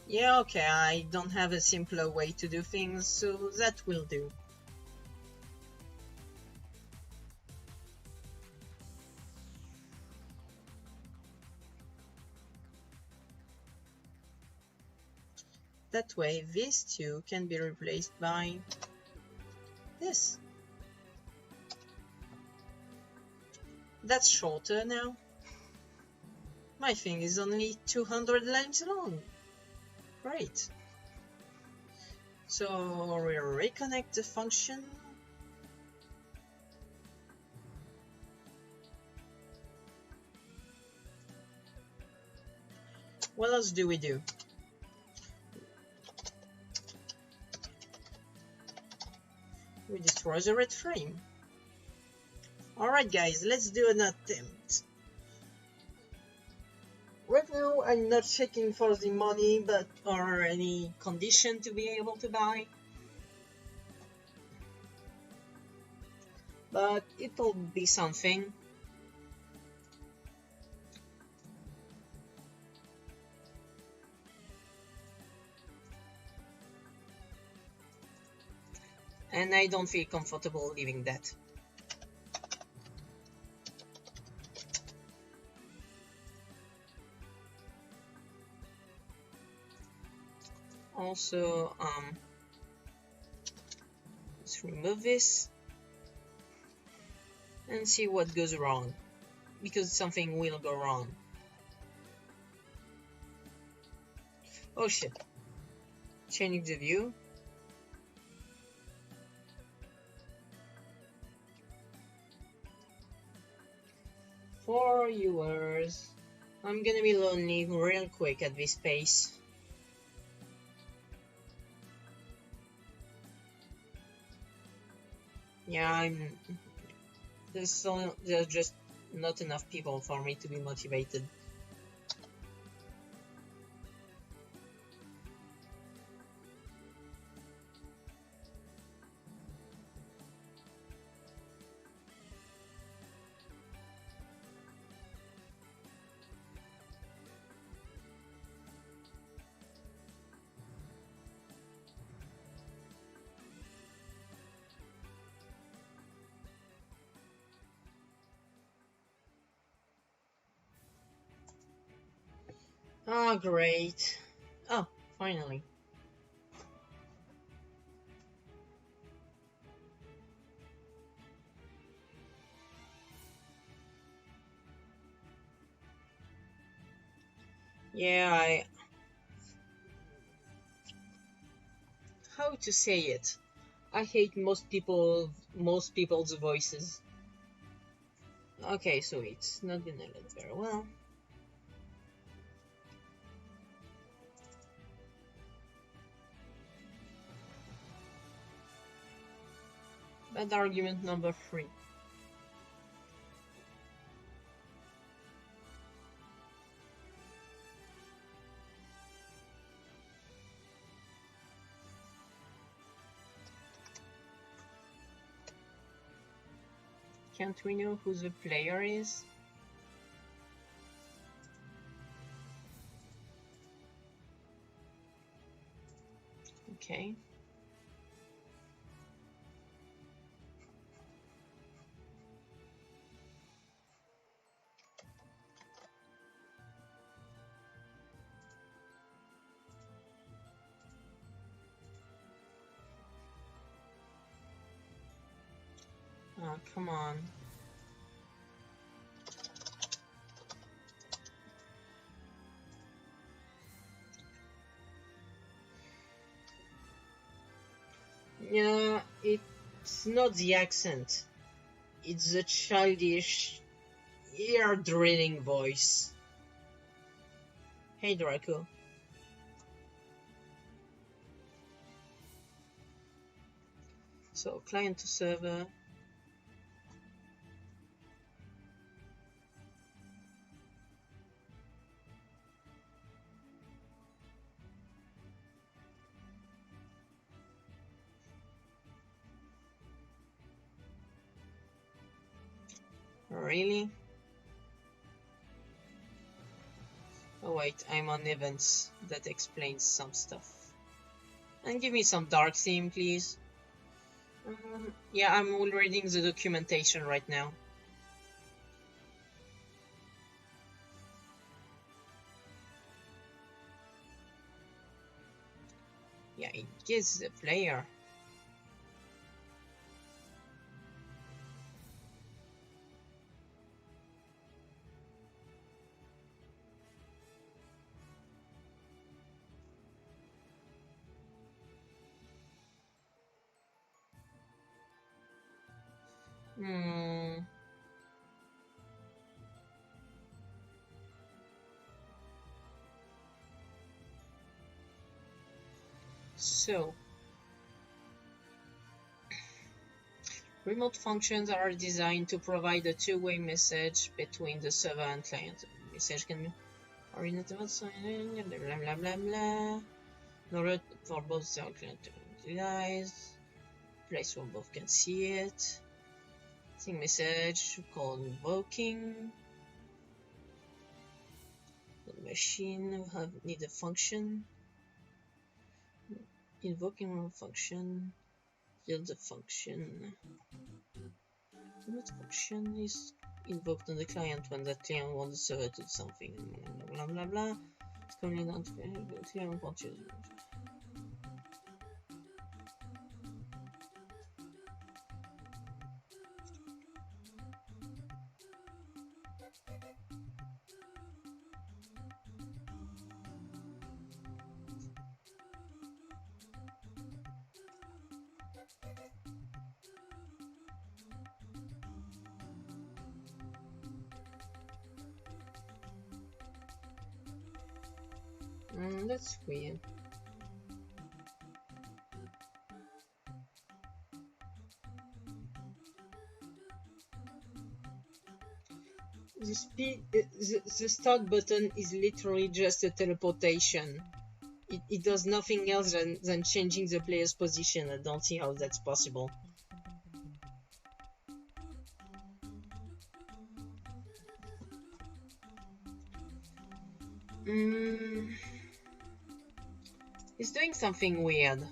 Speaker 1: Yeah, okay, I don't have a simpler way to do things, so that will do. That way, these two can be replaced by this. That's shorter now. My thing is only 200 lines long. Great. So we reconnect the function. What else do we do? We destroy the red frame. Alright guys, let's do an attempt. Right now I'm not checking for the money or any condition to be able to buy. But it'll be something. And I don't feel comfortable leaving that. Also, let's remove this and see what goes wrong, because something will go wrong. Oh shit. Changing the view. For viewers, I'm gonna be lonely real quick at this pace. Yeah, there's just not enough people for me to be motivated. Oh, great. Oh, finally. Yeah, how to say it? I hate most people's voices. Okay, so it's not gonna look very well. Bad argument number 3. Can't we know who the player is? Okay. Oh, come on. Yeah, it's not the accent. It's the childish, ear-drilling voice. Hey, Draco. So, client to server. Really? Oh wait, I'm on events. That explains some stuff. And give me some dark theme, please. Yeah, I'm reading the documentation right now. Yeah, it gives the player. Hmm. So, remote functions are designed to provide a two-way message between the server and client. Message can be oriented blah blah blah blah blah. In order for both server and client to utilize, place where both can see it. Sing message called invoking. The machine need a function. Invoking function. Yield the function. What function is invoked on the client when that client wants the server to do something? Blah blah blah. It's currently not client wants to. That's weird. The start button is literally just a teleportation. It does nothing else than changing the player's position. I don't see how that's possible. It's doing something weird.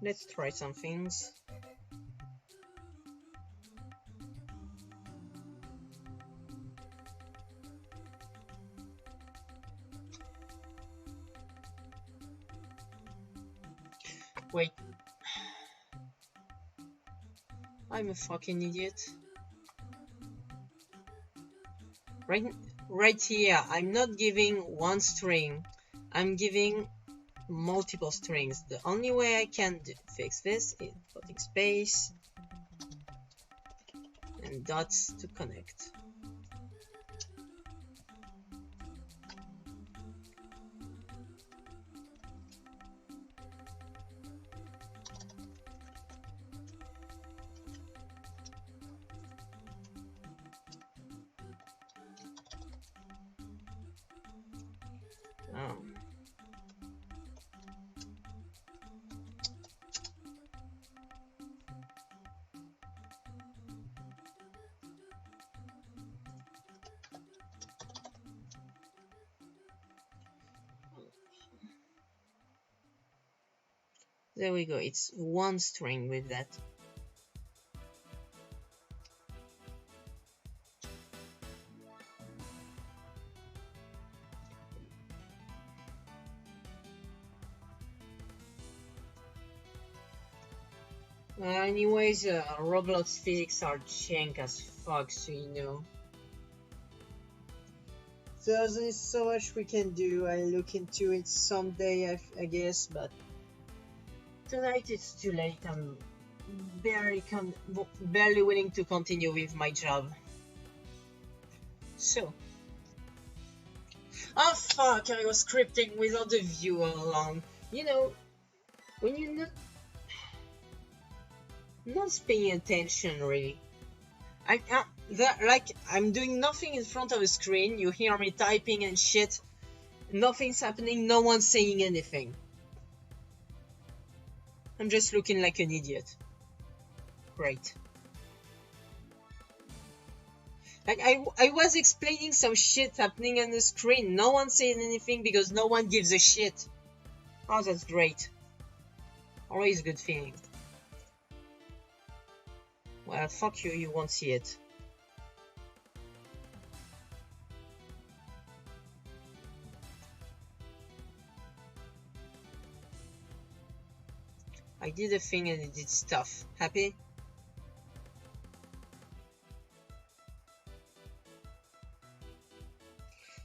Speaker 1: Let's try some things. Wait. I'm a fucking idiot. Right here, I'm not giving one string. I'm giving multiple strings. The only way I can fix this is putting space and dots to connect. There we go, it's one string with that. Anyways, Roblox physics are jank as fuck, so you know. So there's so much we can do. I'll look into it someday, I guess, but tonight it's too late. I'm barely willing to continue with my job. So, oh fuck! I was scripting without the view all along. You know, when you're not paying attention really. I'm doing nothing in front of a screen. You hear me typing and shit. Nothing's happening. No one's saying anything. I'm just looking like an idiot. Great. Like I was explaining some shit happening on the screen. No one's saying anything because no one gives a shit. Oh, that's great. Always a good feeling. Well, fuck you, you won't see it. I did a thing and it did stuff. Happy?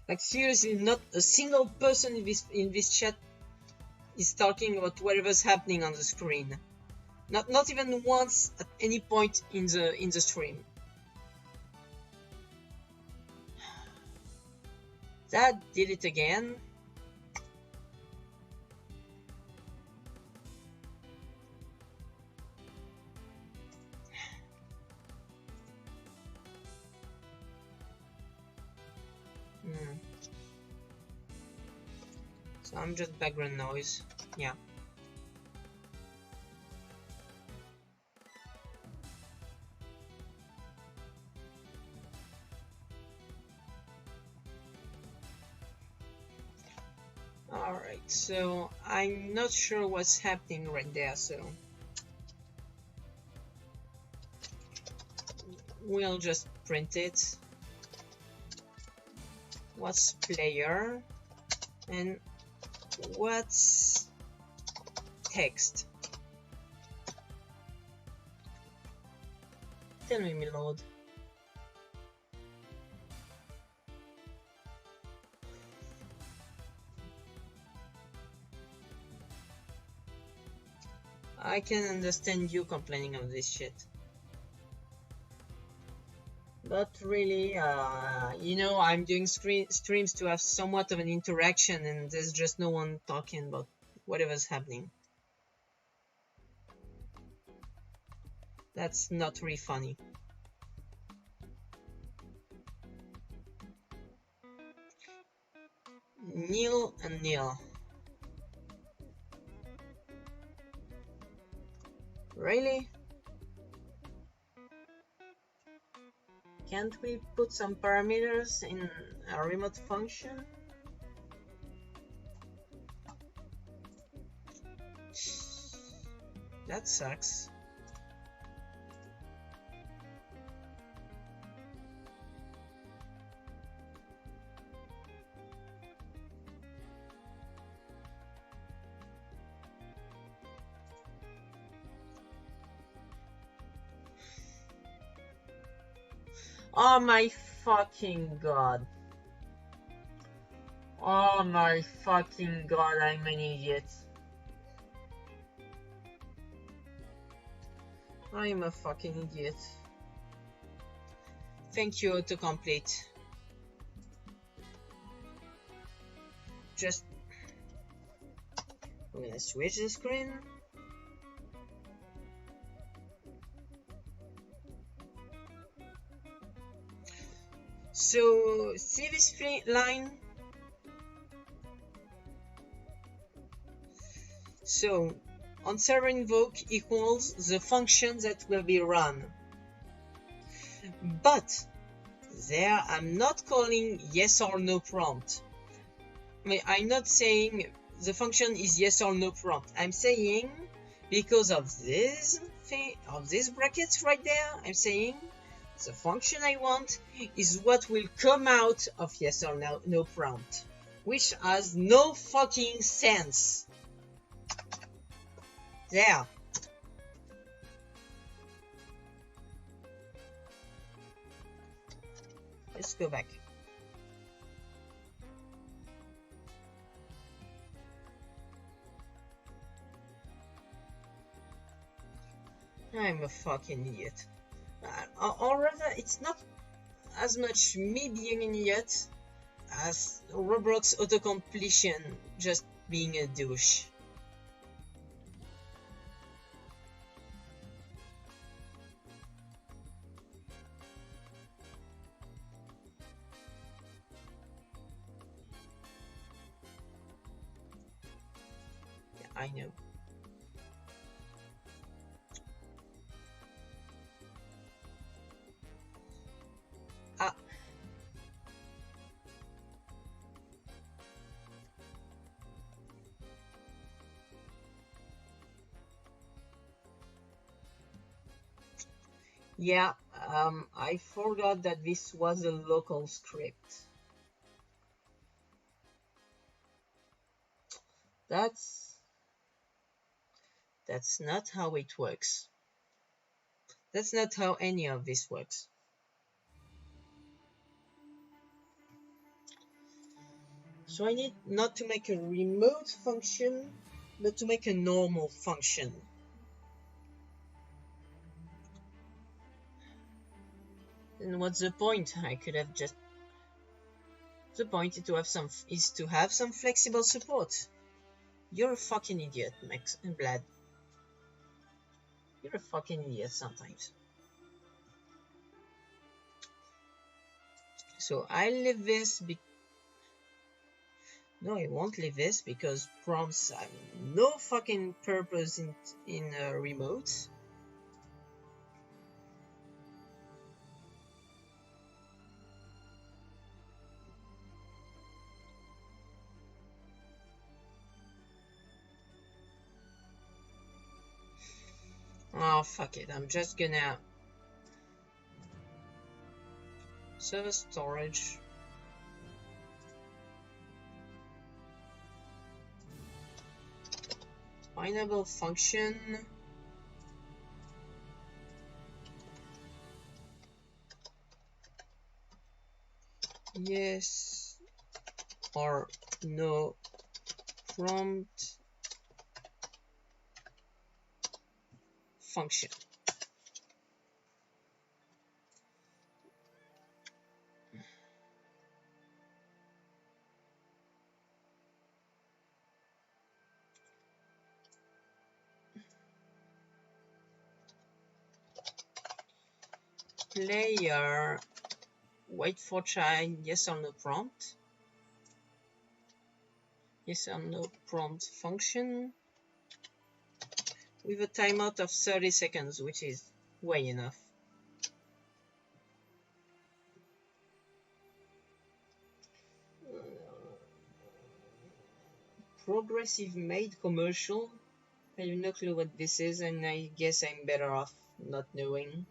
Speaker 1: Like seriously, not a single person in this chat is talking about whatever's happening on the screen. Not even once at any point in the stream. That did it again. So I'm just background noise. Yeah. Alright, so I'm not sure what's happening right there, so we'll just print it. What's player and what's text? Tell me, my lord. I can understand you complaining of this shit. But really, you know, I'm doing streams to have somewhat of an interaction and there's just no one talking about whatever's happening. That's not really funny. Neil and Neil. Really? Can't we put some parameters in a remote function? That sucks. Oh my fucking god. Oh my fucking god, I'm an idiot. I'm a fucking idiot. Thank you, autocomplete. Just... I'm gonna switch the screen. So, see this line? So, on server invoke equals the function that will be run. But, there I'm not calling yes or no prompt. I'm not saying the function is yes or no prompt. I'm saying, because of this thing, of these brackets right there, I'm saying the function I want is what will come out of yes or no prompt, which has no fucking sense. There. Let's go back. I'm a fucking idiot. Or rather, it's not as much me being an idiot as Roblox autocompletion just being a douche. Yeah, I know. Ah. Yeah, I forgot that this was a local script. That's not how it works. That's not how any of this works. So I need not to make a remote function, but to make a normal function. And what's the point? I could have just... The point is to have some flexible support. You're a fucking idiot, Max and Blad. You're a fucking idiot sometimes. So I leave this no, I won't leave this because prompts have no fucking purpose in remote. Oh, fuck it. I'm just gonna server storage. Enable function. Yes or no prompt function. Player wait for child yes or no prompt. Yes or no prompt function with a timeout of 30 seconds, which is way enough. Progressive made commercial. I have no clue what this is, and I guess I'm better off not knowing.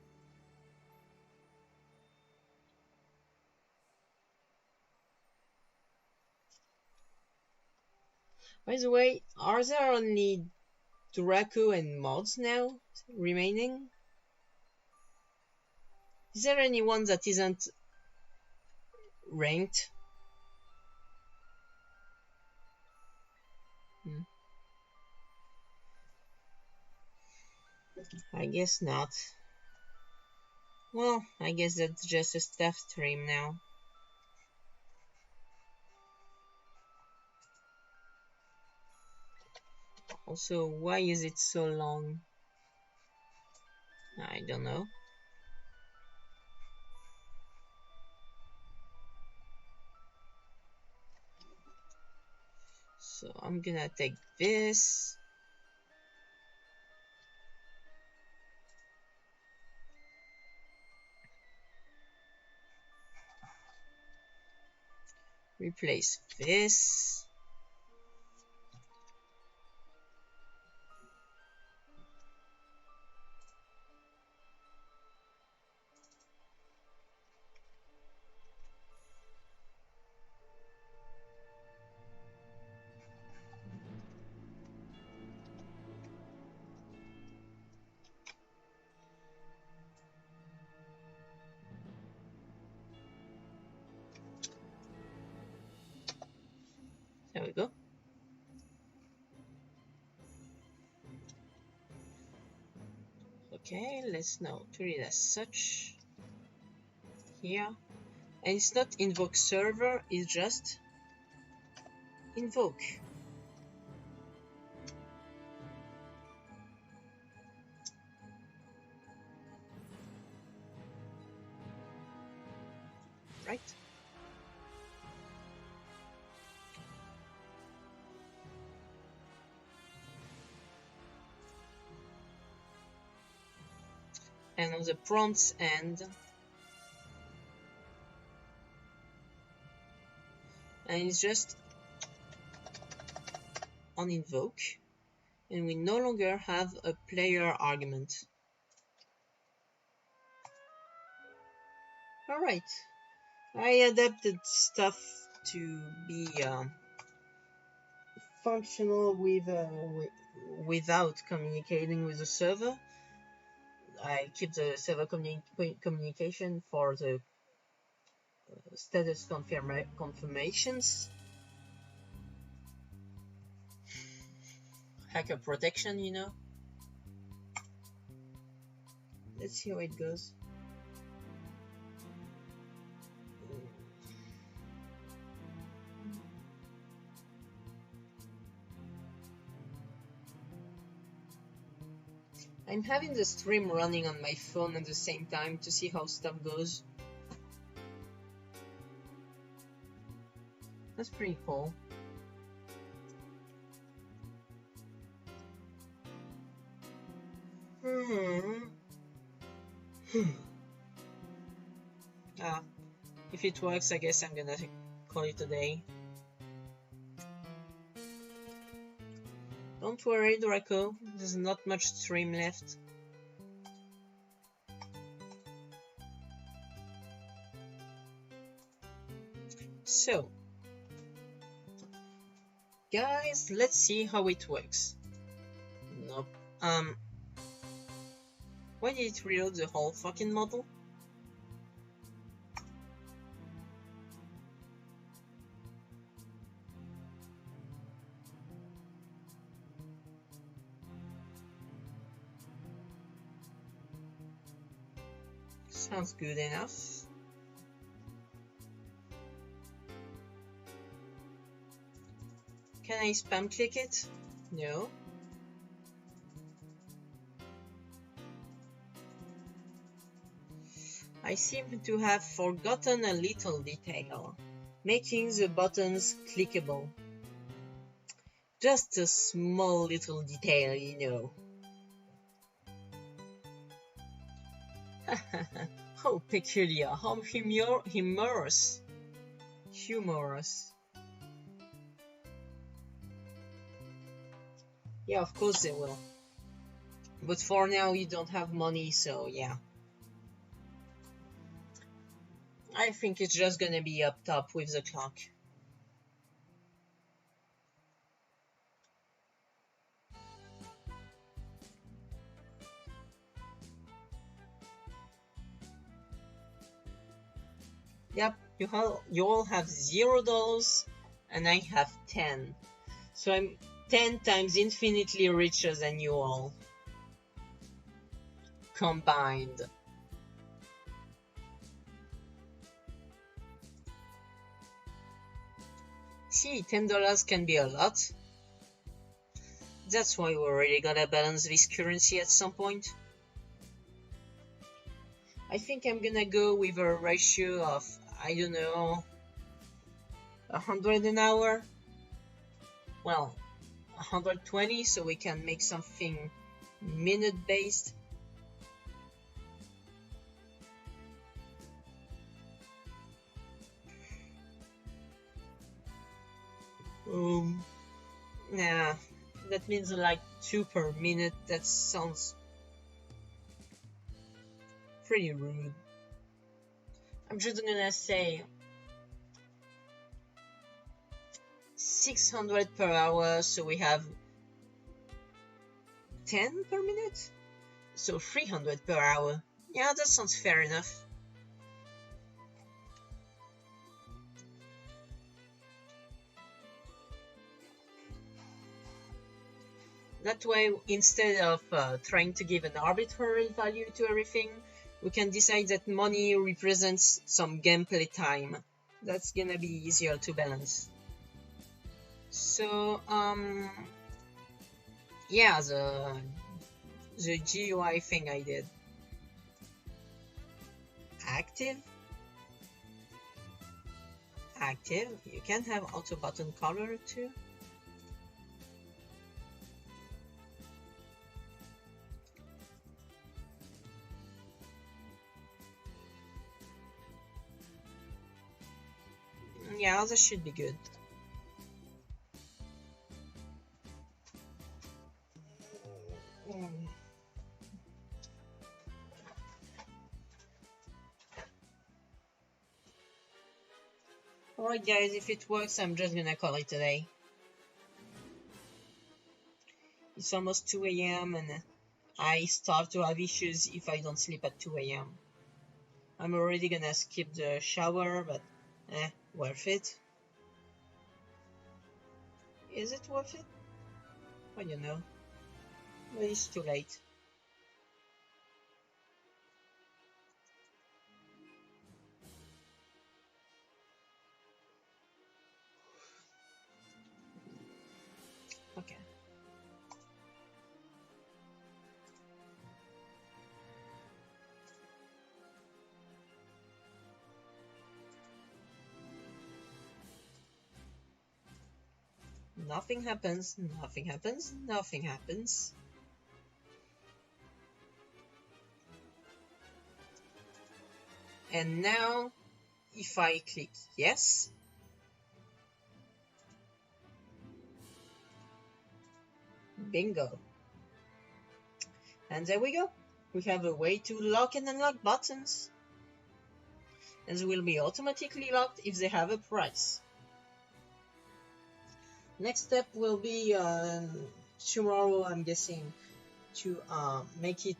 Speaker 1: By the way, are there only Draco and mods now remaining? Is there anyone that isn't ranked? I guess not. Well, I guess that's just a staff stream now. Also, why is it so long? I don't know. So I'm gonna take this. Replace this. There we go. Okay, let's now treat it as such here. And it's not invoke server, it's just invoke. Right? And on the prompts end, and it's just on invoke, and we no longer have a player argument. Alright, I adapted stuff to be functional without communicating with the server. I keep the server communication for the status confirmations. Hacker protection, you know. Let's see how it goes. I'm having the stream running on my phone at the same time to see how stuff goes. That's pretty cool. If it works, I guess I'm gonna call it a day. Don't worry, Draco, there's not much stream left. So, guys, let's see how it works. Nope. Why did it reload the whole fucking model? Sounds good enough. Can I spam click it? No. I seem to have forgotten a little detail, making the buttons clickable. Just a small little detail, you know. How peculiar, how humorous. Yeah, of course they will. But for now, you don't have money, so yeah. I think it's just gonna be up top with the clock. Yep, you all have $0 and I have 10. So I'm 10 times infinitely richer than you all combined. See, $10 can be a lot. That's why we're really gonna balance this currency at some point. I think I'm gonna go with a ratio of, I don't know, 100 an hour. Well, 120, so we can make something minute based. Nah, that means like 2 per minute. That sounds pretty rude. I'm just gonna say 600 per hour, so we have 10 per minute? So 300 per hour. Yeah, that sounds fair enough. That way, instead of trying to give an arbitrary value to everything, we can decide that money represents some gameplay time. That's gonna be easier to balance. So, yeah, the GUI thing I did. Active. You can have auto button color too. Yeah, that should be good. Alright guys, if it works, I'm just gonna call it today. It's almost 2 AM and I start to have issues if I don't sleep at 2 AM. I'm already gonna skip the shower, but worth it. Is it worth it? I don't know. But it's too late. Okay. Nothing happens, nothing happens, nothing happens. And now, if I click yes, bingo. And there we go. We have a way to lock and unlock buttons. And they will be automatically locked if they have a price. Next step will be tomorrow, I'm guessing, to make it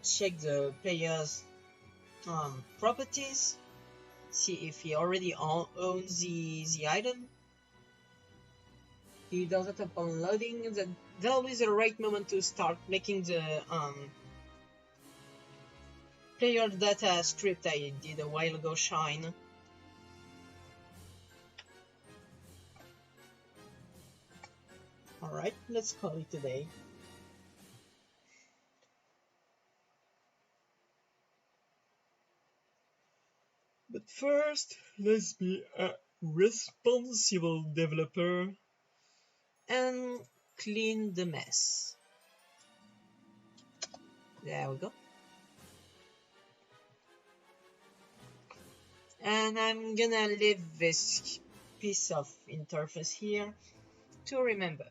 Speaker 1: check the player's properties, see if he already owns the item. He does it upon loading. That'll be the right moment to start making the player data script I did a while ago shine. Alright, let's call it today. But first, let's be a responsible developer and clean the mess. There we go. And I'm gonna leave this piece of interface here to remember.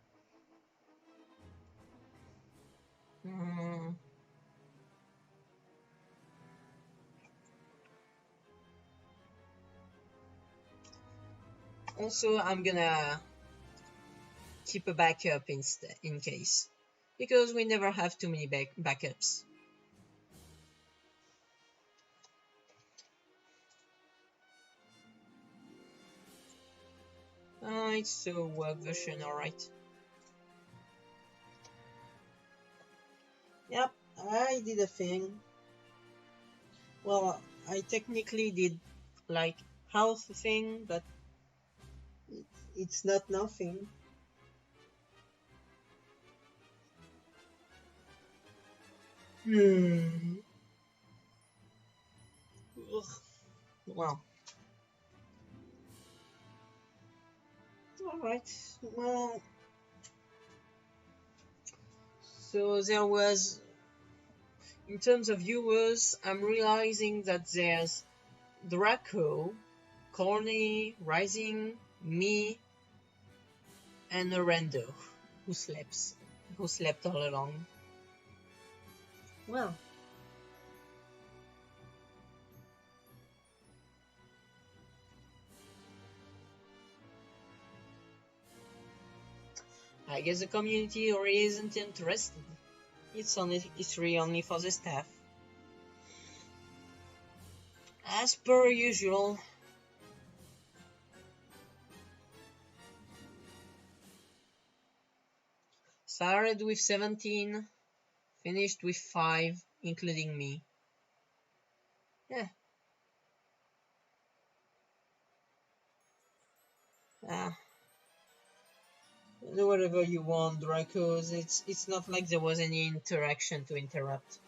Speaker 1: Mm. Also, I'm gonna keep a backup in case, because we never have too many backups. It's a web version, alright. Yep, I did a thing. Well, I technically did like half a thing, but it's not nothing. Hmm. Ugh. Well, alright. Well, so there was, in terms of viewers, I'm realizing that there's Draco, Corny, Rising, me, and Orlando, who sleeps, who slept all along. Well, I guess the community already isn't interested. It's really only for the staff. As per usual. Started with 17, finished with 5, including me. Yeah. Ah, do whatever you want, Dracos. It's not like there was any interaction to interrupt.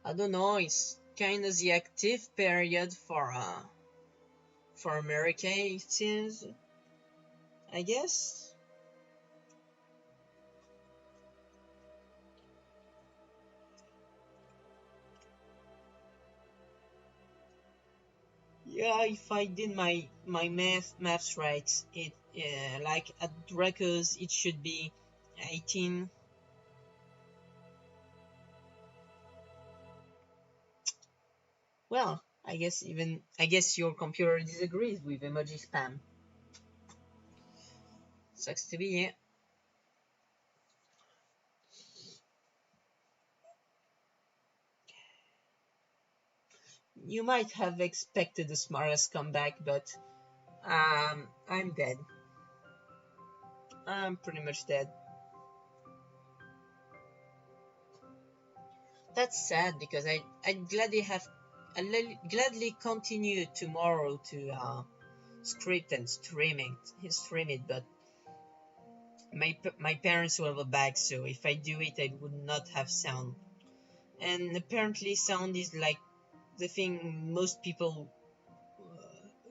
Speaker 1: I don't know, it's kind of the active period for America, it seems. I guess. Yeah, if I did my maths right, it like at Dracos it should be 18. Well, I guess your computer disagrees with emoji spam. Sucks to be here. You might have expected the smartest comeback, but I'm dead. I'm pretty much dead. That's sad because I'd gladly continue tomorrow to script and stream it, but my parents will be back, so if I do it, I would not have sound. And apparently, sound is like the thing most people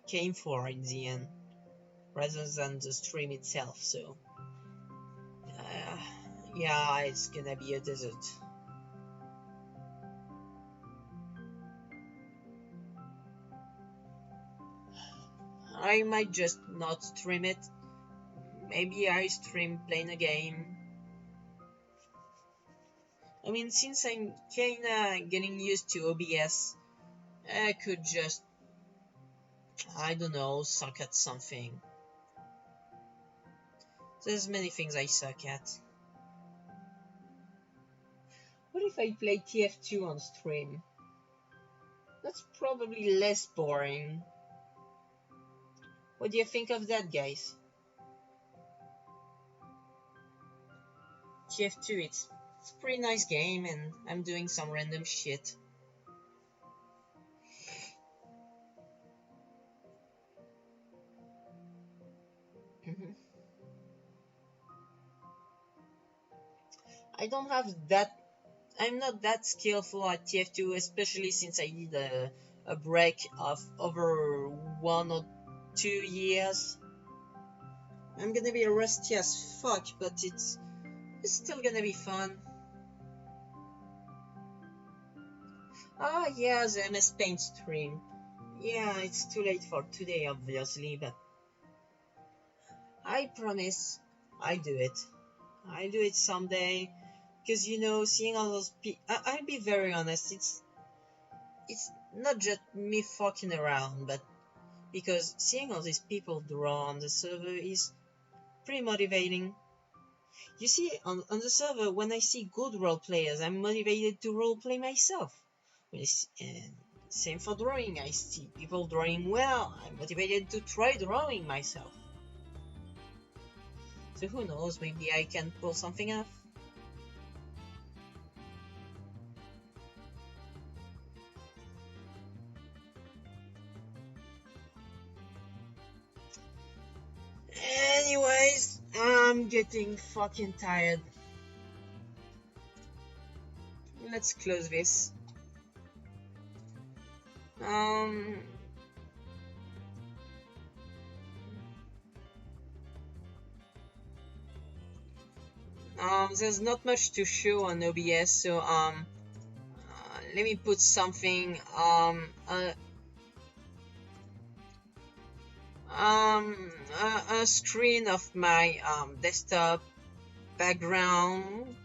Speaker 1: came for in the end, rather than the stream itself. So, uh, yeah, it's gonna be a desert. I might just not stream it. Maybe I stream playing a game. I mean, since I'm kinda getting used to OBS, I could just, I don't know, suck at something. There's many things I suck at. What if I play TF2 on stream? That's probably less boring. What do you think of that, guys? TF2, it's a pretty nice game, and I'm doing some random shit. Mhm. I don't have that. I'm not that skillful at TF2, especially since I did a break of over 1 or 2 years. I'm gonna be rusty as fuck, but it's still gonna be fun. Ah, yeah, the MS Paint stream. Yeah, it's too late for today, obviously, but I promise I do it. I do it someday. Because, you know, seeing all those people... I'll be very honest, it's not just me fucking around, but because seeing all these people draw on the server is pretty motivating. You see, on the server, when I see good role players, I'm motivated to roleplay myself. And same for drawing. I see people drawing well, I'm motivated to try drawing myself. So who knows, maybe I can pull something off. Anyways, I'm getting fucking tired. Let's close this. There's not much to show on OBS, so let me put something a screen of my desktop background.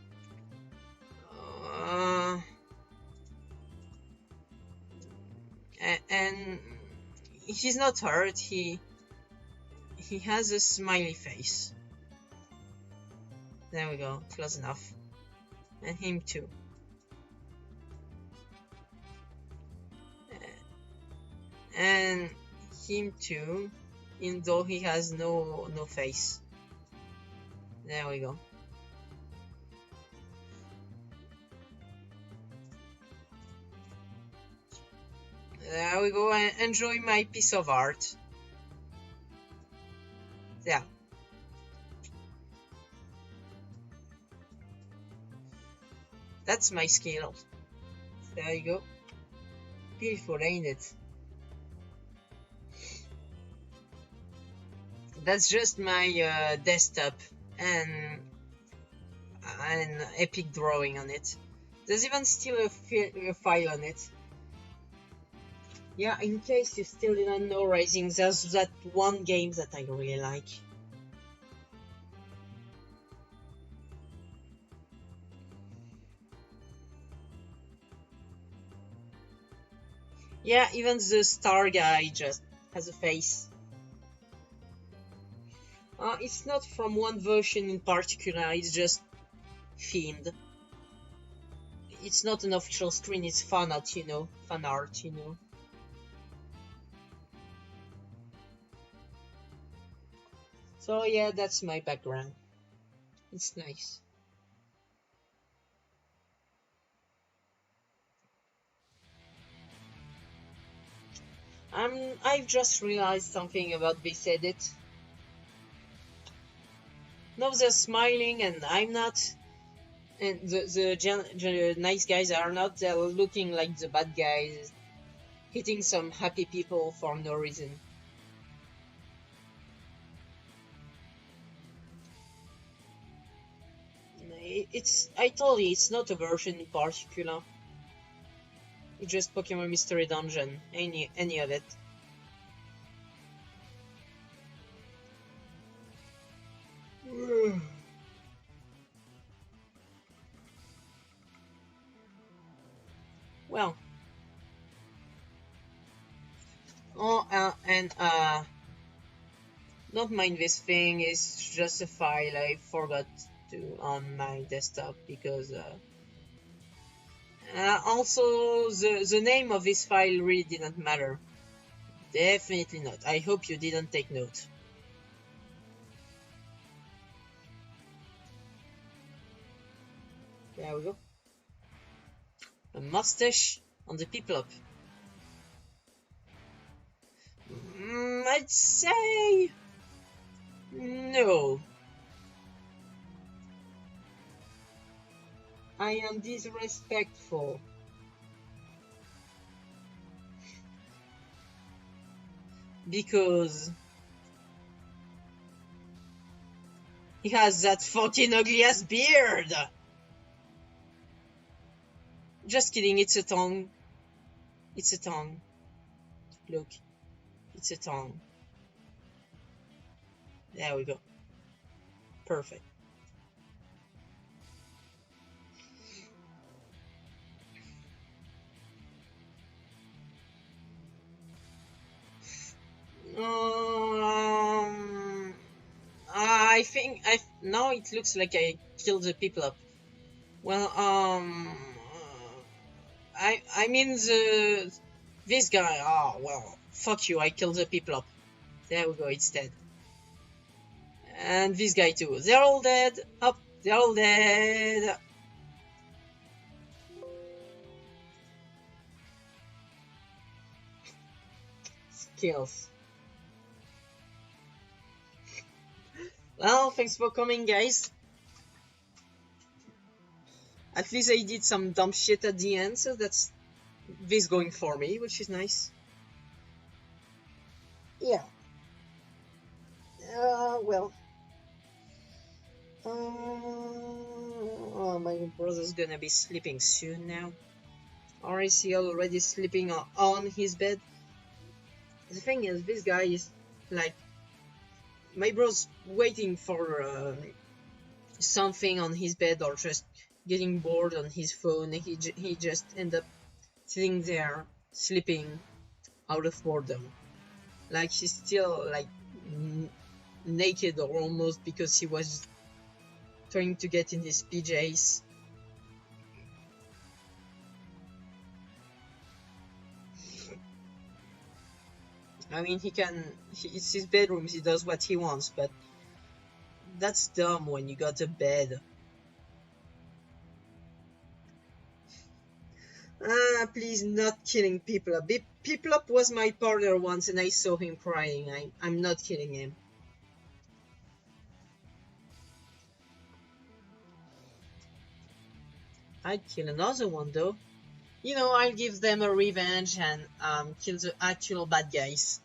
Speaker 1: And he's not hurt. He has a smiley face. There we go, close enough. And him too. And him too, even though he has no face. There we go. There we go, and enjoy my piece of art. Yeah. That's my skill. There you go. Beautiful, ain't it? That's just my desktop and an epic drawing on it. There's even still a file on it. Yeah, in case you still didn't know, Rising, there's that one game that I really like. Yeah, even the star guy just has a face. It's not from one version in particular, it's just themed. It's not an official screen, it's fan art, you know. Fan art, you know. So yeah, that's my background. It's nice. I've just realized something about this edit. Now they're smiling and I'm not, and the nice guys are not. They're looking like the bad guys, hitting some happy people for no reason. I told you, it's not a version in particular. It's just Pokemon Mystery Dungeon, any of it. Well. Don't mind this thing, it's just a file I forgot to on my desktop because also the name of this file really didn't matter. Definitely not. I hope you didn't take note. There we go. A mustache on the Piplup. I'd say no. I am disrespectful. Because he has that fucking ugly ass beard. Just kidding, it's a tongue. It's a tongue. Look, it's a tongue. There we go. Perfect. I think now it looks like I killed the people up. Well, I mean this guy. Oh well, fuck you. I killed the people up. There we go. It's dead. And this guy too. They're all dead. Up. They're all dead. Skills. Well, thanks for coming, guys. At least I did some dumb shit at the end, so that's this going for me, which is nice. Yeah. Well. Oh, my brother's gonna be sleeping soon now. Or is he already sleeping on his bed? The thing is, this guy is like, my bro's waiting for something on his bed or just getting bored on his phone. He just end up sitting there sleeping out of boredom. Like he's still like naked or almost, because he was trying to get in his PJs. I mean, it's his bedroom, he does what he wants, but that's dumb when you got a bed. Please, not killing people up. People up was my partner once and I saw him crying. I'm not killing him. I'd kill another one though. You know, I'll give them a revenge and kill the actual bad guys.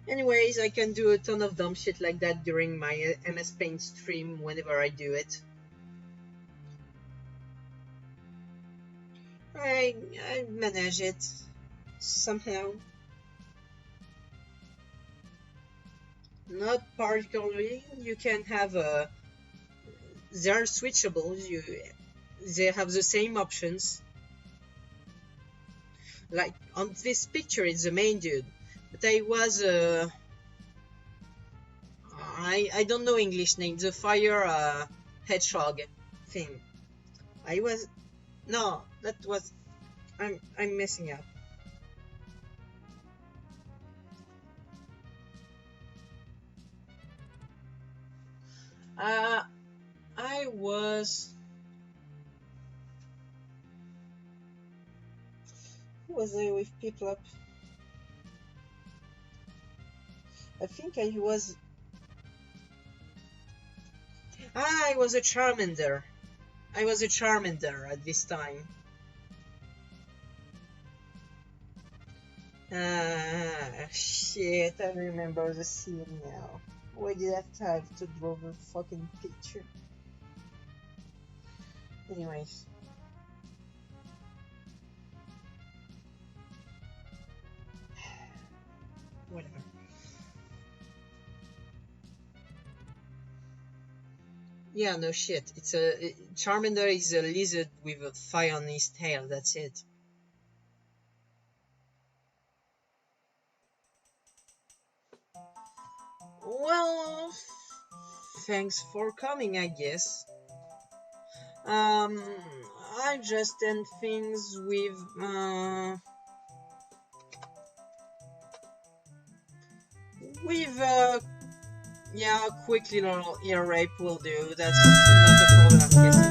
Speaker 1: Anyways, I can do a ton of dumb shit like that during my MS Paint stream whenever I do it. I manage it somehow. Not particularly. You can have they're switchable. They have the same options. Like on this picture, it's the main dude, but I was I don't know English name. The fire hedgehog thing. I'm messing up. I was. Who was I with people up? I think I was. I was a Charmander. I was a Charmander at this time. Shit, I remember the scene now. Why did I have to draw the fucking picture? Anyways. Whatever. Yeah, no shit. Charmander is a lizard with a fire on his tail, that's it. Well, thanks for coming, I guess. I just end things with yeah, a quick little ear rape will do. That's not a problem, I'm guessing.